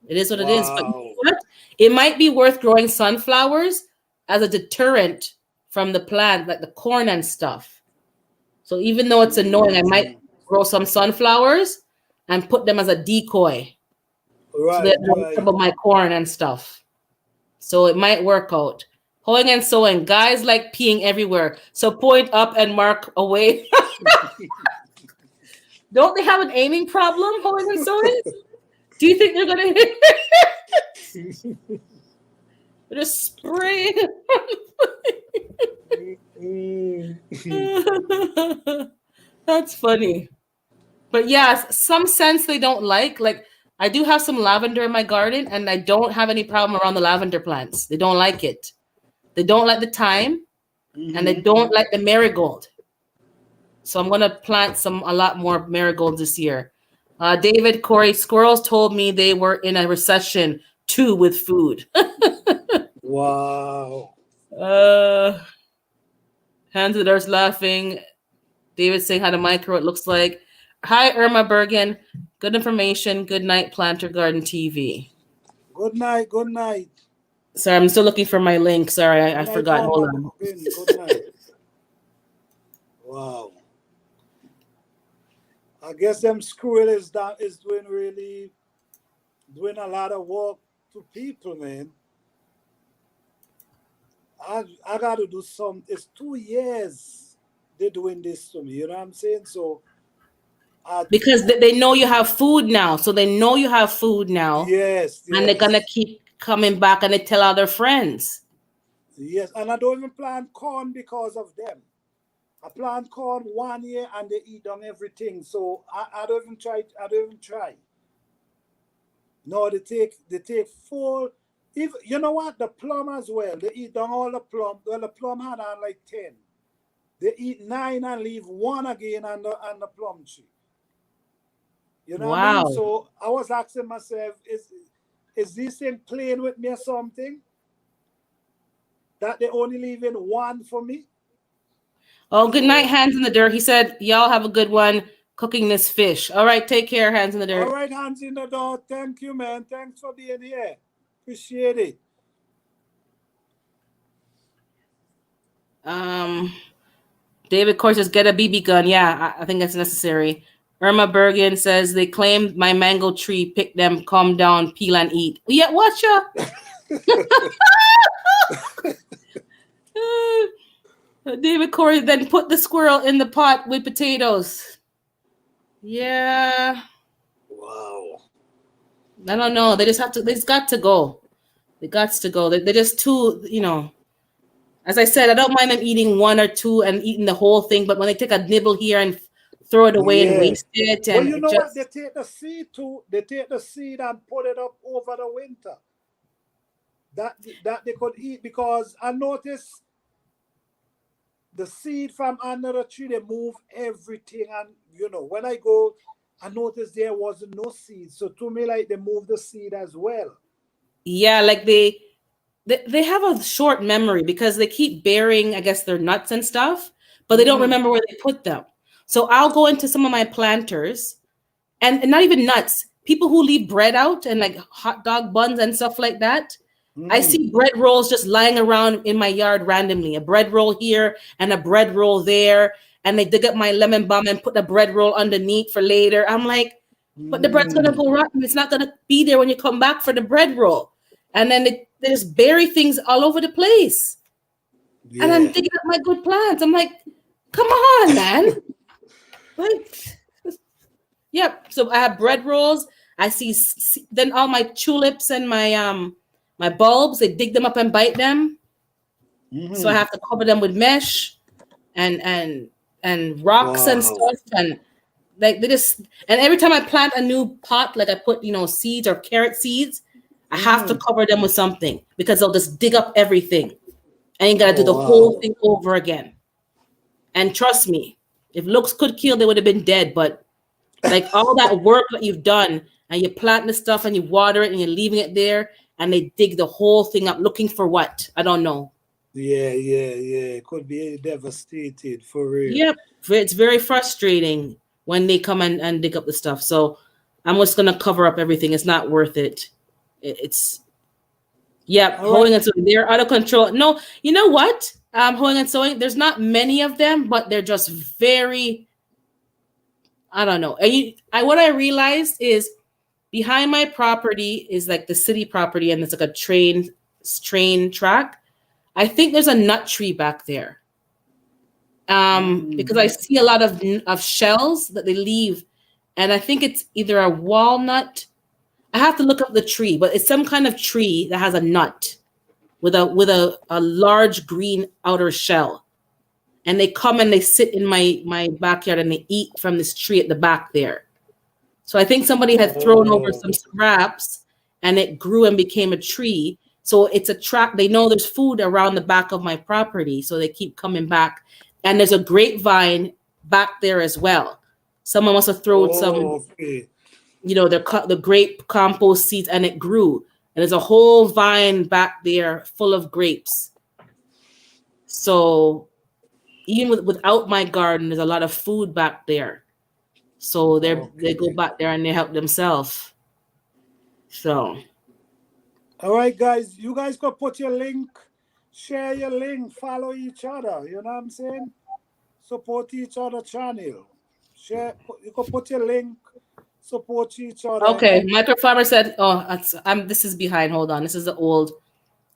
Speaker 3: It is what it is. But you know what? It might be worth growing sunflowers as a deterrent from the plant, like the corn and stuff. So even though it's annoying, I might grow some sunflowers and put them as a decoy. Right, so they don't trouble my corn and stuff. So it might work out. Hoeing and Sewing. Guys like peeing everywhere. So point up and mark away. Don't they have an aiming problem, Hoeing and Sewing? Do you think they're going to just spray it? That's funny. But yeah, some scents they don't like. Like, I do have some lavender in my garden, and I don't have any problem around the lavender plants. They don't like it. They don't like the thyme, and they don't like the marigold. So I'm going to plant a lot more marigolds this year. David Corey, squirrels told me they were in a recession too with food.
Speaker 1: Wow.
Speaker 3: Hands of Earth laughing. David saying how to micro it looks like. Hi, Irma Bergen. Good information. Good night, Planter Garden TV.
Speaker 1: Good night. Good night.
Speaker 3: Sorry, I'm still looking for my link. Sorry, I forgot. Hold on.
Speaker 1: Good night. Wow. I guess them squirrel is doing a lot of work to people, man. I got to do some. It's 2 years they're doing this to me. You know what I'm saying? So.
Speaker 3: Because they know you have food now. So they know you have food now.
Speaker 1: Yes.
Speaker 3: And they're going to keep coming back and they tell other friends.
Speaker 1: Yes. And I don't even plant corn because of them. I plant corn 1 year and they eat on everything. So I don't even try. No, they take full If you know what, the plum as well, they eat down all the plum. Well, the plum had on like 10. They eat 9 and leave one again on the plum tree. You know what I mean?
Speaker 3: Wow.
Speaker 1: So I was asking myself, is this thing playing with me or something? That they only leaving one for me?
Speaker 3: Oh, good night,
Speaker 1: So
Speaker 3: Hands in the Dirt. He said, y'all have a good one cooking this fish. All right, take care, Hands in the
Speaker 1: all
Speaker 3: Dirt.
Speaker 1: right, hands in the door. Thank you, man. Thanks for being here. Appreciate it.
Speaker 3: Um, David Court says, get a BB gun. Yeah, I think that's necessary. Irma Bergen says, they claimed my mango tree, pick them, calm down, peel and eat. Yeah, watch ya. David Corey then put the squirrel in the pot with potatoes. Yeah,
Speaker 1: Wow.
Speaker 3: I don't know. They just have to. They just got to go. They got to go. They're just too. As I said, I don't mind them eating one or two and eating the whole thing. But when they take a nibble here and throw it away and
Speaker 1: Yeah.
Speaker 3: waste it,
Speaker 1: But
Speaker 3: and
Speaker 1: you
Speaker 3: it
Speaker 1: know what?
Speaker 3: just
Speaker 1: They take the seed too. They take the seed and put it up over the winter. That they could eat because I noticed the seed from under the tree, they move everything. And when I go, I noticed there wasn't no seed. So to me, like they move the seed as well.
Speaker 3: yeah, like they have a short memory because they keep burying, I guess, their nuts and stuff, but they don't
Speaker 1: Mm,
Speaker 3: remember where they put them. So I'll go into some of my planters and not even nuts. People who leave bread out and like hot dog buns and stuff like that. I
Speaker 1: mm,
Speaker 3: see bread rolls just lying around in my yard randomly. A bread roll here and a bread roll there. And they dig up my lemon balm and put the bread roll underneath for later. I'm like, but the bread's gonna
Speaker 1: mm.
Speaker 3: go rotten. It's not gonna be there when you come back for the bread roll. And then they just bury things all over the place. And I'm
Speaker 1: Yeah.
Speaker 3: digging up my good plants. I'm like, come on, man. Like, yep. So I have bread rolls. I see then all my tulips and my bulbs. They dig them up and bite them. So I
Speaker 1: Hmm.
Speaker 3: have to cover them with mesh and rocks and
Speaker 1: Wow.
Speaker 3: stuff and like they just and every time I plant a new pot, like I put seeds or carrot seeds, I have to
Speaker 1: Hmm.
Speaker 3: cover them with something because they'll just dig up everything and you gotta do
Speaker 1: Oh,
Speaker 3: the whole
Speaker 1: wow.
Speaker 3: thing over again. And trust me, if looks could kill, they would have been dead. But like all that work that you've done and you plant the stuff and you water it and you're leaving it there and they dig the whole thing up looking for what? I don't know.
Speaker 1: Yeah, yeah, yeah. Could be devastated for real.
Speaker 3: Yep. It's very frustrating when they come and dig up the stuff. So I'm just gonna cover up everything. It's not worth it. It's yep,
Speaker 1: All right.
Speaker 3: holding and sewing. They're out of control. No, you know what? Holding and sewing, there's not many of them, but they're just very, I don't know. What I realized is behind my property is like the city property and it's like a train track. I think there's a nut tree back there. Because I
Speaker 1: Mm.
Speaker 3: see a lot of shells that they leave, and I think it's either a walnut. I have to look up the tree, but it's some kind of tree that has a nut with a large green outer shell. And they come and they sit in my backyard and they eat from this tree at the back there. So I think somebody had thrown over
Speaker 1: Oh.
Speaker 3: some scraps and it grew and became a tree. So it's a track. They know there's food around the back of my property. So they keep coming back. And there's a grapevine back there as well. Someone must have thrown some,
Speaker 1: Oh, okay.
Speaker 3: the grape compost seeds and it grew. And there's a whole vine back there full of grapes. So even without my garden, there's a lot of food back there. So they go
Speaker 1: Okay.
Speaker 3: back there and they help themselves. So
Speaker 1: All right, guys. You guys could put your link, share your link, follow each other. You know what I'm saying? Support each other channel. Share. You could put your link, support each other. You
Speaker 3: okay,
Speaker 1: know.
Speaker 3: microfarmer said, "Oh, this is behind. Hold on, this is the old.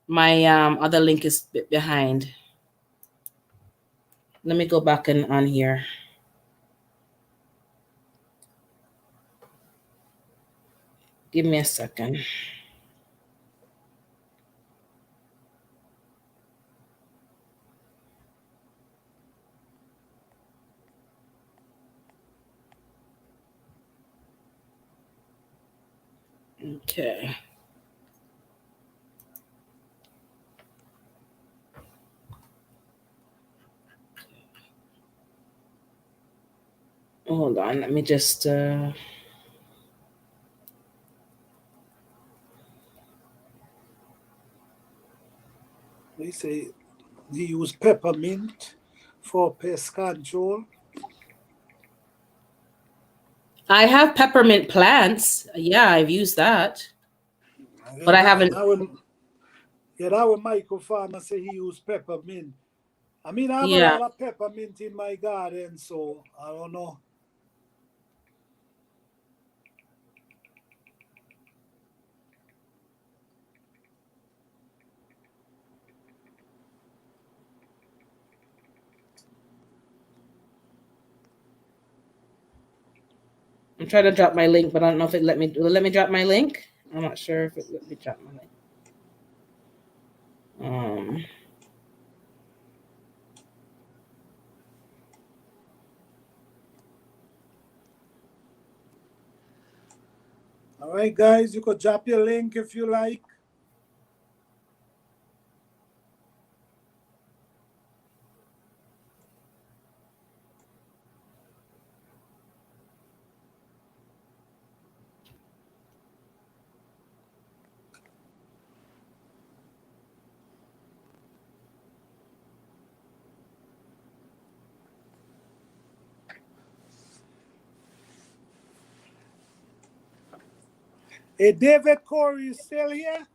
Speaker 3: My other link is behind. Let me go back and on here. Give me a second. Okay. Hold on, let me just.
Speaker 1: They say they use peppermint for pest control.
Speaker 3: I have peppermint plants. Yeah, I've used that,
Speaker 1: Yeah,
Speaker 3: but I haven't.
Speaker 1: that when Michael Farmer say he use peppermint. I mean, I have a
Speaker 3: Yeah,
Speaker 1: lot of peppermint in my garden, so I don't know.
Speaker 3: I'm trying to drop my link, but I don't know if it let me. Will it let me drop my link? I'm not sure if it let me drop my link. Um,
Speaker 1: All right, guys, you could drop your link if you like. Hey, David Corey, you still here?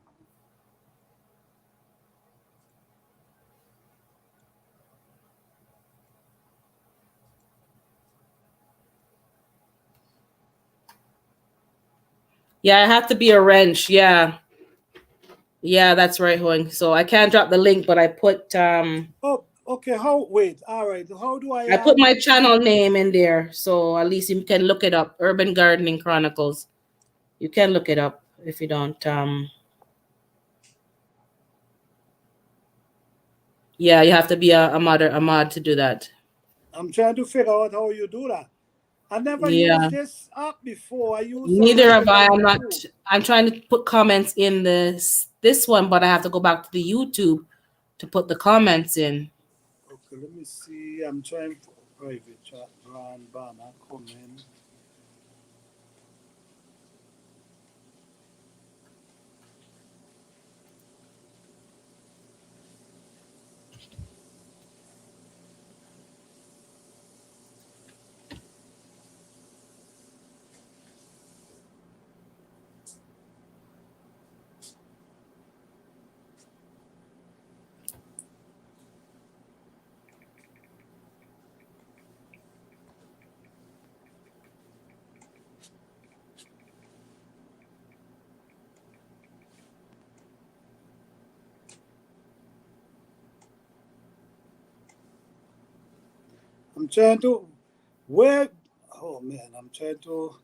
Speaker 3: yeah, I have to be a wrench. Yeah, yeah, that's right, Hoing. So I can't drop the link, but
Speaker 1: Oh, okay. How? Wait. All right. How do I
Speaker 3: I put my channel name in there, so at least you can look it up. Urban Gardening Chronicles. You can look it up if you don't. Yeah, you have to be a mod to do that.
Speaker 1: I'm trying to figure out how you do that. I never used
Speaker 3: Yeah.
Speaker 1: this app before. I use
Speaker 3: Neither have
Speaker 1: the
Speaker 3: I.
Speaker 1: YouTube.
Speaker 3: I'm trying to put comments in this one, but I have to go back to the YouTube to put the comments in.
Speaker 1: Okay, let me see. I'm trying for private chat. Brand banner comment. I'm trying to where. Oh man, I'm trying to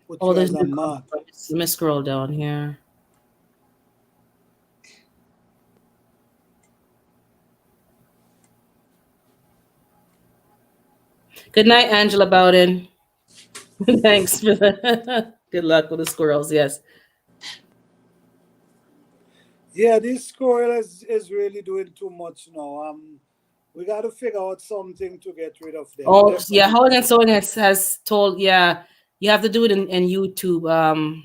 Speaker 1: put
Speaker 3: Oh,
Speaker 1: you
Speaker 3: there's
Speaker 1: as a
Speaker 3: new
Speaker 1: mod.
Speaker 3: comments. Let me scroll down here. Good night, Angela Bowden. Thanks for the good luck with the squirrels. Yes.
Speaker 1: Yeah, this squirrel is really doing too much now. We got to figure out something to get rid of them.
Speaker 3: Oh, yeah.
Speaker 1: Definitely.
Speaker 3: Holding and Sewing has told, yeah, you have to do it in YouTube.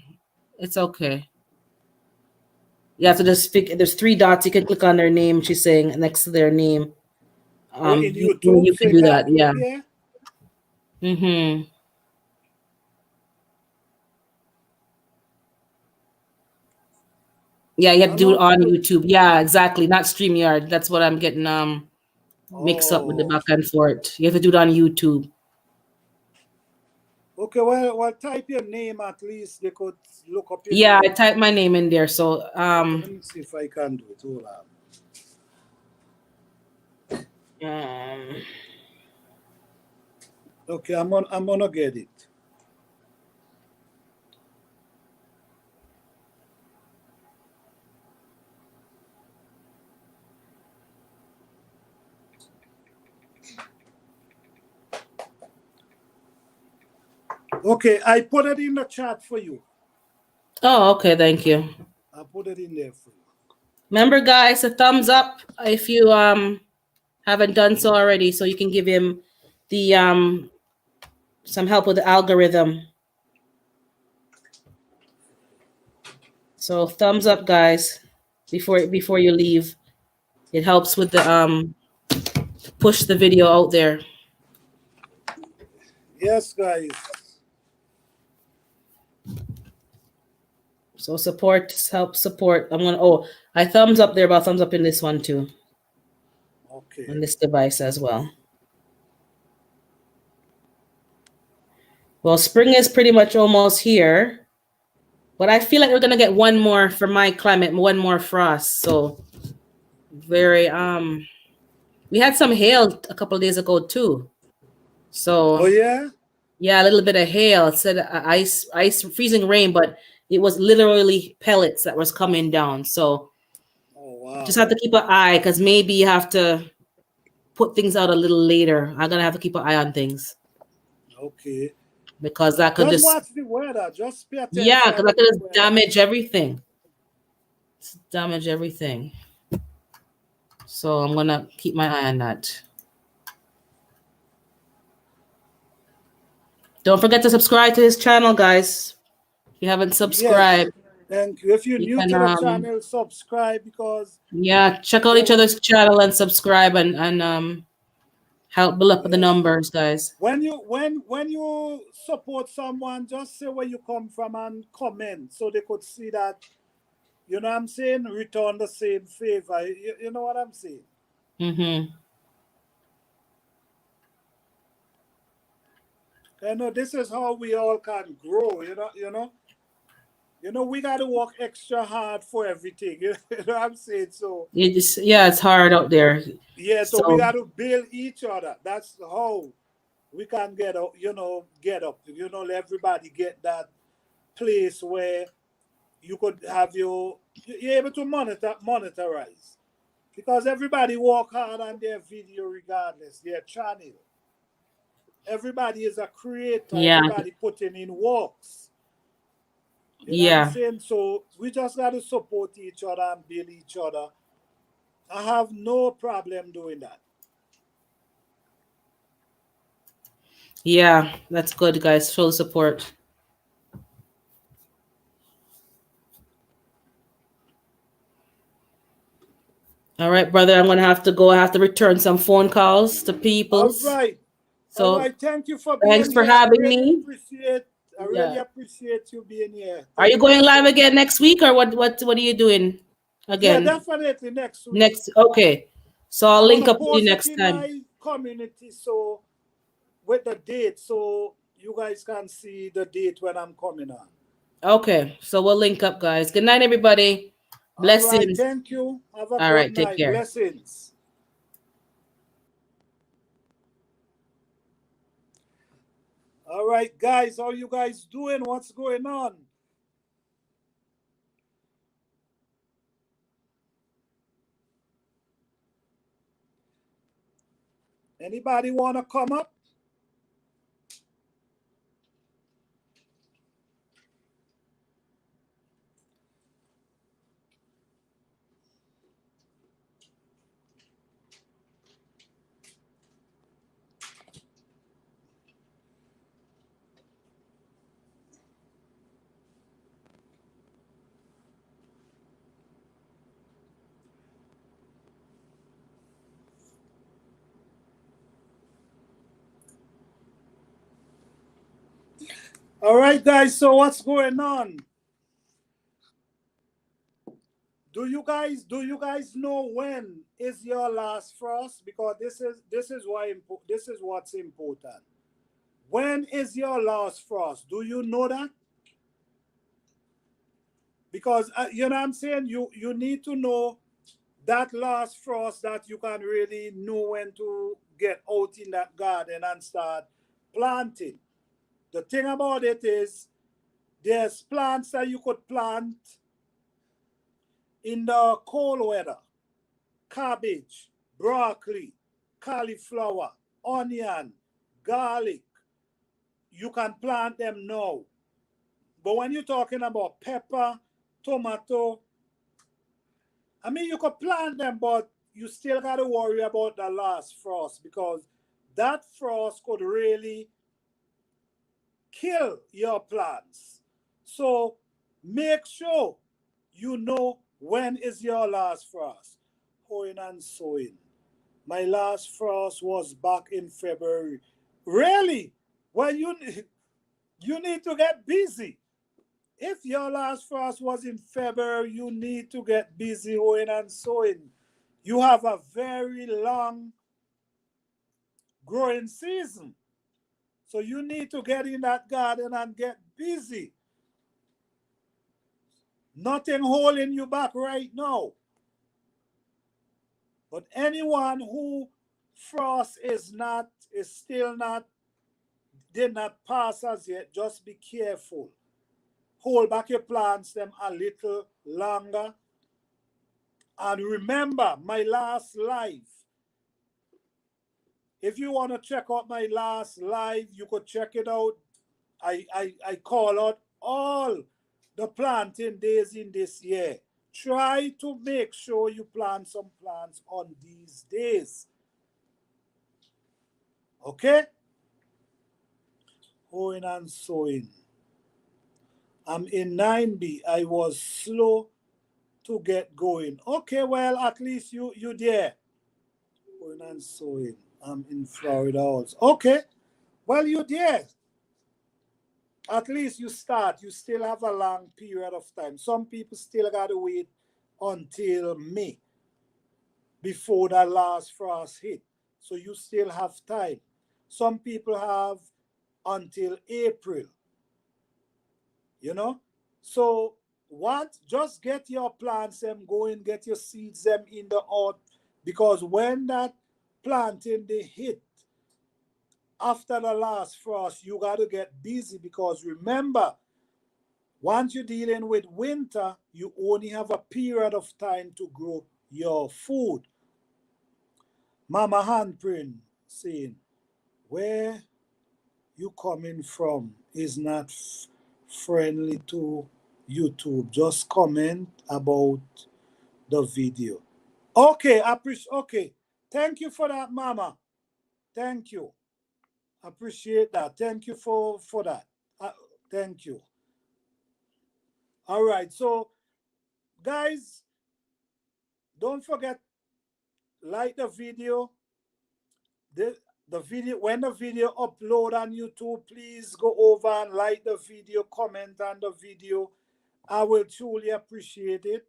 Speaker 3: It's okay. You have to just there's three dots. You can click on their name. She's saying next to their name.
Speaker 1: Oh, in
Speaker 3: You
Speaker 1: YouTube, so
Speaker 3: can
Speaker 1: you
Speaker 3: do that.
Speaker 1: can't click
Speaker 3: Yeah.
Speaker 1: there.
Speaker 3: Mm-hmm. Yeah, you have
Speaker 1: I
Speaker 3: to do it
Speaker 1: know.
Speaker 3: on YouTube. Yeah, exactly. Not StreamYard. That's what I'm getting mixed up with the
Speaker 1: Oh,
Speaker 3: back and forth. You have to do it on YouTube.
Speaker 1: okay. Well, type your name at least. They could look up your
Speaker 3: Yeah, I
Speaker 1: name.
Speaker 3: typed my name in there. So
Speaker 1: Okay, let me see if I can do it. Hold on.
Speaker 3: um
Speaker 1: Okay, I'm gonna get it. Okay, I put it in the chat for you.
Speaker 3: oh, okay, thank you.
Speaker 1: I put it in there for you.
Speaker 3: Remember, guys, a thumbs up if you haven't done so already, so you can give him the some help with the algorithm. So thumbs up, guys, before you leave. It helps with the push the video out there.
Speaker 1: Yes, guys.
Speaker 3: So support, help support. I'm gonna I thumbs up there, but thumbs up in this one too.
Speaker 1: Okay.
Speaker 3: On this device as well. Well, spring is pretty much almost here. But I feel like we're gonna get one more for my climate, one more frost. So very we had some hail a couple of days ago too. So
Speaker 1: Oh yeah.
Speaker 3: yeah, a little bit of hail. It said ice, freezing rain, but it was literally pellets that was coming down. So
Speaker 1: Oh wow.
Speaker 3: just have to keep an eye because maybe you have to put things out a little later. I'm gonna have to keep an eye on things
Speaker 1: Okay.
Speaker 3: because that could
Speaker 1: Just
Speaker 3: just
Speaker 1: watch the weather. Just pay
Speaker 3: yeah, because
Speaker 1: attention
Speaker 3: that
Speaker 1: to
Speaker 3: could
Speaker 1: the
Speaker 3: just
Speaker 1: weather.
Speaker 3: damage everything. Damage everything. So I'm gonna keep my eye on that. Don't forget to subscribe to his channel, guys. If you haven't
Speaker 1: Yes.
Speaker 3: subscribed,
Speaker 1: Thank you. If you're
Speaker 3: you
Speaker 1: new
Speaker 3: can
Speaker 1: to the channel, subscribe because
Speaker 3: yeah, check out each
Speaker 1: when
Speaker 3: other's channel and subscribe and help build up the
Speaker 1: yes.
Speaker 3: numbers, guys.
Speaker 1: When you support someone, just say where you come from and comment so they could see that, you know what I'm saying, return the same favor. You know what I'm saying?
Speaker 3: Mm-hmm.
Speaker 1: You know, this is how we all can grow, we gotta work extra hard for everything. You know what I'm saying? So
Speaker 3: It's hard out there.
Speaker 1: yeah, so we
Speaker 3: So
Speaker 1: gotta build each other. That's how we can get up, get up. Let everybody get that place where you could have you're able to monetize. Because everybody work hard on their video regardless, their channel. Everybody is a creator,
Speaker 3: yeah,
Speaker 1: everybody putting in works. You know what I'm
Speaker 3: yeah,
Speaker 1: saying? So we just gotta support each other and build each other. I have no problem doing that.
Speaker 3: yeah. That's good, guys. Show support. All right, brother. I'm gonna have to go. I have to return some phone calls to
Speaker 1: All
Speaker 3: peoples.
Speaker 1: right. All
Speaker 3: So
Speaker 1: right. Thank you for
Speaker 3: thanks
Speaker 1: being
Speaker 3: for
Speaker 1: here. I
Speaker 3: having
Speaker 1: really
Speaker 3: me.
Speaker 1: appreciate I really
Speaker 3: Yeah.
Speaker 1: appreciate you being here.
Speaker 3: Are you
Speaker 1: Thank
Speaker 3: going
Speaker 1: you
Speaker 3: live
Speaker 1: so
Speaker 3: again next week, or what are you doing
Speaker 1: Yeah,
Speaker 3: again
Speaker 1: definitely next week.
Speaker 3: next? Okay, so I'll
Speaker 1: I'm
Speaker 3: link
Speaker 1: gonna
Speaker 3: up with you
Speaker 1: post it
Speaker 3: next
Speaker 1: in
Speaker 3: time.
Speaker 1: my community so with the date so you guys can see the date when I'm coming on.
Speaker 3: Okay, so we'll link up, guys. Good night, everybody.
Speaker 1: All right,
Speaker 3: Blessings.
Speaker 1: thank you. Have a
Speaker 3: All
Speaker 1: good
Speaker 3: right, take
Speaker 1: night.
Speaker 3: care.
Speaker 1: Blessings. All right, guys, how you guys doing? What's going on? Anybody want to come up? All right, guys, so what's going on? Do you guys know when is your last frost? Because this is what's important. When is your last frost? Do you know that? Because you know what I'm saying, you need to know that last frost that you can really know when to get out in that garden and start planting. The thing about it is there's plants that you could plant in the cold weather: cabbage, broccoli, cauliflower, onion, garlic. You can plant them now. But when you're talking about pepper, tomato, I mean, you could plant them, but you still got to worry about the last frost because that frost could really kill your plants. So make sure you know when is your last frost. Hoeing and sowing. My last frost was back in February. Really? Well, you need to get busy. If your last frost was in February, you need to get busy hoeing and sowing. You have a very long growing season. So you need to get in that garden and get busy. Nothing holding you back right now. But anyone who frost is still not, did not pass as yet, just be careful. Hold back your plants them a little longer. And remember, my last live. If you want to check out my last live, you could check it out. I call out all the planting days in this year. Try to make sure you plant some plants on these days. Okay? Hoeing and sowing. I'm in 9B. I was slow to get going. Okay, well, at least you there. Hoeing and sowing. I'm in Florida also. Okay, well, you there. At least you start. You still have a long period of time. Some people still got to wait until May before that last frost hit. So you still have time. Some people have until April, you know? So what? Just get your plants them going, get your seeds them in the earth, because when that planting they hit after the last frost, you got to get busy, because remember, once you're dealing with winter, you only have a period of time to grow your food. Mama Handprint saying, where you coming from is not friendly to YouTube. Just comment about the video. Okay, okay. Thank you for that, Mama. Thank you. Appreciate that. Thank you for that. Thank you. All right. So, guys, don't forget, like the video. The video, when the video upload on YouTube, please go over and like the video, comment on the video. I will truly appreciate it.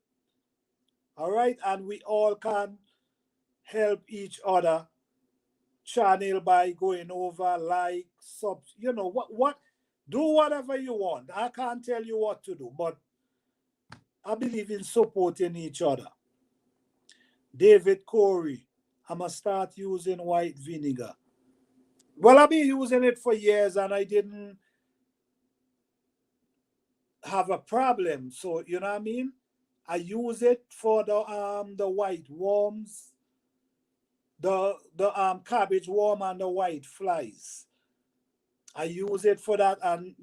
Speaker 1: All right, and we all can help each other channel by going over, like, sub, what do whatever you want. I can't tell you what to do, but I believe in supporting each other. David Corey, I'm gonna start using white vinegar. Well, I've been using it for years and I didn't have a problem. So you know what I mean? I use it for the white worms, the cabbage worm and the white flies. I use it for that, and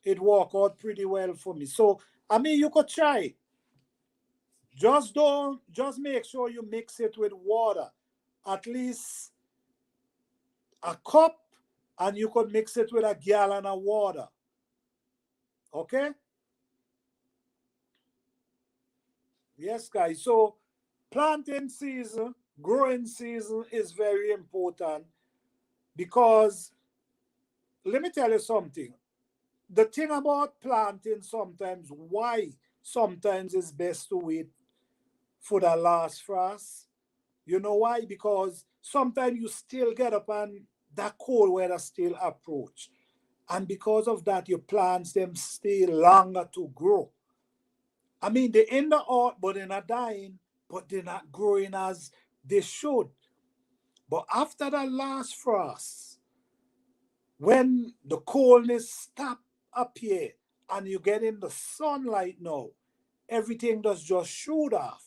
Speaker 1: it worked out pretty well for me. So I mean, you could try it. Just make sure you mix it with water, at least a cup, and you could mix it with a gallon of water. Okay? Yes, guys. So planting season, growing season is very important, because let me tell you something. The thing about planting, sometimes why sometimes it's best to wait for the last frost. You know why? Because sometimes you still get up and that cold weather still approach. And because of that, your plants them stay longer to grow. I mean, they're in the earth, but they're not dying, but they're not growing as they should. But after the last frost, when the coldness stop up here and you get in the sunlight now, everything does just shoot off.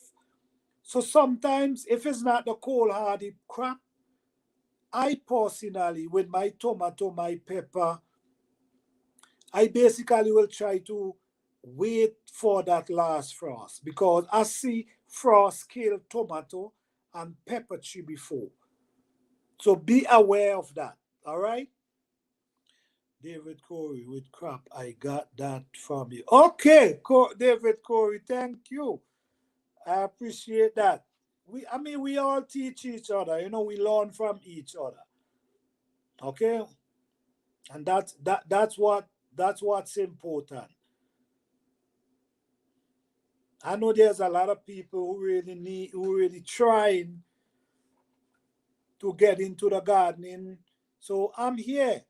Speaker 1: So sometimes, if it's not the cold hardy crop, I personally, with my tomato, my pepper, I basically will try to wait for that last frost, because I see frost kill tomato and pepper tree before. So be aware of that. All right. David Corey with crap. I got that from you. Okay, David Corey, thank you. I appreciate that. I mean, we all teach each other. We learn from each other. Okay, and that's what's important. I know there's a lot of people who really trying to get into the gardening. So I'm here.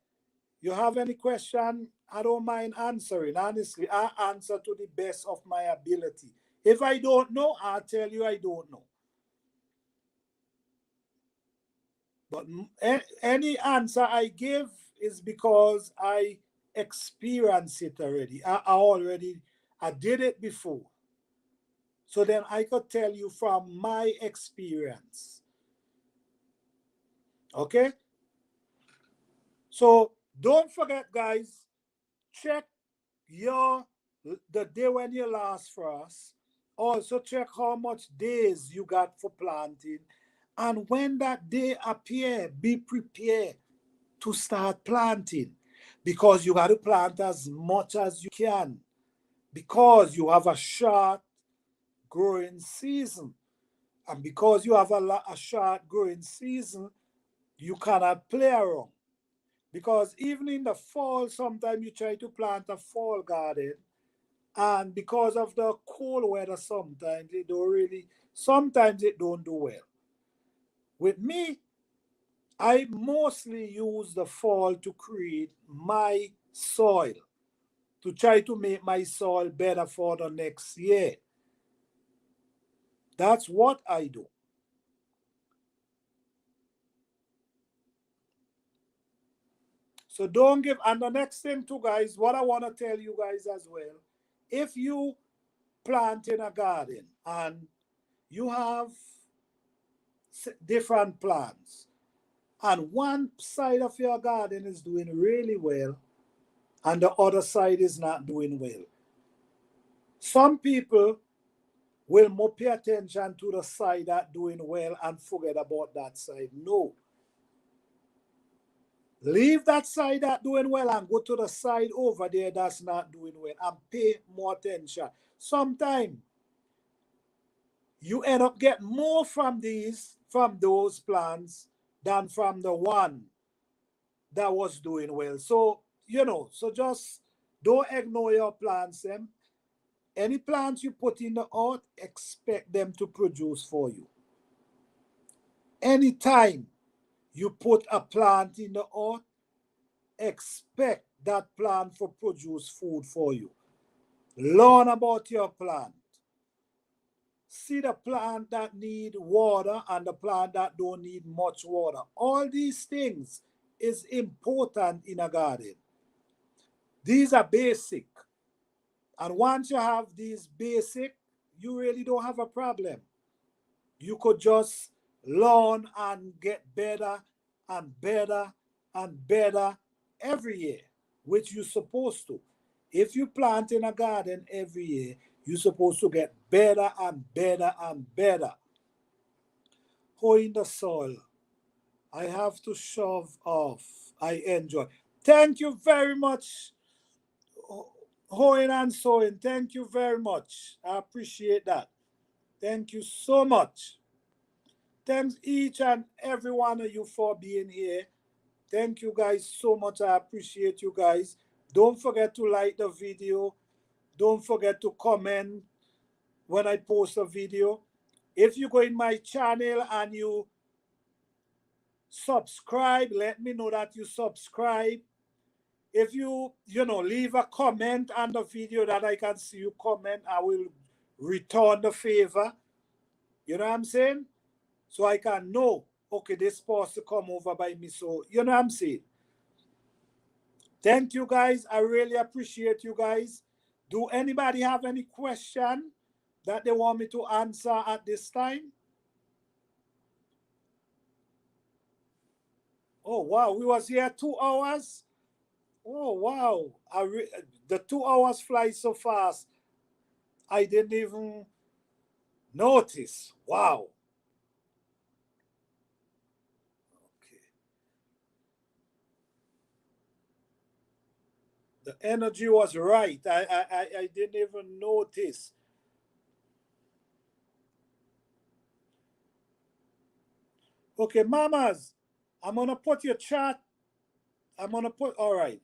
Speaker 1: You have any question? I don't mind answering. Honestly, I answer to the best of my ability. If I don't know, I'll tell you I don't know. But any answer I give is because I experience it already. I did it before. So then I could tell you from my experience. Okay? So don't forget, guys, check the day when you last frost. Also check how much days you got for planting. And when that day appear, be prepared to start planting, because you got to plant as much as you can, because you have a short growing season. And because you have a short growing season, you cannot play around. Because even in the fall, sometimes you try to plant a fall garden, and because of the cold weather, sometimes it don't do well. With me, I mostly use the fall to create my soil, to try to make my soil better for the next year. That's what I do. So don't give. And the next thing too, guys, what I want to tell you guys as well, if you plant in a garden and you have different plants, and one side of your garden is doing really well and the other side is not doing well, some people will more pay attention to the side that doing well and forget about that side. No. Leave that side that doing well and go to the side over there that's not doing well and pay more attention. Sometimes you end up getting more from those plants than from the one that was doing well. So, so just don't ignore your plants. Any plants you put in the earth, expect them to produce for you. Anytime you put a plant in the earth, expect that plant to produce food for you. Learn about your plant. See the plant that need water and the plant that don't need much water. All these things is important in a garden. These are basic. And once you have these basic, you really don't have a problem. You could just learn and get better and better and better every year, which you're supposed to. If you plant in a garden every year, you're supposed to get better and better and better. Hoeing the soil. I have to shove off. I enjoy. Thank you very much, hoeing and sowing. Thank you very much. I appreciate that. Thank you so much. Thanks each and every one of you for being here. Thank you guys so much. I appreciate you guys. Don't forget to like the video. Don't forget to comment when I post a video. If you go in my channel and you subscribe, let me know that you subscribe. If you leave a comment on the video that I can see you comment, I will return the favor. You know what I'm saying? So I can know, okay, this supposed to come over by me. So, you know what I'm saying? Thank you, guys. I really appreciate you guys. Do anybody have any question that they want me to answer at this time? Oh, wow. We was here 2 hours. Oh, wow. The 2 hours fly so fast. I didn't even notice. Wow. Okay. The energy was right. I didn't even notice. Okay, mamas, I'm gonna put your chat. I'm gonna put, all right.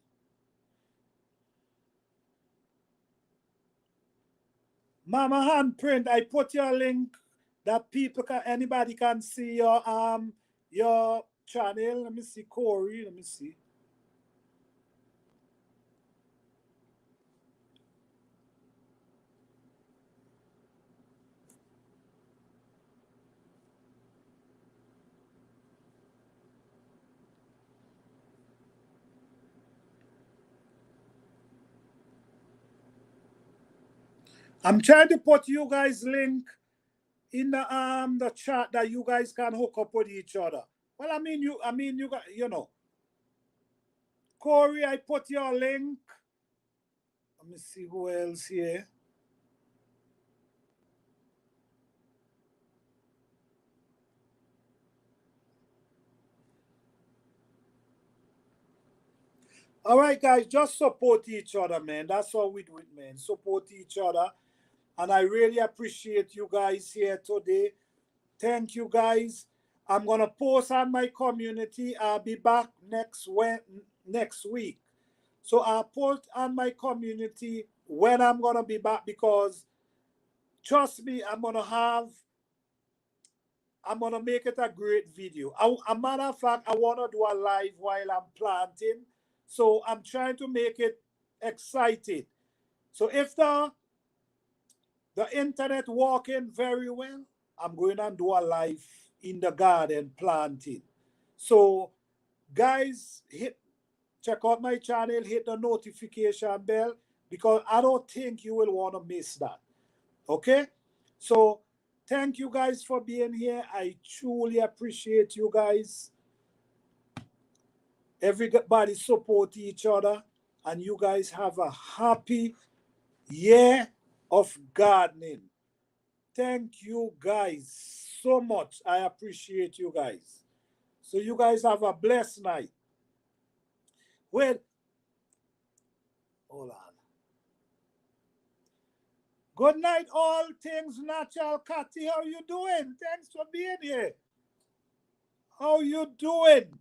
Speaker 1: Mama handprint, I put your link that people can, anybody can see your channel. Let me see, Corey. Let me see. I'm trying to put you guys link in the chat that you guys can hook up with each other. Well, you got, you know. Corey, I put your link. Let me see who else here. All right, guys, just support each other, man. That's all we do it, man. Support each other. And I really appreciate you guys here today. Thank you, guys. I'm gonna post on my community. I'll be back next week. So I'll post on my community when I'm gonna be back, because trust me, I'm gonna make it a great video. A matter of fact, I wanna do a live while I'm planting. So I'm trying to make it excited. So if the internet working very well, I'm going to do a live in the garden planting. So guys, check out my channel, hit the notification bell, because I don't think you will want to miss that. Okay? So thank you guys for being here. I truly appreciate you guys. Everybody support each other, and you guys have a happy year of gardening. Thank you guys so much. I appreciate you guys. So you guys have a blessed night. Wait, hold on. Good night, all things natural. Cathy, how you doing? Thanks for being here. How you doing?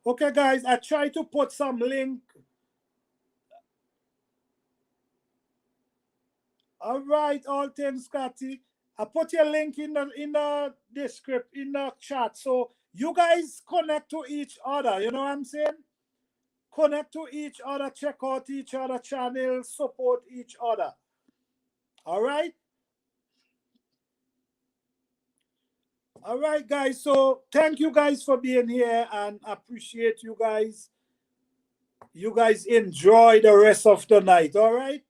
Speaker 1: Okay, guys, I try to put some link. All right, all things, Cathy. I put your link in the description, in the chat. So you guys connect to each other. You know what I'm saying? Connect to each other, check out each other channels, support each other. All right? All right, guys. So thank you guys for being here, and appreciate you guys. You guys enjoy the rest of the night. All right?